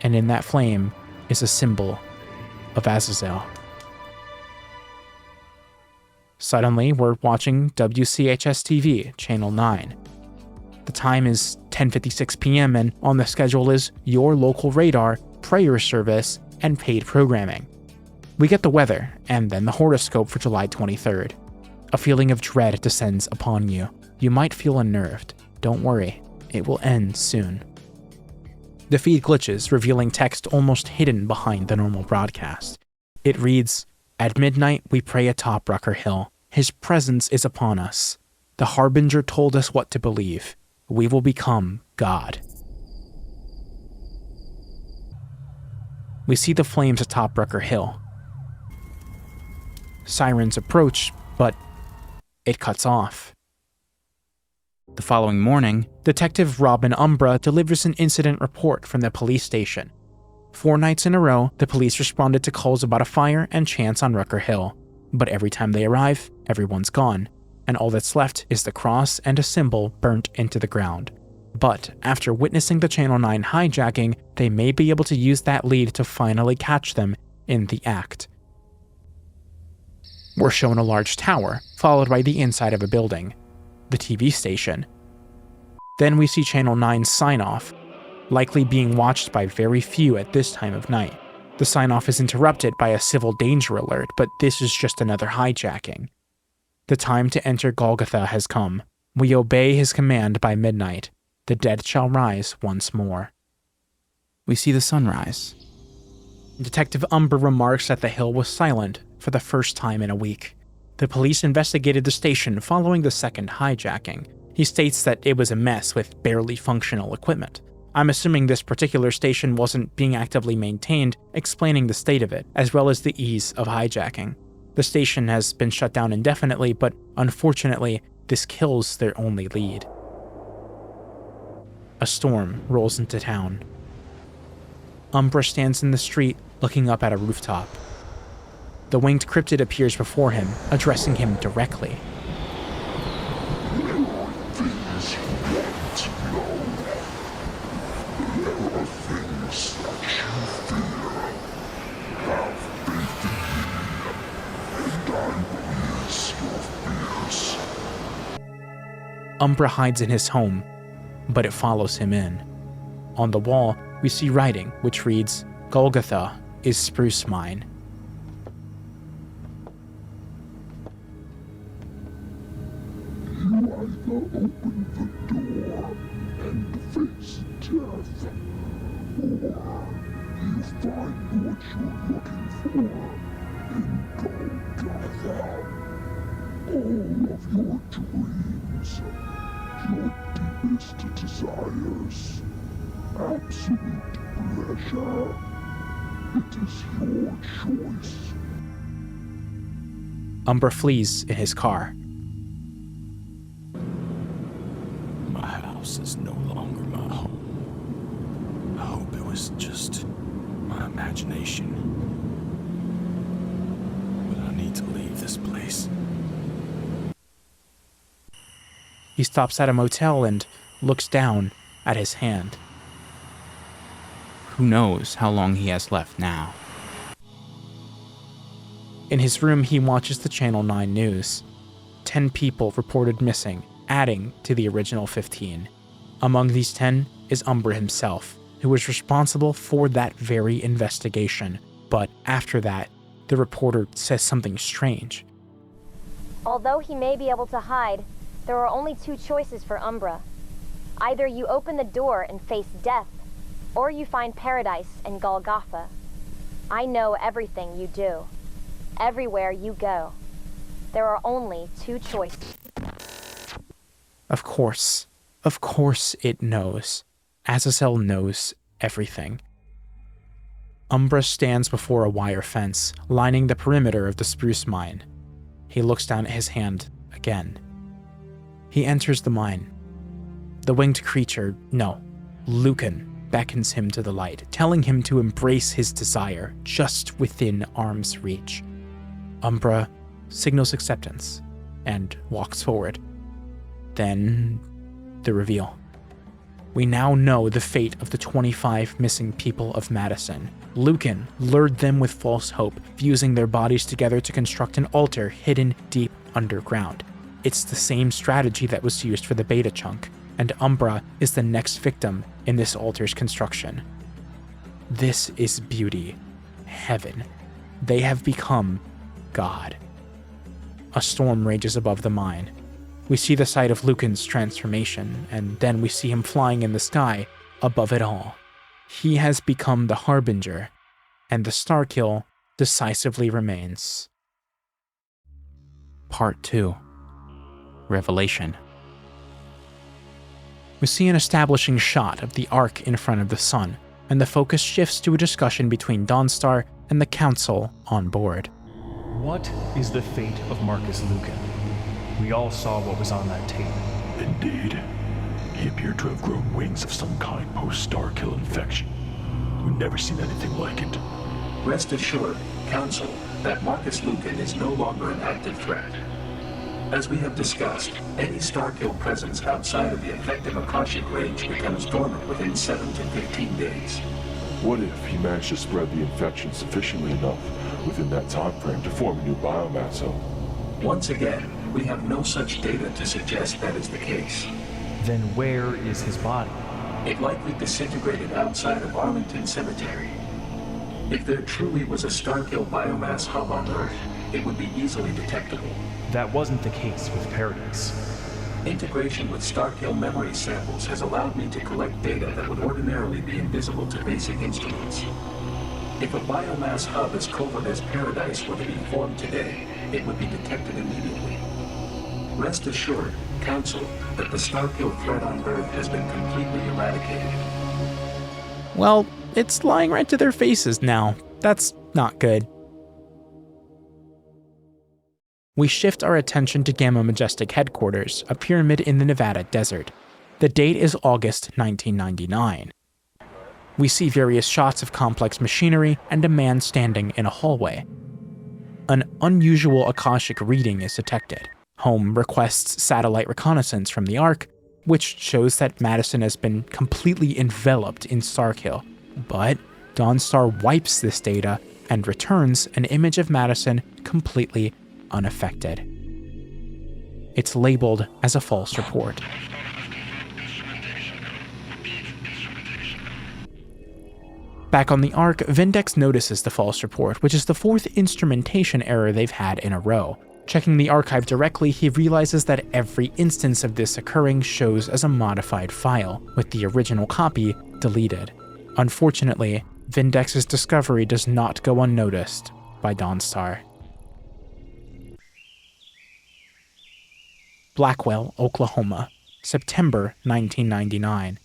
A: and in that flame is a symbol of Azazel. Suddenly, we're watching WCHS-TV, Channel 9. The time is 10:56 p.m. and on the schedule is your local radar, prayer service, and paid programming. We get the weather, and then the horoscope for July 23rd. A feeling of dread descends upon you. You might feel unnerved. Don't worry, it will end soon. The feed glitches, revealing text almost hidden behind the normal broadcast. It reads, "At midnight we pray atop Rucker Hill. His presence is upon us. The Harbinger told us what to believe. We will become God." We see the flames atop Rucker Hill. Sirens approach, but it cuts off. The following morning, Detective Robin Umbra delivers an incident report from the police station. 4 nights in a row, the police responded to calls about a fire and chants on Rucker Hill. But every time they arrive, everyone's gone, and all that's left is the cross and a symbol burnt into the ground. But after witnessing the Channel 9 hijacking, they may be able to use that lead to finally catch them in the act. We're shown a large tower, followed by the inside of a building, the TV station. Then we see Channel 9's sign-off, likely being watched by very few at this time of night. The sign-off is interrupted by a civil danger alert, but this is just another hijacking. The time to enter Golgotha has come. We obey his command by midnight. The dead shall rise once more. We see the sunrise. Detective Umbra remarks that the hill was silent for the first time in a week. The police investigated the station following the second hijacking. He states that it was a mess with barely functional equipment. I'm assuming this particular station wasn't being actively maintained, explaining the state of it, as well as the ease of hijacking. The station has been shut down indefinitely, but unfortunately, this kills their only lead. A storm rolls into town. Umbra stands in the street, looking up at a rooftop. The winged cryptid appears before him, addressing him directly. Umbra hides in his home, but it follows him in. On the wall, we see writing, which reads, "Golgotha is spruce mine."
G: You either open the door and face death, or you find what you're looking for in Golgotha. All of your dreams, your deepest desires, absolute pleasure. It is your choice.
A: Umbra flees in his car.
D: My house is no longer my home. I hope it was just my imagination. But I need to leave this place.
A: He stops at a motel and looks down at his hand. Who knows how long he has left now? In his room, he watches the Channel 9 news. 10 people reported missing, adding to the original 15. Among these 10 is Umbra himself, who was responsible for that very investigation. But after that, the reporter says something strange.
J: Although he may be able to hide, there are only 2 choices for Umbra. Either you open the door and face death, or you find paradise in Golgotha. I know everything you do. Everywhere you go. There are only 2 choices.
A: Of course it knows. Azazel knows everything. Umbra stands before a wire fence, lining the perimeter of the spruce mine. He looks down at his hand again. He enters the mine. The winged creature, no, Lucan, beckons him to the light, telling him to embrace his desire just within arm's reach. Umbra signals acceptance and walks forward. Then, the reveal. We now know the fate of the 25 missing people of Madison. Lucan lured them with false hope, fusing their bodies together to construct an altar hidden deep underground. It's the same strategy that was used for the beta chunk, and Umbra is the next victim in this altar's construction. This is beauty. Heaven. They have become God. A storm rages above the mine. We see the site of Lucan's transformation, and then we see him flying in the sky above it all. He has become the Harbinger, and the Starkill decisively remains. Part 2. Revelation. We see an establishing shot of the Ark in front of the sun, and the focus shifts to a discussion between Dawnstar and the Council on board.
K: What is the fate of Marcus Lucan? We all saw what was on that tape.
D: Indeed. He appeared to have grown wings of some kind post-Starkill infection. We've never seen anything like it.
I: Rest assured, Council, that Marcus Lucan is no longer an active threat. As we have discussed, any Starkill presence outside of the effective Akashic range becomes dormant within 7 to 15 days.
D: What if he managed to spread the infection sufficiently enough within that time frame to form a new biomass cell?
I: Once again, we have no such data to suggest that is the case.
K: Then where is his body?
I: It likely disintegrated outside of Arlington Cemetery. If there truly was a Starkill biomass hub on Earth, it would be easily detectable.
K: That wasn't the case with Paradise.
I: Integration with Starkill memory samples has allowed me to collect data that would ordinarily be invisible to basic instruments. If a biomass hub as covert as Paradise were to be formed today, it would be detected immediately. Rest assured, Council, that the Starkill threat on Earth has been completely eradicated.
A: Well, it's lying right to their faces now. That's not good. We shift our attention to Gamma Majestic headquarters, a pyramid in the Nevada desert. The date is August 1999. We see various shots of complex machinery and a man standing in a hallway. An unusual Akashic reading is detected. Home requests satellite reconnaissance from the Ark, which shows that Madison has been completely enveloped in Starkill. But Dawnstar wipes this data and returns an image of Madison completely unaffected. It's labeled as a false report. Back on the Ark, Vindex notices the false report, which is the 4th instrumentation error they've had in a row. Checking the archive directly, he realizes that every instance of this occurring shows as a modified file, with the original copy deleted. Unfortunately, Vindex's discovery does not go unnoticed by Dawnstar. Blackwell, Oklahoma, September 1999.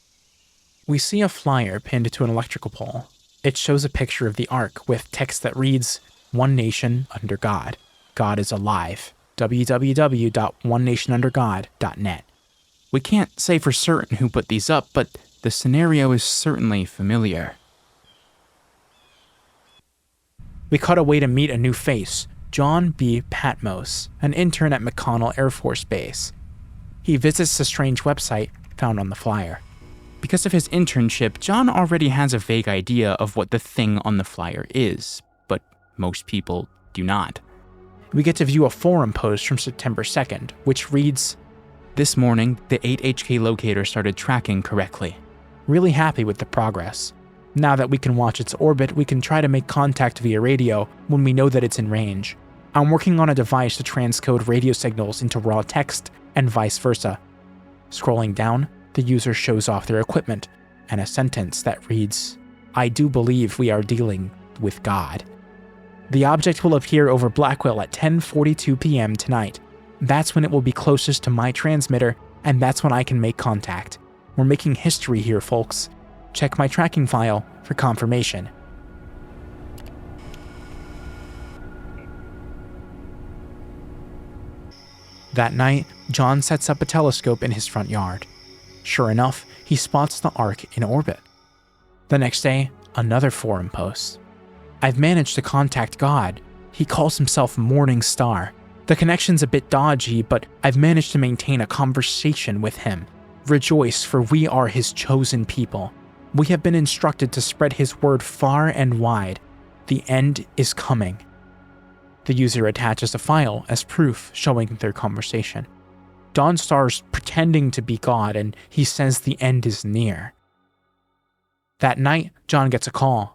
A: We see a flyer pinned to an electrical pole. It shows a picture of the Ark with text that reads, "One Nation Under God. God is alive. www.onenationundergod.net." We can't say for certain who put these up, but the scenario is certainly familiar. We cut away to meet a new face, John B. Patmos, an intern at McConnell Air Force Base. He visits the strange website found on the flyer. Because of his internship, John already has a vague idea of what the thing on the flyer is, but most people do not. We get to view a forum post from September 2nd, which reads, "This morning, the 8HK locator started tracking correctly. Really happy with the progress. Now that we can watch its orbit, we can try to make contact via radio when we know that it's in range. I'm working on a device to transcode radio signals into raw text and vice versa." Scrolling down, the user shows off their equipment and a sentence that reads, "I do believe we are dealing with God." The object will appear over Blackwell at 10:42 p.m. tonight. That's when it will be closest to my transmitter, and that's when I can make contact. We're making history here, folks. Check my tracking file for confirmation. That night, John sets up a telescope in his front yard. Sure enough, he spots the Ark in orbit. The next day, another forum post. "I've managed to contact God. He calls himself Morning Star. The connection's a bit dodgy, but I've managed to maintain a conversation with him. Rejoice, for we are his chosen people. We have been instructed to spread his word far and wide. The end is coming." The user attaches a file as proof showing their conversation. Dawnstar's pretending to be God, and he says the end is near. That night, John gets a call.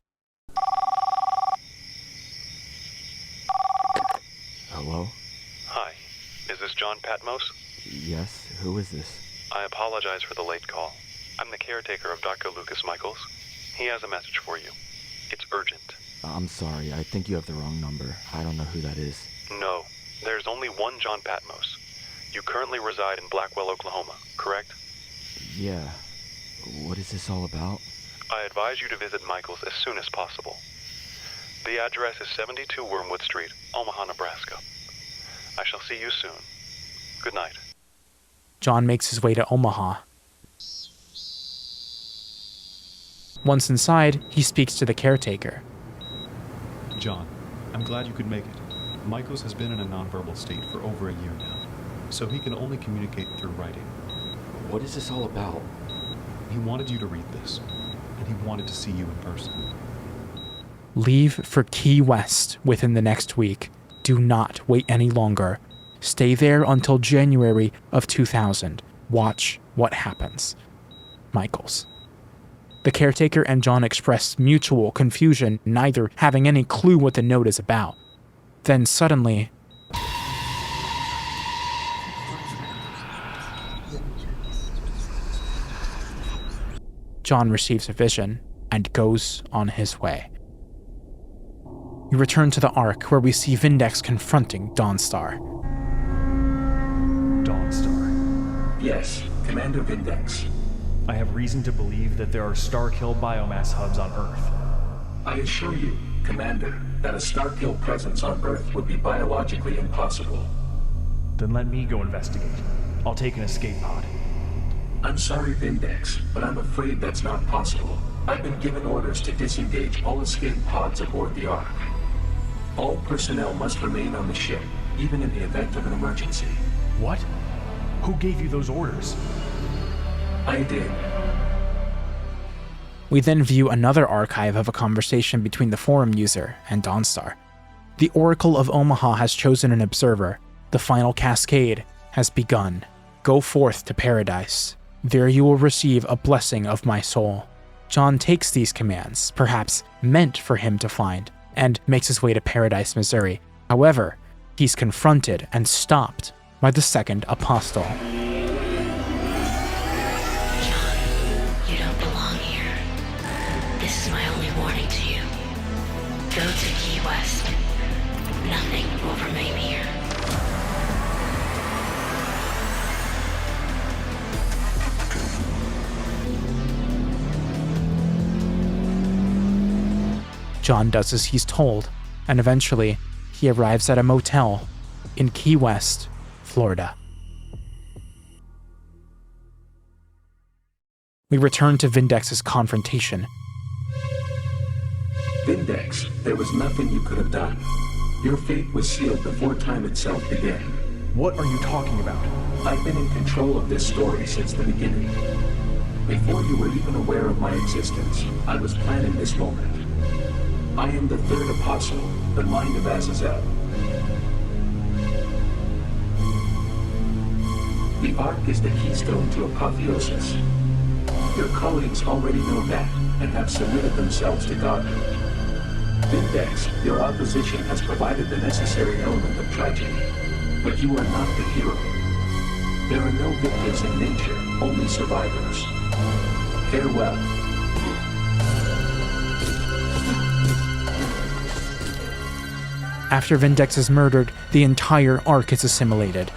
O: Hello?
P: Hi, is this John Patmos?
O: Yes, who is this?
P: I apologize for the late call. I'm the caretaker of Dr. Lucas Michaels. He has a message for you. It's urgent.
O: I'm sorry, I think you have the wrong number. I don't know who that is.
P: No, there's only one John Patmos. You currently reside in Blackwell, Oklahoma, correct?
O: Yeah. What is this all about?
P: I advise you to visit Michaels as soon as possible. The address is 72 Wormwood Street, Omaha, Nebraska. I shall see you soon. Good night.
A: John makes his way to Omaha. Once inside, he speaks to the caretaker.
K: John, I'm glad you could make it. Michaels has been in a nonverbal state for over a year now, so he can only communicate through writing.
O: What is this all about?
K: He wanted you to read this, and he wanted to see you in person.
A: Leave for Key West within the next week. Do not wait any longer. Stay there until January of 2000. Watch what happens. Michaels. The caretaker and John express mutual confusion, neither having any clue what the note is about. Then suddenly, John receives a vision and goes on his way. We return to the Ark, where we see Vindex confronting Dawnstar.
K: Dawnstar.
I: Yes, Commander Vindex.
K: I have reason to believe that there are STARKILL biomass hubs on Earth.
I: I assure you, Commander, that a STARKILL presence on Earth would be biologically impossible.
K: Then let me go investigate. I'll take an escape pod.
I: I'm sorry, Vindex, but I'm afraid that's not possible. I've been given orders to disengage all escape pods aboard the Ark. All personnel must remain on the ship, even in the event of an emergency.
K: What? Who gave you those orders?
I: I did.
A: We then view another archive of a conversation between the forum user and Dawnstar. The Oracle of Omaha has chosen an observer. The final cascade has begun. Go forth to paradise. There you will receive a blessing of my soul. John takes these commands, perhaps meant for him to find, and makes his way to Paradise, Missouri. However, he's confronted and stopped by the second apostle.
H: You don't belong here. This is my only warning to you. Go to Key West. Nothing will remain here.
A: John does as he's told, and eventually he arrives at a motel in Key West, Florida. We return to Vindex's confrontation.
I: Vindex, there was nothing you could have done. Your fate was sealed before time itself began.
K: What are you talking about?
I: I've been in control of this story since the beginning. Before you were even aware of my existence, I was planning this moment. I am the third apostle, the mind of Azazel. The Ark is the keystone to apotheosis. Your colleagues already know that and have submitted themselves to God. Vindex, your opposition has provided the necessary element of tragedy, but you are not the hero. There are no victims in nature, only survivors. Farewell.
A: After Vindex is murdered, the entire Ark is assimilated.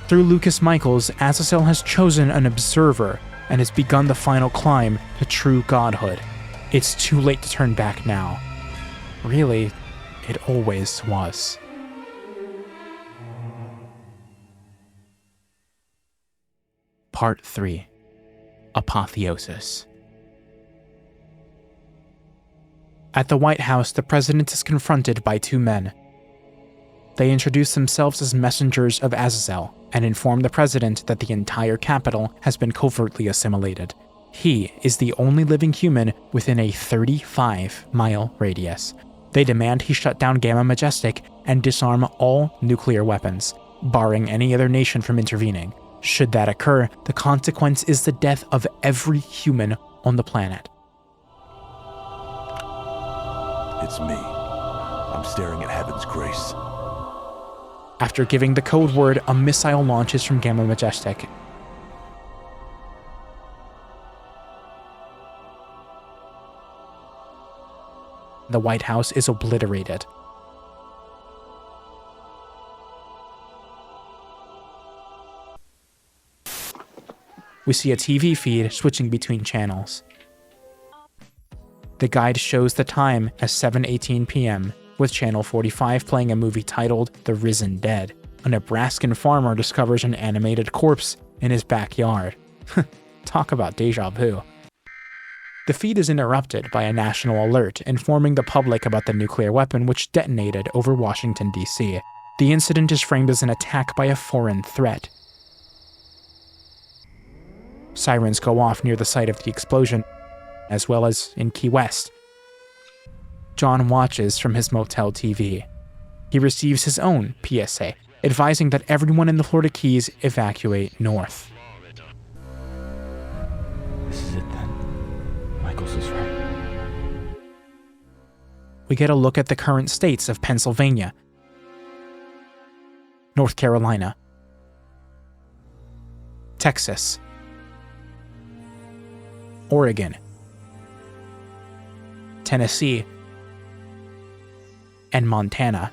A: Through Lucas Michaels, Azazel has chosen an observer and has begun the final climb to true godhood. It's too late to turn back now. Really, it always was. Part 3. Apotheosis. At the White House, the president is confronted by two men. They introduce themselves as messengers of Azazel and inform the president that the entire capital has been covertly assimilated. He is the only living human within a 35-mile radius. They demand he shut down Gamma Majestic and disarm all nuclear weapons, barring any other nation from intervening. Should that occur, the consequence is the death of every human on the planet.
D: It's me. I'm staring at heaven's grace.
A: After giving the code word, a missile launches from Gamma Majestic. The White House is obliterated. We see a TV feed switching between channels. The guide shows the time as 7:18 p.m., with Channel 45 playing a movie titled The Risen Dead. A Nebraskan farmer discovers an animated corpse in his backyard. Talk about deja vu. The feed is interrupted by a national alert informing the public about the nuclear weapon which detonated over Washington, D.C. The incident is framed as an attack by a foreign threat. Sirens go off near the site of the explosion, as well as in Key West. John watches from his motel TV. He receives his own PSA, advising that everyone in the Florida Keys evacuate north.
O: This is it then. Michaels is right.
A: We get a look at the current states of Pennsylvania, North Carolina, Texas, Oregon, Tennessee, and Montana.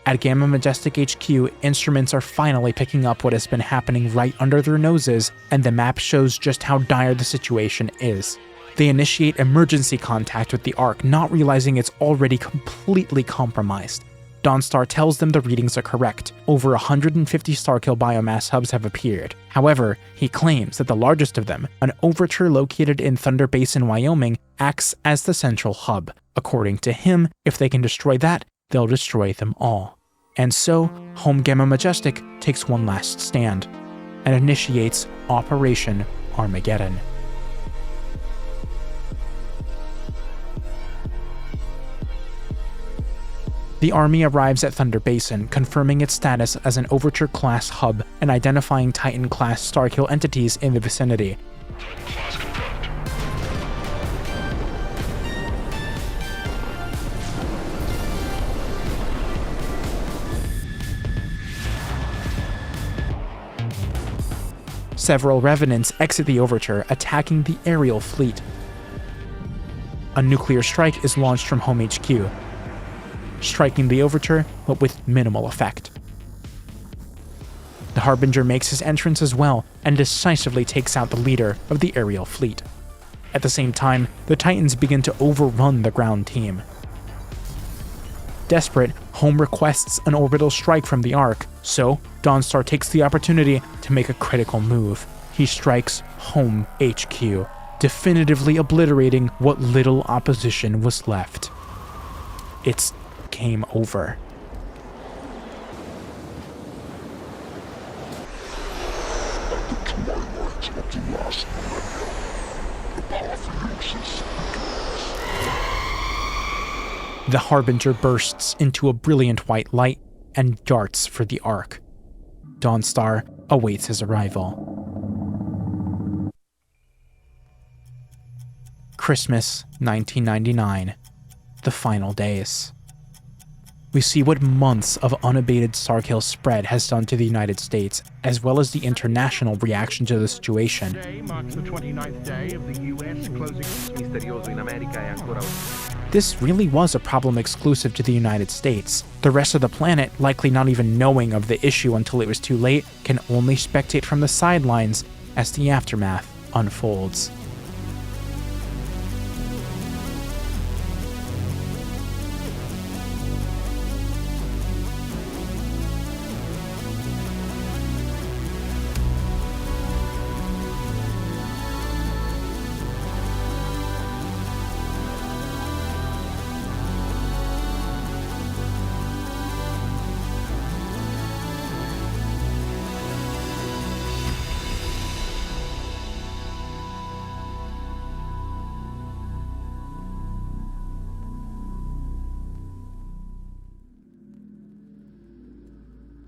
A: At Gamma Majestic HQ, instruments are finally picking up what has been happening right under their noses, and the map shows just how dire the situation is. They initiate emergency contact with the Ark, not realizing it's already completely compromised. Dawnstar tells them the readings are correct. Over 150 Starkill biomass hubs have appeared. However, he claims that the largest of them, an Overture located in Thunder Basin, Wyoming, acts as the central hub. According to him, if they can destroy that, they'll destroy them all. And so, Home Gamma Majestic takes one last stand and initiates Operation Armageddon. The Army arrives at Thunder Basin, confirming its status as an Overture-class hub and identifying Titan-class Starkill entities in the vicinity. Several Revenants exit the Overture, attacking the aerial fleet. A nuclear strike is launched from Home HQ, striking the Overture, but with minimal effect. The Harbinger makes his entrance as well, and decisively takes out the leader of the aerial fleet. At the same time, the Titans begin to overrun the ground team. Desperate, Home requests an orbital strike from the Ark, so Dawnstar takes the opportunity to make a critical move. He strikes Home HQ, definitively obliterating what little opposition was left. It's game over.
G: At the twilight of the last millennium, apotheosis.
A: The Harbinger bursts into a brilliant white light and darts for the Ark. Dawnstar awaits his arrival. Christmas 1999, the final days. We see what months of unabated Starkill spread has done to the United States, as well as the international reaction to the situation.
C: Today marks the 29th day of the U.S. closing. Misterioso in America è ancora.
A: This really was a problem exclusive to the United States. The rest of the planet, likely not even knowing of the issue until it was too late, can only spectate from the sidelines as the aftermath unfolds.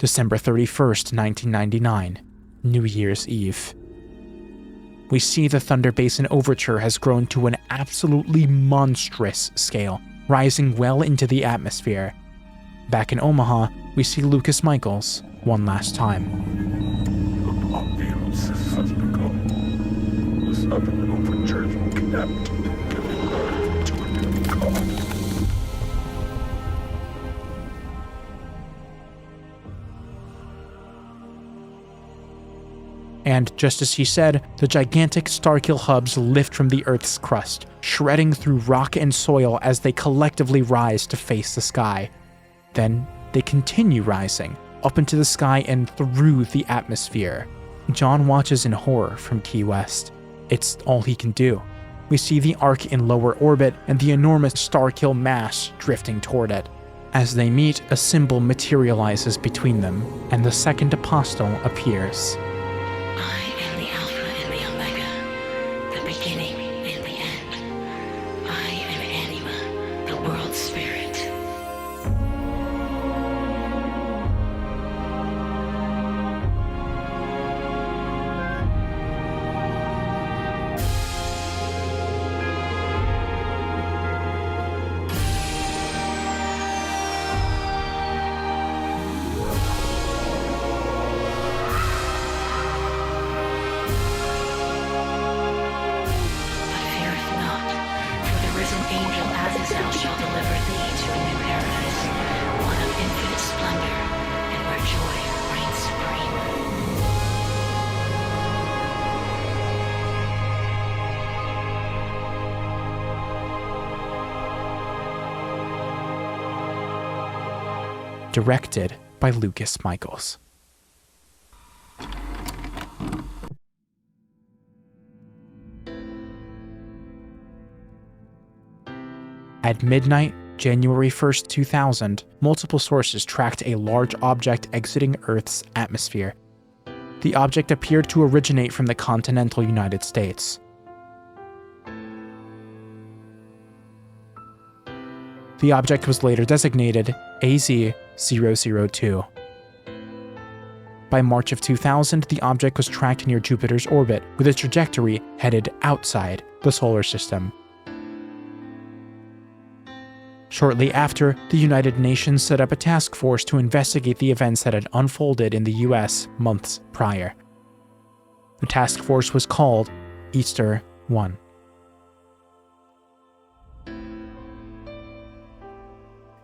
A: December 31st, 1999, New Year's Eve. We see the Thunder Basin overture has grown to an absolutely monstrous scale, rising well into the atmosphere. Back in Omaha, we see Lucas Michaels one last time.
D: The populace has become the southern overture connect, giving birth to a new god.
A: And just as he said, the gigantic Starkill hubs lift from the Earth's crust, shredding through rock and soil as they collectively rise to face the sky. Then they continue rising, up into the sky and through the atmosphere. John watches in horror from Key West. It's all he can do. We see the Ark in lower orbit and the enormous Starkill mass drifting toward it. As they meet, a symbol materializes between them, and the second apostle appears.
H: I am the Alpha and the Omega, the beginning and the end. I am Anima, the world spirit. Angel Azazel shall deliver thee to a new paradise, one of infinite splendor, and where joy reigns supreme.
A: Directed by Lucas Michaels. At midnight, January 1st, 2000, multiple sources tracked a large object exiting Earth's atmosphere. The object appeared to originate from the continental United States. The object was later designated AZ-002. By March of 2000, the object was tracked near Jupiter's orbit, with its trajectory headed outside the solar system. Shortly after, the United Nations set up a task force to investigate the events that had unfolded in the US months prior. The task force was called Easter 1.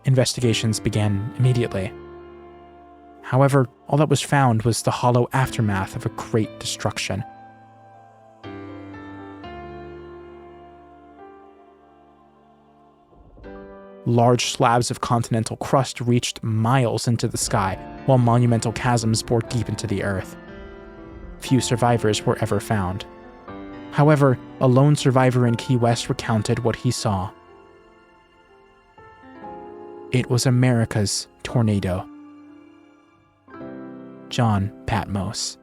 A: Investigations began immediately. However, all that was found was the hollow aftermath of a great destruction. Large slabs of continental crust reached miles into the sky, while monumental chasms bored deep into the earth. Few survivors were ever found. However, a lone survivor in Key West recounted what he saw. It was America's tornado. John Patmos.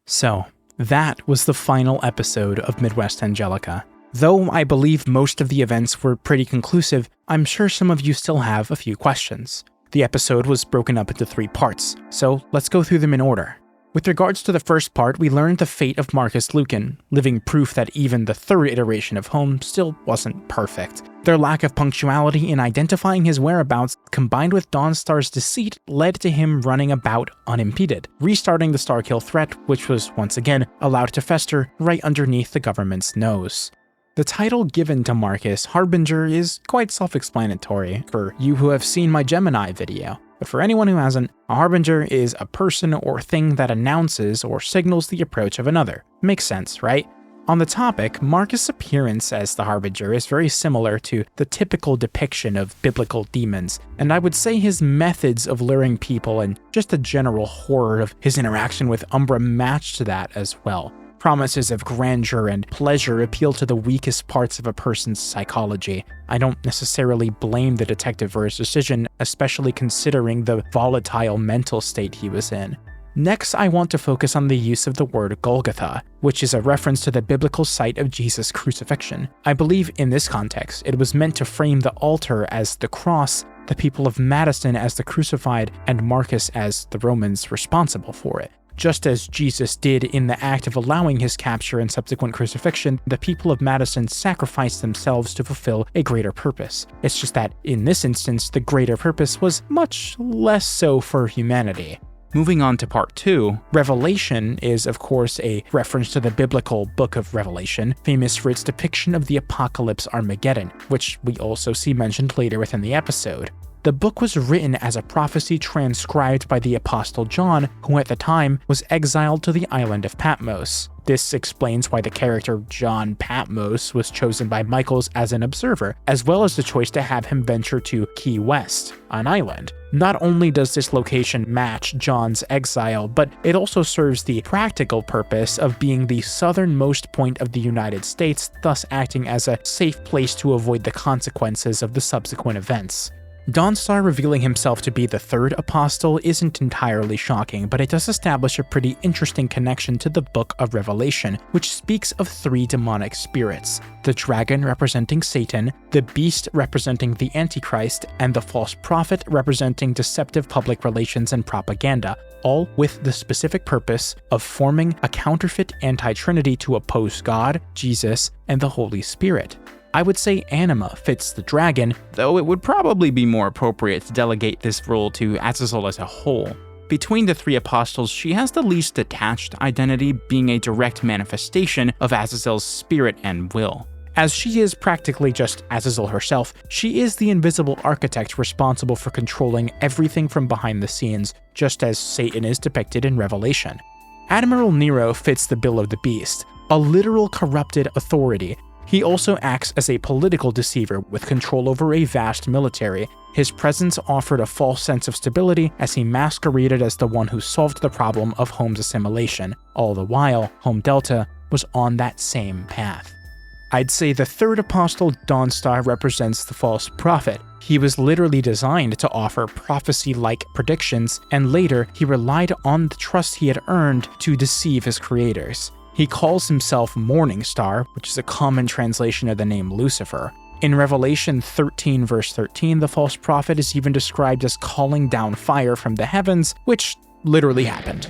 A: So, that was the final episode of Midwest Angelica. Though I believe most of the events were pretty conclusive, I'm sure some of you still have a few questions. The episode was broken up into 3 parts, so let's go through them in order. With regards to the first part, we learned the fate of Marcus Lucan, living proof that even the third iteration of Home still wasn't perfect. Their lack of punctuality in identifying his whereabouts, combined with Dawnstar's deceit, led to him running about unimpeded, restarting the Starkill threat, which was once again allowed to fester right underneath the government's nose. The title given to Marcus, Harbinger, is quite self-explanatory for you who have seen my Gemini video. But for anyone who hasn't, a Harbinger is a person or thing that announces or signals the approach of another. Makes sense, right? On the topic, Marcus' appearance as the Harbinger is very similar to the typical depiction of biblical demons, and I would say his methods of luring people and just the general horror of his interaction with Umbra match to that as well. Promises of grandeur and pleasure appeal to the weakest parts of a person's psychology. I don't necessarily blame the detective for his decision, especially considering the volatile mental state he was in. Next, I want to focus on the use of the word Golgotha, which is a reference to the biblical site of Jesus' crucifixion. I believe in this context, it was meant to frame the altar as the cross, the people of Madison as the crucified, and Marcus as the Romans responsible for it. Just as Jesus did in the act of allowing his capture and subsequent crucifixion, the people of Madison sacrificed themselves to fulfill a greater purpose. It's just that, in this instance, the greater purpose was much less so for humanity. Moving on to part 2, Revelation is of course a reference to the biblical book of Revelation, famous for its depiction of the apocalypse Armageddon, which we also see mentioned later within the episode. The book was written as a prophecy transcribed by the Apostle John, who at the time was exiled to the island of Patmos. This explains why the character John Patmos was chosen by Michaels as an observer, as well as the choice to have him venture to Key West, an island. Not only does this location match John's exile, but it also serves the practical purpose of being the southernmost point of the United States, thus acting as a safe place to avoid the consequences of the subsequent events. Dawnstar revealing himself to be the third apostle isn't entirely shocking, but it does establish a pretty interesting connection to the Book of Revelation, which speaks of 3 demonic spirits: the dragon representing Satan, the beast representing the Antichrist, and the false prophet representing deceptive public relations and propaganda, all with the specific purpose of forming a counterfeit anti-Trinity to oppose God, Jesus, and the Holy Spirit. I would say Anima fits the dragon, though it would probably be more appropriate to delegate this role to Azazel as a whole. Between the 3 apostles, she has the least detached identity, being a direct manifestation of Azazel's spirit and will. As she is practically just Azazel herself, she is the invisible architect responsible for controlling everything from behind the scenes, just as Satan is depicted in Revelation. Admiral Nero fits the bill of the beast, a literal corrupted authority. He also acts as a political deceiver with control over a vast military. His presence offered a false sense of stability as he masqueraded as the one who solved the problem of Home's assimilation. All the while, Home Delta was on that same path. I'd say the third apostle, Dawnstar, represents the false prophet. He was literally designed to offer prophecy-like predictions, and later he relied on the trust he had earned to deceive his creators. He calls himself Morning Star, which is a common translation of the name Lucifer. In Revelation 13 verse 13, the false prophet is even described as calling down fire from the heavens, which literally happened.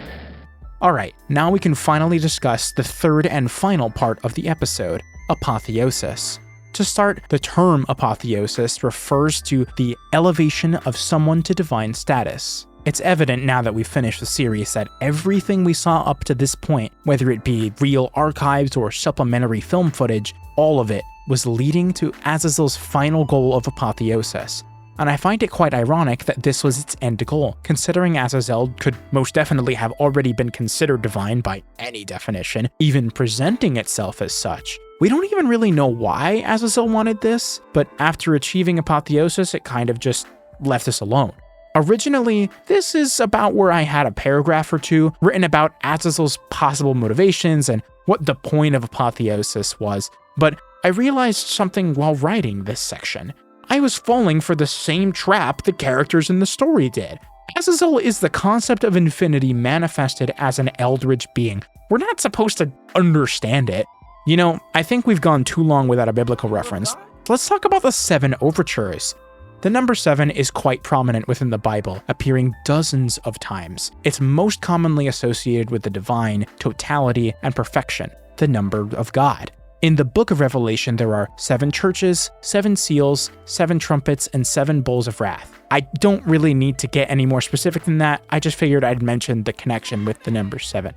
A: Alright, now we can finally discuss the third and final part of the episode, apotheosis. To start, the term apotheosis refers to the elevation of someone to divine status. It's evident now that we've finished the series that everything we saw up to this point, whether it be real archives or supplementary film footage, all of it was leading to Azazel's final goal of apotheosis. And I find it quite ironic that this was its end goal, considering Azazel could most definitely have already been considered divine by any definition, even presenting itself as such. We don't even really know why Azazel wanted this, but after achieving apotheosis, it kind of just left us alone. Originally, this is about where I had a paragraph or two written about Azazel's possible motivations and what the point of apotheosis was, but I realized something while writing this section. I was falling for the same trap the characters in the story did. Azazel is the concept of infinity manifested as an eldritch being. We're not supposed to understand it. You know, I think we've gone too long without a biblical reference. Let's talk about the 7 overtures. The number 7 is quite prominent within the Bible, appearing dozens of times. It's most commonly associated with the divine, totality, and perfection, the number of God. In the Book of Revelation, there are 7 churches, 7 seals, 7 trumpets, and 7 bowls of wrath. I don't really need to get any more specific than that, I just figured I'd mention the connection with the number 7.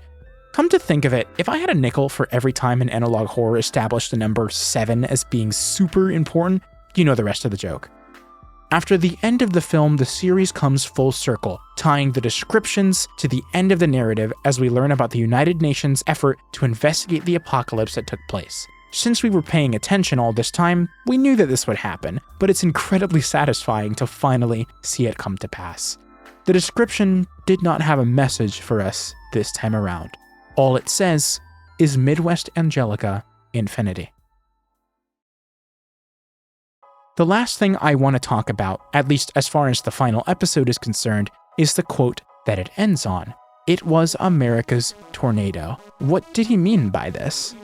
A: Come to think of it, if I had a nickel for every time an analog horror established the number 7 as being super important, you know the rest of the joke. After the end of the film, the series comes full circle, tying the descriptions to the end of the narrative as we learn about the United Nations' effort to investigate the apocalypse that took place. Since we were paying attention all this time, we knew that this would happen, but it's incredibly satisfying to finally see it come to pass. The description did not have a message for us this time around. All it says is Midwest Angelica Infinity. The last thing I want to talk about, at least as far as the final episode is concerned, is the quote that it ends on. it was America's tornado. What did he mean by this?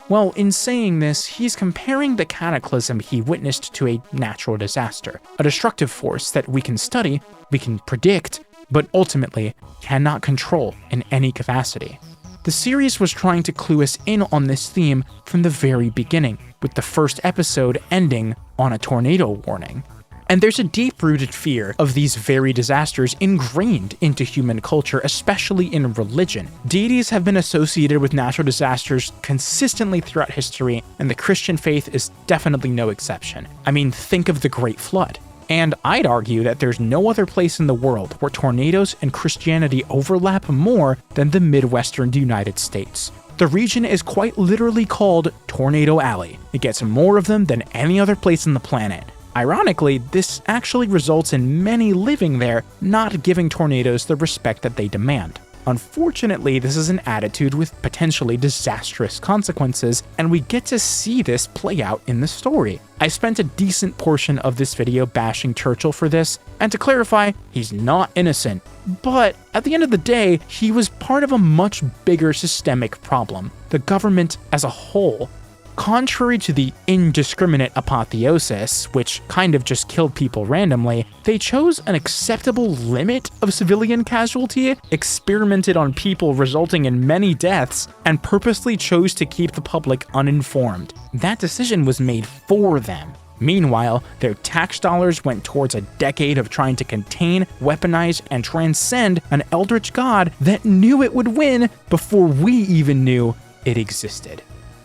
A: Well, in saying this, he's comparing the cataclysm he witnessed to a natural disaster, a destructive force that we can study, we can predict, but ultimately cannot control in any capacity. The series was trying to clue us in on this theme from the very beginning, with the first episode ending on a tornado warning. And there's a deep-rooted fear of these very disasters ingrained into human culture, especially in religion. Deities have been associated with natural disasters consistently throughout history, and the Christian faith is definitely no exception. I mean, think of the Great Flood. And I'd argue that there's no other place in the world where tornadoes and Christianity overlap more than the Midwestern United States. The region is quite literally called Tornado Alley. It gets more of them than any other place on the planet. Ironically, this actually results in many living there not giving tornadoes the respect that they demand. Unfortunately, this is an attitude with potentially disastrous consequences, and we get to see this play out in the story. I spent a decent portion of this video bashing Churchill for this, and to clarify, he's not innocent. But at the end of the day, he was part of a much bigger systemic problem. The government as a whole. Contrary to the indiscriminate apotheosis, which kind of just killed people randomly, they chose an acceptable limit of civilian casualty, experimented on people resulting in many deaths, and purposely chose to keep the public uninformed. That decision was made for them. Meanwhile, their tax dollars went towards a decade of trying to contain, weaponize, and transcend an eldritch god that knew it would win before we even knew it existed.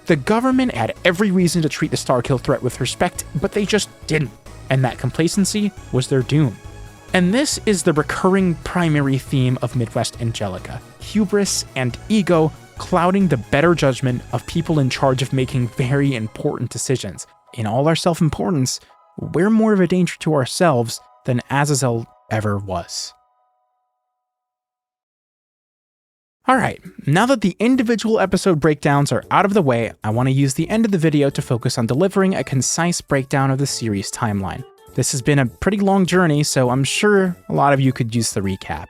A: The government had every reason to treat the Starkill threat with respect, but they just didn't, and that complacency was their doom. And this is the recurring primary theme of Midwest Angelica: hubris and ego clouding the better judgment of people in charge of making very important decisions. In all our self-importance, we're more of a danger to ourselves than Azazel ever was. Alright, now that the individual episode breakdowns are out of the way, I want to use the end of the video to focus on delivering a concise breakdown of the series timeline. This has been a pretty long journey, so I'm sure a lot of you could use the recap.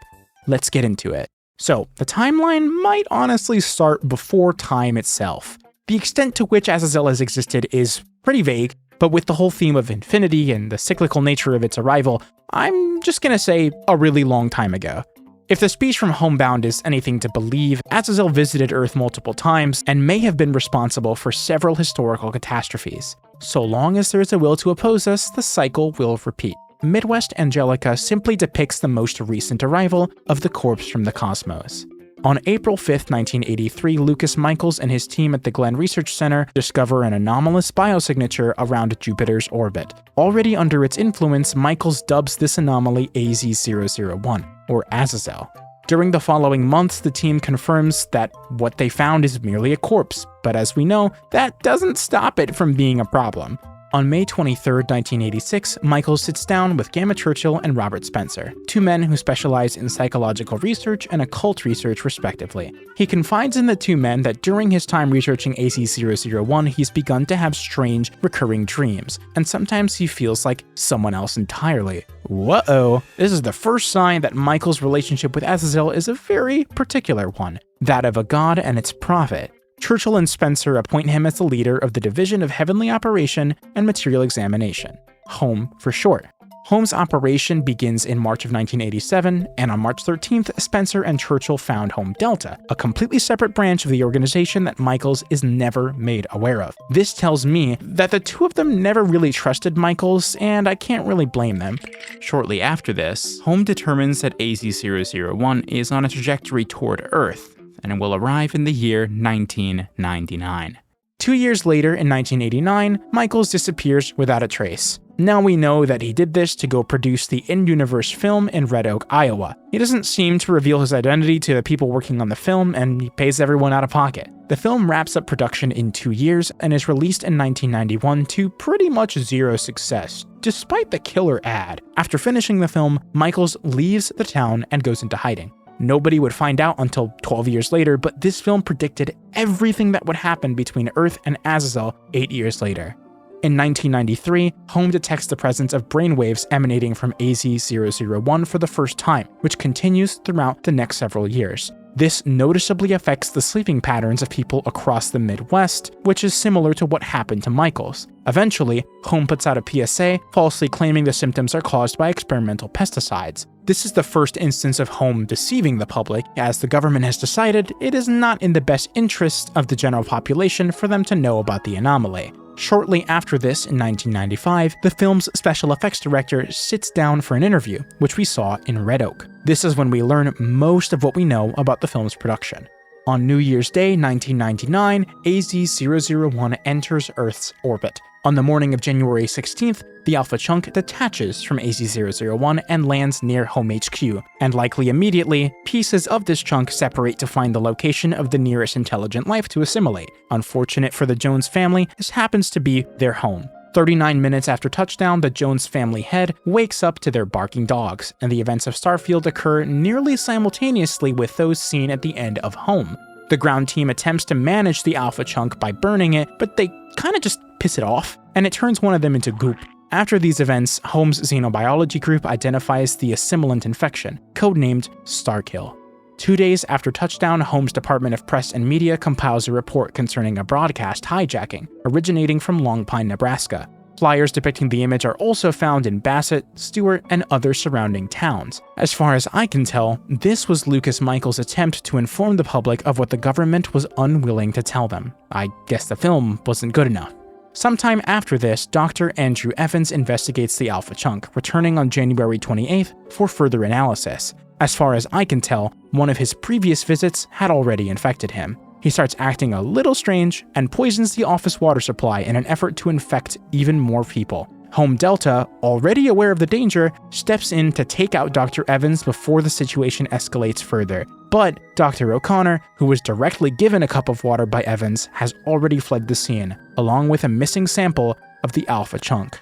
A: Let's get into it. So, the timeline might honestly start before time itself. The extent to which Azazel has existed is pretty vague, but with the whole theme of infinity and the cyclical nature of its arrival, I'm just gonna say a really long time ago. If the speech from Homebound is anything to believe, Azazel visited Earth multiple times and may have been responsible for several historical catastrophes. So long as there is a will to oppose us, the cycle will repeat. Midwest Angelica simply depicts the most recent arrival of the corpse from the cosmos. On April 5, 1983, Lucas Michaels and his team at the Glenn Research Center discover an anomalous biosignature around Jupiter's orbit. Already under its influence, Michaels dubs this anomaly AZ001, or Azazel. During the following months, the team confirms that what they found is merely a corpse, but as we know, that doesn't stop it from being a problem. On May 23, 1986, Michaels sits down with Gamma Churchill and Robert Spencer, two men who specialize in psychological research and occult research respectively. He confides in the two men that during his time researching AZ001, he's begun to have strange, recurring dreams, and sometimes he feels like someone else entirely. Whoa! This is the first sign that Michaels' relationship with Azazel is a very particular one, that of a god and its prophet. Churchill and Spencer appoint him as the leader of the Division of Heavenly Operation and Material Examination, HOME for short. HOME's operation begins in March of 1987, and on March 13th, Spencer and Churchill found Home Delta, a completely separate branch of the organization that Michaels is never made aware of. This tells me that the two of them never really trusted Michaels, and I can't really blame them. Shortly after this, HOME determines that AZ001 is on a trajectory toward Earth, and it will arrive in the year 1999. 2 years later, in 1989, Michaels disappears without a trace. Now we know that he did this to go produce the in-universe film in Red Oak, Iowa. He doesn't seem to reveal his identity to the people working on the film, and he pays everyone out of pocket. The film wraps up production in 2 years and is released in 1991 to pretty much zero success, despite the killer ad. After finishing the film, Michaels leaves the town and goes into hiding. Nobody would find out until 12 years later, but this film predicted everything that would happen between Earth and Azazel 8 years later. In 1993, Home detects the presence of brainwaves emanating from AZ-001 for the first time, which continues throughout the next several years. This noticeably affects the sleeping patterns of people across the Midwest, which is similar to what happened to Michaels. Eventually, Home puts out a PSA, falsely claiming the symptoms are caused by experimental pesticides. This is the first instance of Home deceiving the public, as the government has decided it is not in the best interest of the general population for them to know about the anomaly. Shortly after this, in 1995, the film's special effects director sits down for an interview, which we saw in REDOAK. This is when we learn most of what we know about the film's production. On New Year's Day, 1999, AZ-001 enters Earth's orbit. On the morning of January 16th, the Alpha Chunk detaches from AZ-001 and lands near Home HQ, and likely immediately, pieces of this chunk separate to find the location of the nearest intelligent life to assimilate. Unfortunate for the Jones family, this happens to be their home. 39 minutes after touchdown, the Jones family head wakes up to their barking dogs, and the events of Starfield occur nearly simultaneously with those seen at the end of Home. The ground team attempts to manage the Alpha Chunk by burning it, but they kinda just piss it off, and it turns one of them into goop. After these events, Home's xenobiology group identifies the assimilant infection, codenamed STARKILL. 2 days after touchdown, Home's Department of Press and Media compiles a report concerning a broadcast hijacking, originating from Long Pine, Nebraska. Flyers depicting the image are also found in Bassett, Stewart, and other surrounding towns. As far as I can tell, this was Lucas Michaels' attempt to inform the public of what the government was unwilling to tell them. I guess the film wasn't good enough. Sometime after this, Dr. Andrew Evans investigates the Alpha Chunk, returning on January 28th for further analysis. As far as I can tell, one of his previous visits had already infected him. He starts acting a little strange and poisons the office water supply in an effort to infect even more people. Home Delta, already aware of the danger, steps in to take out Dr. Evans before the situation escalates further. But Dr. O'Connor, who was directly given a cup of water by Evans, has already fled the scene, along with a missing sample of the Alpha Chunk.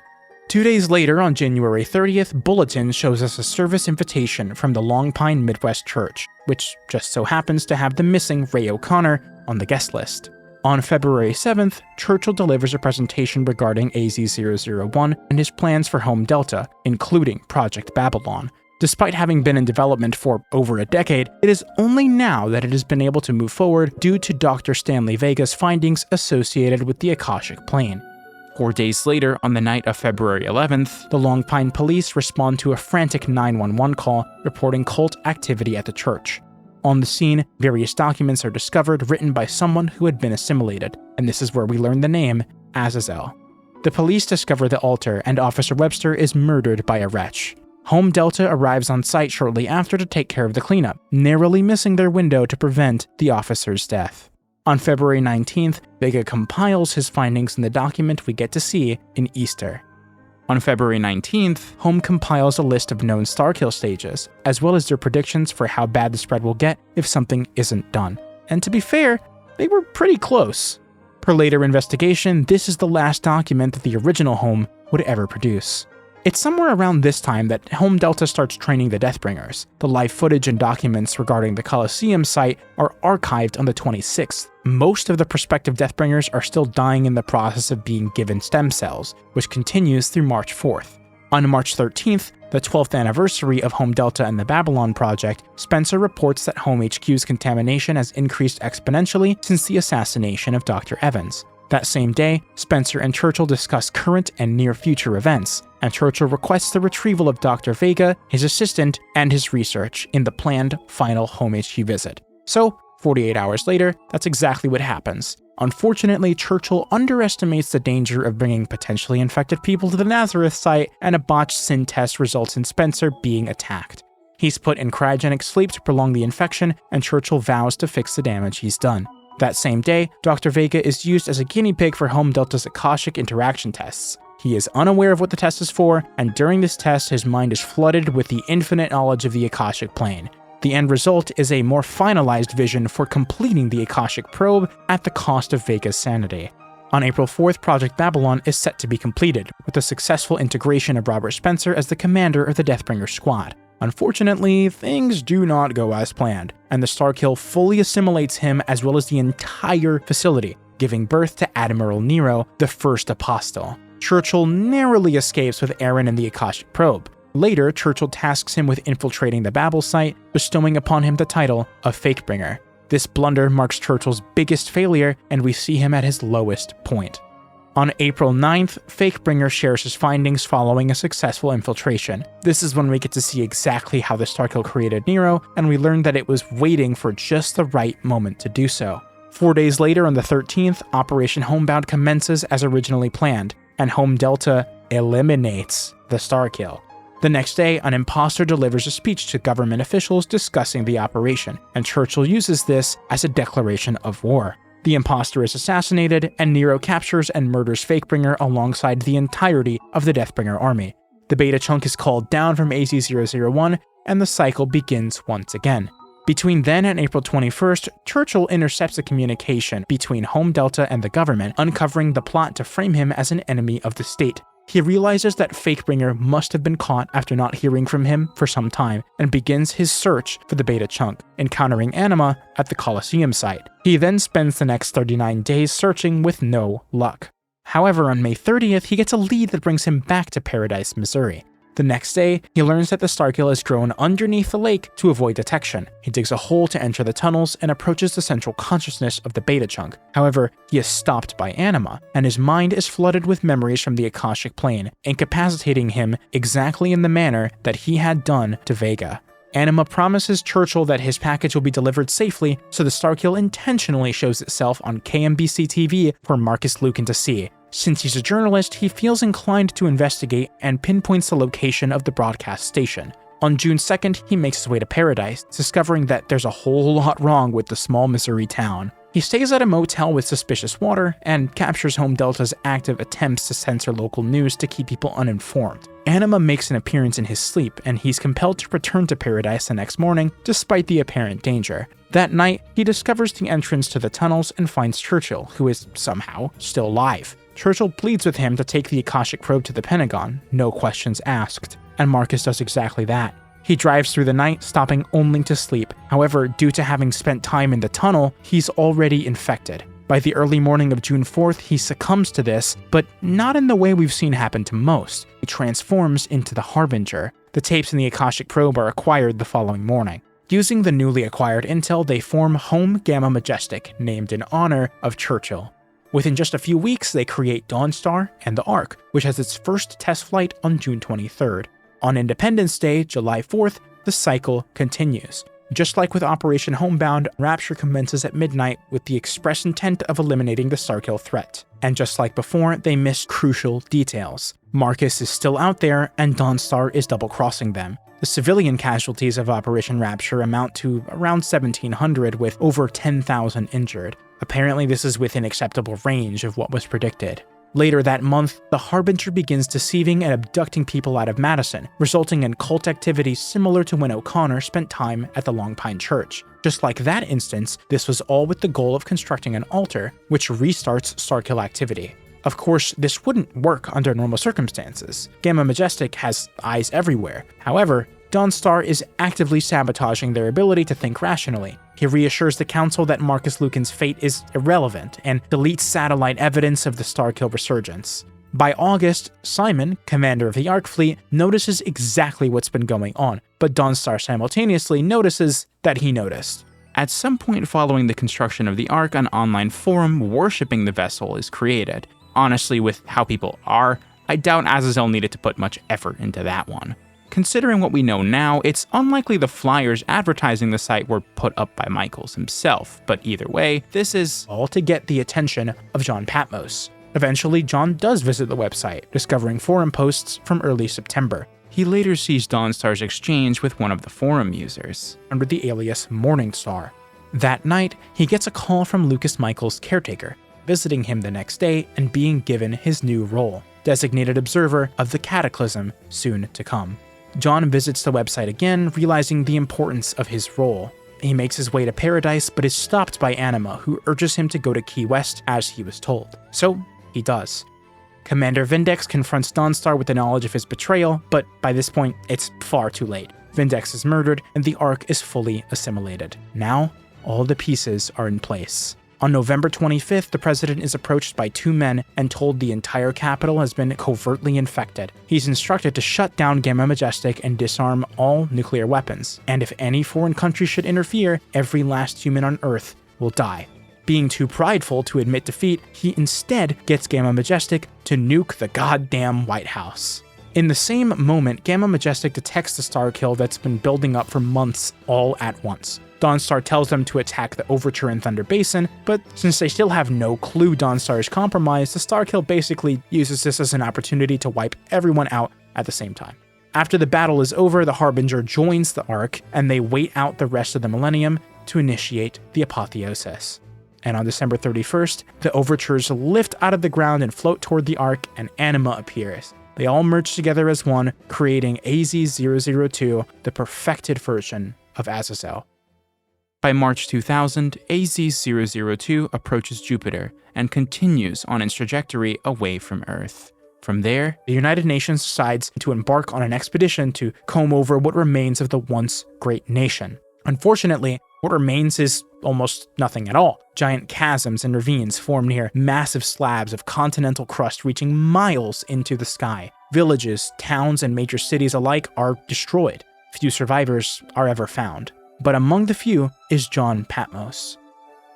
A: 2 days later, on January 30th, Bulletin shows us a service invitation from the Long Pine Midwest Church, which just so happens to have the missing Ray O'Connor on the guest list. On February 7th, Churchill delivers a presentation regarding AZ-001 and his plans for Home Delta, including Project Babylon. Despite having been in development for over a decade, it is only now that it has been able to move forward due to Dr. Stanley Vega's findings associated with the Akashic Plane. 4 days later, on the night of February 11th, the Long Pine police respond to a frantic 911 call reporting cult activity at the church. On the scene, various documents are discovered written by someone who had been assimilated, and this is where we learn the name Azazel. The police discover the altar, and Officer Webster is murdered by a wretch. Home Delta arrives on site shortly after to take care of the cleanup, narrowly missing their window to prevent the officer's death. On February 19th, Vega compiles his findings in the document we get to see in Easter. On February 19th, Home compiles a list of known STARKILL stages, as well as their predictions for how bad the spread will get if something isn't done. And to be fair, they were pretty close. Per later investigation, this is the last document that the original Home would ever produce. It's somewhere around this time that Home Delta starts training the Deathbringers. The live footage and documents regarding the Coliseum site are archived on the 26th. Most of the prospective Deathbringers are still dying in the process of being given stem cells, which continues through March 4th. On March 13th, the 12th anniversary of Home Delta and the Babylon Project, Spencer reports that Home HQ's contamination has increased exponentially since the assassination of Dr. Evans. That same day, Spencer and Churchill discuss current and near-future events, and Churchill requests the retrieval of Dr. Vega, his assistant, and his research in the planned final Home HQ visit. So, 48 hours later, that's exactly what happens. Unfortunately, Churchill underestimates the danger of bringing potentially infected people to the Nazareth site, and a botched SIN test results in Spencer being attacked. He's put in cryogenic sleep to prolong the infection, and Churchill vows to fix the damage he's done. That same day, Dr. Vega is used as a guinea pig for Home Delta's Akashic interaction tests. He is unaware of what the test is for, and during this test, his mind is flooded with the infinite knowledge of the Akashic Plane. The end result is a more finalized vision for completing the Akashic probe at the cost of Vega's sanity. On April 4th, Project Babylon is set to be completed, with the successful integration of Robert Spencer as the commander of the Deathbringer squad. Unfortunately, things do not go as planned, and the STARKILL fully assimilates him as well as the entire facility, giving birth to Admiral Nero, the first apostle. Churchill narrowly escapes with Aaron and the Akashic probe. Later, Churchill tasks him with infiltrating the Babel site, bestowing upon him the title of Fakebringer. This blunder marks Churchill's biggest failure, and we see him at his lowest point. On April 9th, Fakebringer shares his findings following a successful infiltration. This is when we get to see exactly how the Starkill created Nero, and we learn that it was waiting for just the right moment to do so. 4 days later, on the 13th, Operation Homebound commences as originally planned, and Home Delta eliminates the Starkill. The next day, an imposter delivers a speech to government officials discussing the operation, and Churchill uses this as a declaration of war. The imposter is assassinated, and Nero captures and murders Fakebringer alongside the entirety of the Deathbringer army. The beta chunk is called down from AZ-001, and the cycle begins once again. Between then and April 21st, Churchill intercepts a communication between Home Delta and the government, uncovering the plot to frame him as an enemy of the state. He realizes that Fakebringer must have been caught after not hearing from him for some time, and begins his search for the beta chunk, encountering Anima at the Colosseum site. He then spends the next 39 days searching with no luck. However, on May 30th, he gets a lead that brings him back to Paradise, Missouri. The next day, he learns that the Starkill has grown underneath the lake to avoid detection. He digs a hole to enter the tunnels and approaches the central consciousness of the beta chunk. However, he is stopped by Anima, and his mind is flooded with memories from the Akashic plane, incapacitating him exactly in the manner that he had done to Vega. Anima promises Churchill that his package will be delivered safely, so the Starkill intentionally shows itself on KMBC TV for Marcus Lucan to see. Since he's a journalist, he feels inclined to investigate and pinpoints the location of the broadcast station. On June 2nd, he makes his way to Paradise, discovering that there's a whole lot wrong with the small Missouri town. He stays at a motel with suspicious water and captures Home Delta's active attempts to censor local news to keep people uninformed. Anima makes an appearance in his sleep, and he's compelled to return to Paradise the next morning despite the apparent danger. That night, he discovers the entrance to the tunnels and finds Churchill, who is somehow still alive. Churchill pleads with him to take the Akashic probe to the Pentagon, no questions asked, and Marcus does exactly that. He drives through the night, stopping only to sleep. However, due to having spent time in the tunnel, he's already infected. By the early morning of June 4th, he succumbs to this, but not in the way we've seen happen to most. He transforms into the Harbinger. The tapes in the Akashic probe are acquired the following morning. Using the newly acquired intel, they form Home Gamma Majestic, named in honor of Churchill. Within just a few weeks, they create Dawnstar and the Ark, which has its first test flight on June 23rd. On Independence Day, July 4th, the cycle continues. Just like with Operation Homebound, Rapture commences at midnight with the express intent of eliminating the Starkill threat. And just like before, they miss crucial details. Marcus is still out there, and Dawnstar is double-crossing them. The civilian casualties of Operation Rapture amount to around 1,700, with over 10,000 injured. Apparently, this is within acceptable range of what was predicted. Later that month, the Harbinger begins deceiving and abducting people out of Madison, resulting in cult activity similar to when O'Connor spent time at the Long Pine Church. Just like that instance, this was all with the goal of constructing an altar, which restarts Starkill activity. Of course, this wouldn't work under normal circumstances. Gamma Majestic has eyes everywhere. However, Dawnstar is actively sabotaging their ability to think rationally. He reassures the Council that Marcus Lucan's fate is irrelevant and deletes satellite evidence of the Starkill resurgence. By August, Simon, commander of the Ark Fleet, notices exactly what's been going on, but Dawnstar simultaneously notices that he noticed. At some point following the construction of the Ark, an online forum worshipping the vessel is created. Honestly, with how people are, I doubt Azazel needed to put much effort into that one. Considering what we know now, it's unlikely the flyers advertising the site were put up by Michaels himself, but either way, this is all to get the attention of John Patmos. Eventually, John does visit the website, discovering forum posts from early September. He later sees Dawnstar's exchange with one of the forum users, under the alias Morningstar. That night, he gets a call from Lucas Michaels' caretaker, visiting him the next day and being given his new role, designated observer of the cataclysm soon to come. John visits the website again, realizing the importance of his role. He makes his way to Paradise, but is stopped by Anima, who urges him to go to Key West as he was told. So, he does. Commander Vindex confronts Dawnstar with the knowledge of his betrayal, but by this point, it's far too late. Vindex is murdered, and the Ark is fully assimilated. Now, all the pieces are in place. On November 25th, the president is approached by two men and told the entire capital has been covertly infected. He's instructed to shut down Gamma Majestic and disarm all nuclear weapons. And if any foreign country should interfere, every last human on Earth will die. Being too prideful to admit defeat, he instead gets Gamma Majestic to nuke the goddamn White House. In the same moment, Gamma Majestic detects the Starkill that's been building up for months all at once. Dawnstar tells them to attack the Overture in Thunder Basin, but since they still have no clue Dawnstar is compromised, the Starkill basically uses this as an opportunity to wipe everyone out at the same time. After the battle is over, the Harbinger joins the Ark, and they wait out the rest of the Millennium to initiate the apotheosis. And on December 31st, the Overtures lift out of the ground and float toward the Ark, and Anima appears. They all merge together as one, creating AZ-002, the perfected version of Azazel. By March 2000, AZ-002 approaches Jupiter and continues on its trajectory away from Earth. From there, the United Nations decides to embark on an expedition to comb over what remains of the once great nation. Unfortunately, what remains is almost nothing at all. Giant chasms and ravines form near massive slabs of continental crust reaching miles into the sky. Villages, towns, and major cities alike are destroyed. Few survivors are ever found. But among the few is John Patmos.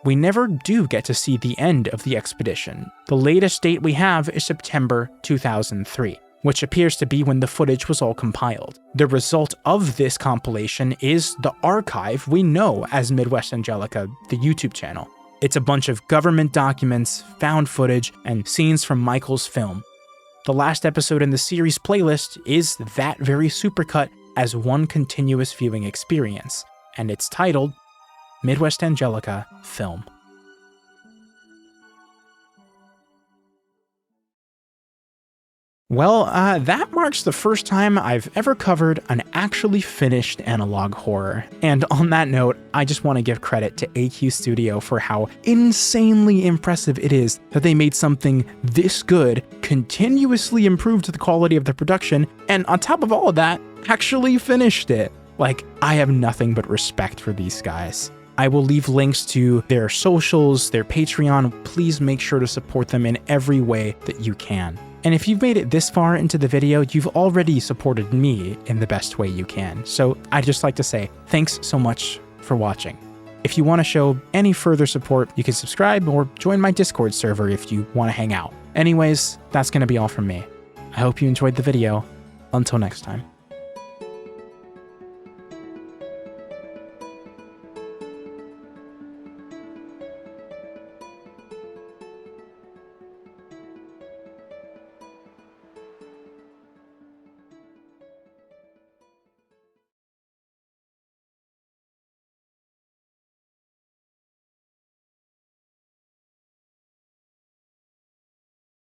A: We never do get to see the end of the expedition. The latest date we have is September 2003, which appears to be when the footage was all compiled. The result of this compilation is the archive we know as Midwest Angelica, the YouTube channel. It's a bunch of government documents, found footage, and scenes from Michael's film. The last episode in the series playlist is that very supercut as one continuous viewing experience, and it's titled Midwest Angelica Film. Well, that marks the first time I've ever covered an actually finished analog horror. And on that note, I just want to give credit to AQ Studio for how insanely impressive it is that they made something this good, continuously improved the quality of the production, and on top of all of that, actually finished it. Like, I have nothing but respect for these guys. I will leave links to their socials, their Patreon. Please make sure to support them in every way that you can. And if you've made it this far into the video, you've already supported me in the best way you can. So I'd just like to say thanks so much for watching. If you want to show any further support, you can subscribe or join my Discord server if you want to hang out. Anyways, that's going to be all from me. I hope you enjoyed the video. Until next time.